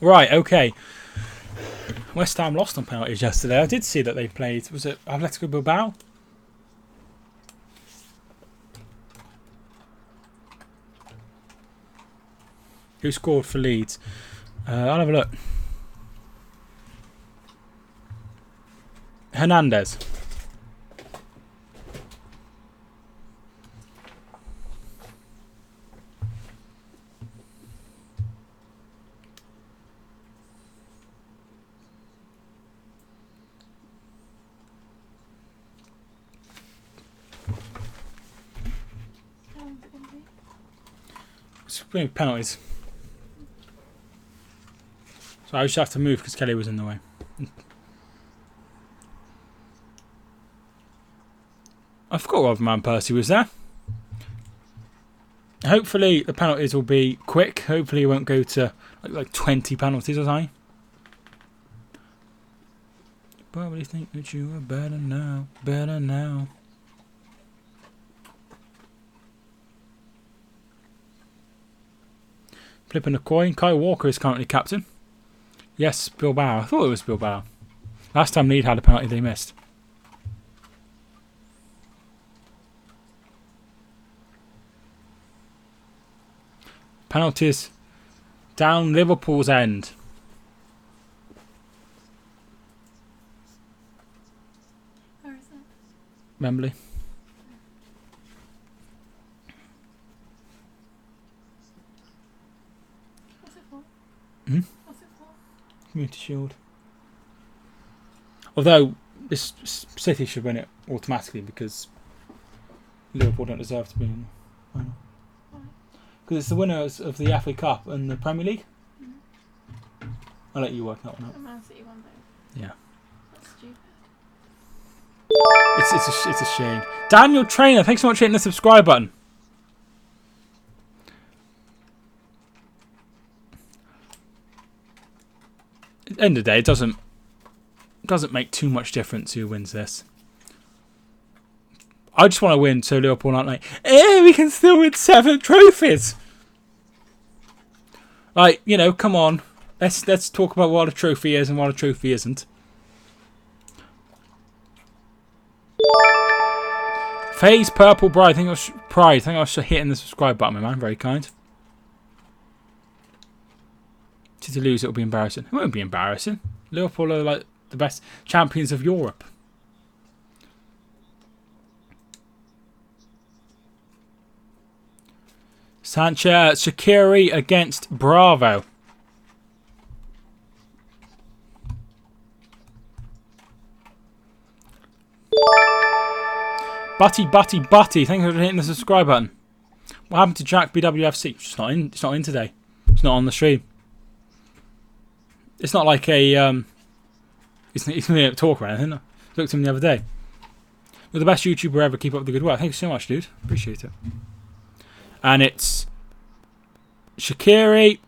Right, okay. West Ham lost on penalties yesterday. I did see that they played. Was it Atletico Bilbao? Who scored for Leeds? I'll have a look. Hernandez. Penalties. So I just have to move because Kelly was in the way. I forgot what man Percy was there. Hopefully the penalties will be quick. Hopefully it won't go to like 20 penalties or something. Probably think that you are better now. Better now. Flipping a coin. Kyle Walker is currently captain. Yes, Bilbao. I thought it was Bilbao. Last time Leeds had a penalty they missed. Penalties down Liverpool's end. Where is it? Wembley. What's it for? What's it for? Community Shield. Although this City should win it automatically because Liverpool don't deserve to be in the final. Why? Because it's the winners of the FA Cup and the Premier League. Mm-hmm. I'll let you work that one out. Man City won both. Yeah. That's stupid. It's a shame. Daniel Trainer, thanks so much for hitting the subscribe button. At the end of the day, it doesn't make too much difference who wins this. I just want to win, so Liverpool aren't like, we can still win 7 trophies. Like, you know, come on. Let's talk about what a trophy is and what a trophy isn't. Phase Purple Bride. I think I was hitting the subscribe button, my man. Very kind. To lose, it'll be embarrassing. It won't be embarrassing. Liverpool are like the best champions of Europe. Sanchez, Shaqiri against Bravo. Butty. Thank you for hitting the subscribe button. What happened to Jack BWFC? It's not in. It's not in today. It's not on the stream. It's not like a He's going to talk or anything. I looked at him the other day. You're the best YouTuber ever. Keep up the good work. Thank you so much, dude. Appreciate it. And it's Shaqiri.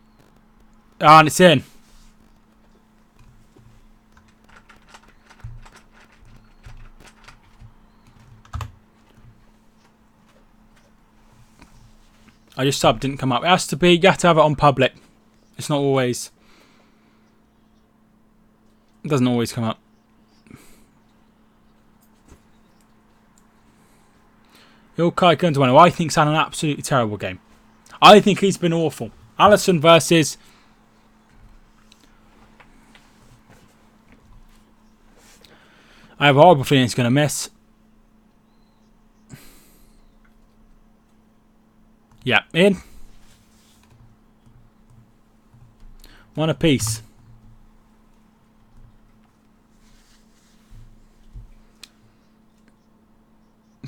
And it's in. I just subbed, didn't come up. It has to be, you have to have it on public. It's not always. It doesn't always come up. Ilkay Gundogan, I think's had an absolutely terrible game. I think he's been awful. Alisson versus I have a horrible feeling he's going to miss. Yeah, in. One apiece.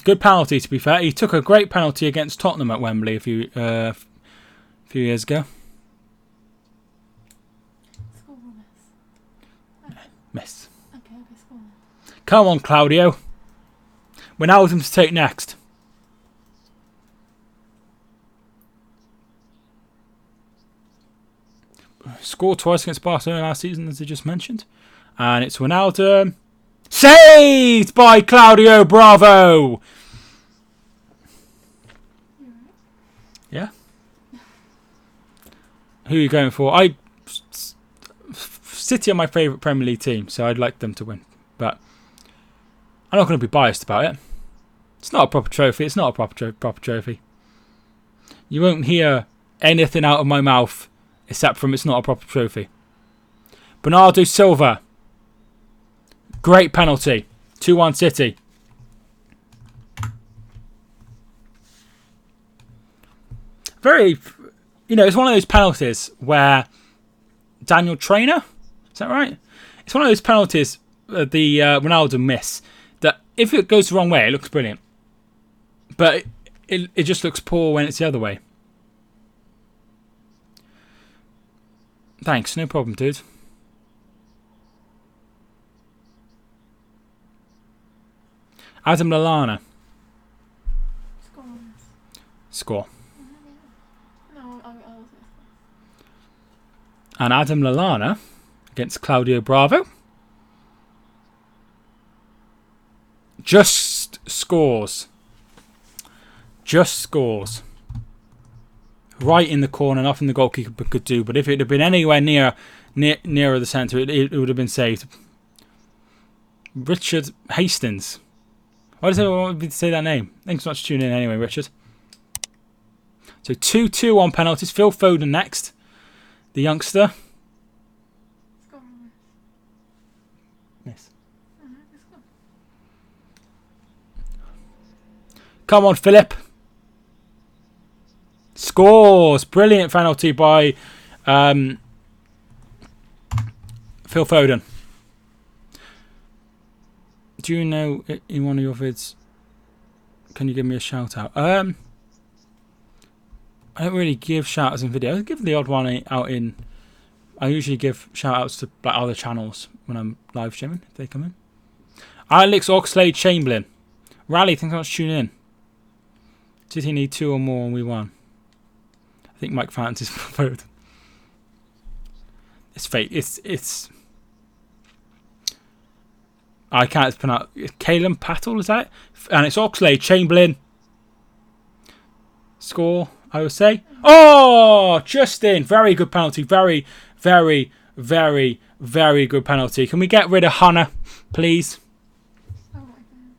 Good penalty, to be fair. He took a great penalty against Tottenham at Wembley a few years ago. Score or miss? Okay. Miss. Okay, score. Come on, Claudio. Wijnaldum to take next. Scored twice against Barcelona last season, as I just mentioned. And it's Wijnaldum. Saved by Claudio Bravo. Yeah. Who are you going for? City are my favourite Premier League team, so I'd like them to win. But I'm not going to be biased about it. It's not a proper trophy. It's not a proper trophy. You won't hear anything out of my mouth except from it's not a proper trophy. Bernardo Silva. Great penalty. 2-1 City. Very, it's one of those penalties where Daniel Traynor, is that right? It's one of those penalties, the Ronaldo miss, that if it goes the wrong way, it looks brilliant. But it just looks poor when it's the other way. Thanks, no problem, dude. Adam Lallana. Score. No, I was And Adam Lallana against Claudio Bravo. Just scores. Just scores. Right in the corner, nothing the goalkeeper could do. But if it had been anywhere nearer the centre, it would have been saved. Richard Hastings. Why does everyone want me to say that name? Thanks so much for tuning in anyway, Richard. So 2-2 on penalties. Phil Foden next. The youngster. Score. Miss. Come on, Philip. Scores. Brilliant penalty by Phil Foden. Do you know in one of your vids? Can you give me a shout out? I don't really give shout outs in videos. I give the odd one out in. I usually give shout outs to like other channels when I'm live streaming if they come in. Alex Oxlade Chamberlain. Rally, thanks so much for tuning in. Did he need 2 or more and we won? I think Mike Fancy's vote. It's fake. It's I can't pronounce. Calum Pattle, is that it? And it's Oxlade Chamberlain. Score, I would say. Oh, just in. Very good penalty. Very, very, very, very good penalty. Can we get rid of Hannah, please? Oh my god.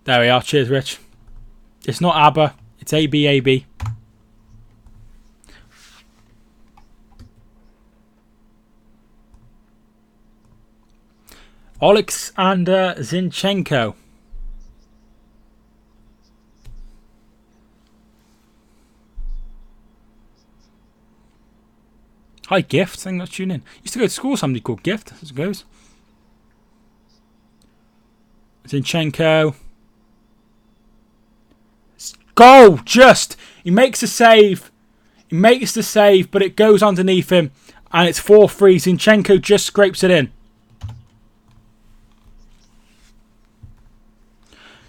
There we are. Cheers, Rich. It's not ABBA. It's ABAB. Alexander Zinchenko. Hi, Gift. Thank you for tuning in. Used to go to school with somebody called Gift, as it goes. Zinchenko. Goal! Just! He makes a save. He makes the save, but it goes underneath him. And it's 4-3. Zinchenko just scrapes it in.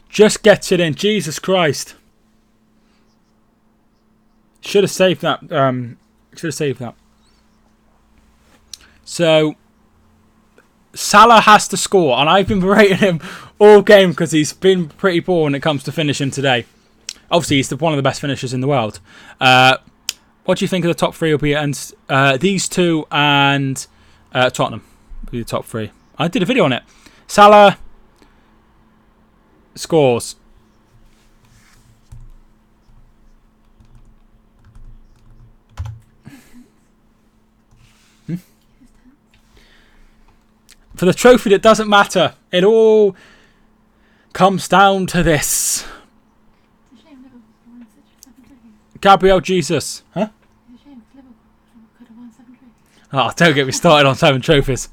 Just gets it in. Jesus Christ. Should have saved that. Should have saved that. So, Salah has to score. And I've been berating him all game because he's been pretty poor when it comes to finishing today. Obviously, he's one of the best finishers in the world. What do you think of the top three? Will be and these two and Tottenham will be the top three. I did a video on it. Salah scores. For the trophy that doesn't matter. It all comes down to this. It's a shame Liverpool won 7 trophies. Gabriel Jesus. Huh? It's a shame Liverpool could have won 7 trophies. Oh, don't get me started on 7 trophies.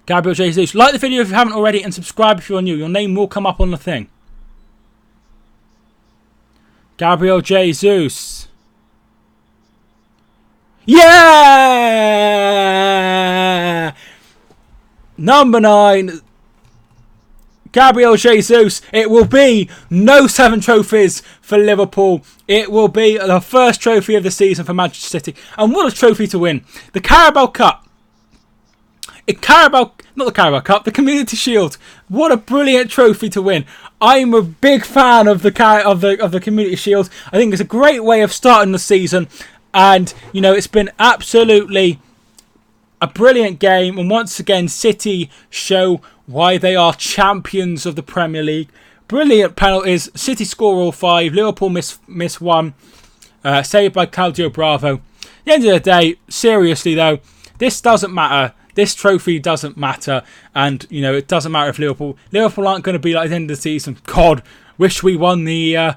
Gabriel Jesus. Like the video if you haven't already and subscribe if you're new. Your name will come up on the thing. Gabriel Jesus. Yeah! Number 9. Gabriel Jesus. It will be no 7 trophies for Liverpool. It will be the first trophy of the season for Manchester City. And what a trophy to win. The Carabao Cup. Not the Carabao Cup, the Community Shield. What a brilliant trophy to win. I'm a big fan of the Community Shield. I think it's a great way of starting the season. And, you know, it's been absolutely a brilliant game. And once again, City show why they are champions of the Premier League. Brilliant penalties. City score all 5. Liverpool miss 1. Saved by Claudio Bravo. At the end of the day, seriously though, this doesn't matter. This trophy doesn't matter. And, you know, it doesn't matter if Liverpool aren't going to be like at the end of the season. God, wish we won the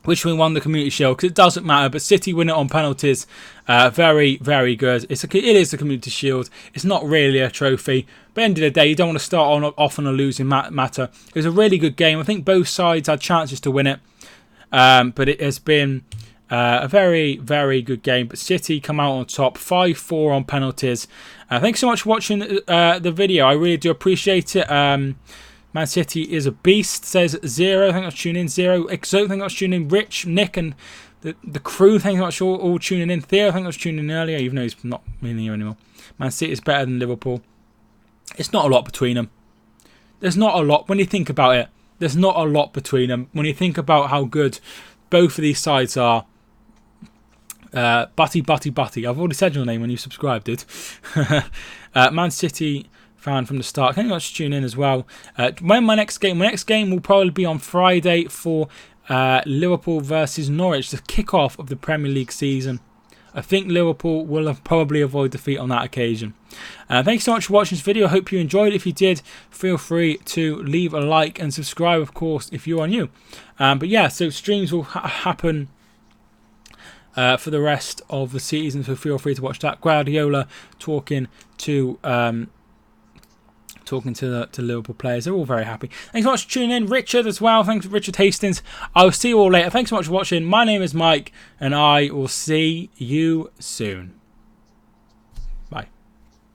Community Shield, because it doesn't matter. But City win it on penalties. Very, very good. It is the Community Shield. It's not really a trophy. But at the end of the day, you don't want to start off on a losing matter. It was a really good game. I think both sides had chances to win it. But it has been a very, very good game. But City come out on top. 5-4 on penalties. Thanks so much for watching the video. I really do appreciate it. Man City is a beast, says Zero. Thank you for tuning in. Zero. Exo, thank you for tuning in. Rich, Nick, and the crew, thank you for all tuning in. Theo, thank you for tuning in earlier, even though he's not in here anymore. Man City is better than Liverpool. It's not a lot between them. There's not a lot. When you think about it, there's not a lot between them. When you think about how good both of these sides are. Butty. I've already said your name when you subscribed, dude. Man City fan from the start. Thank you much for tuning in as well. When my next game will probably be on Friday for Liverpool versus Norwich, the kickoff of the Premier League season. I think Liverpool will probably avoid defeat on that occasion. Thanks so much for watching this video. I hope you enjoyed it. If you did, feel free to leave a like and subscribe, of course, if you are new. But yeah, so streams will happen for the rest of the season, so feel free to watch that. Guardiola talking to Liverpool players. They're all very happy. Thanks so much for tuning in. Richard as well. Thanks, Richard Hastings. I'll see you all later. Thanks so much for watching. My name is Mike, and I will see you soon.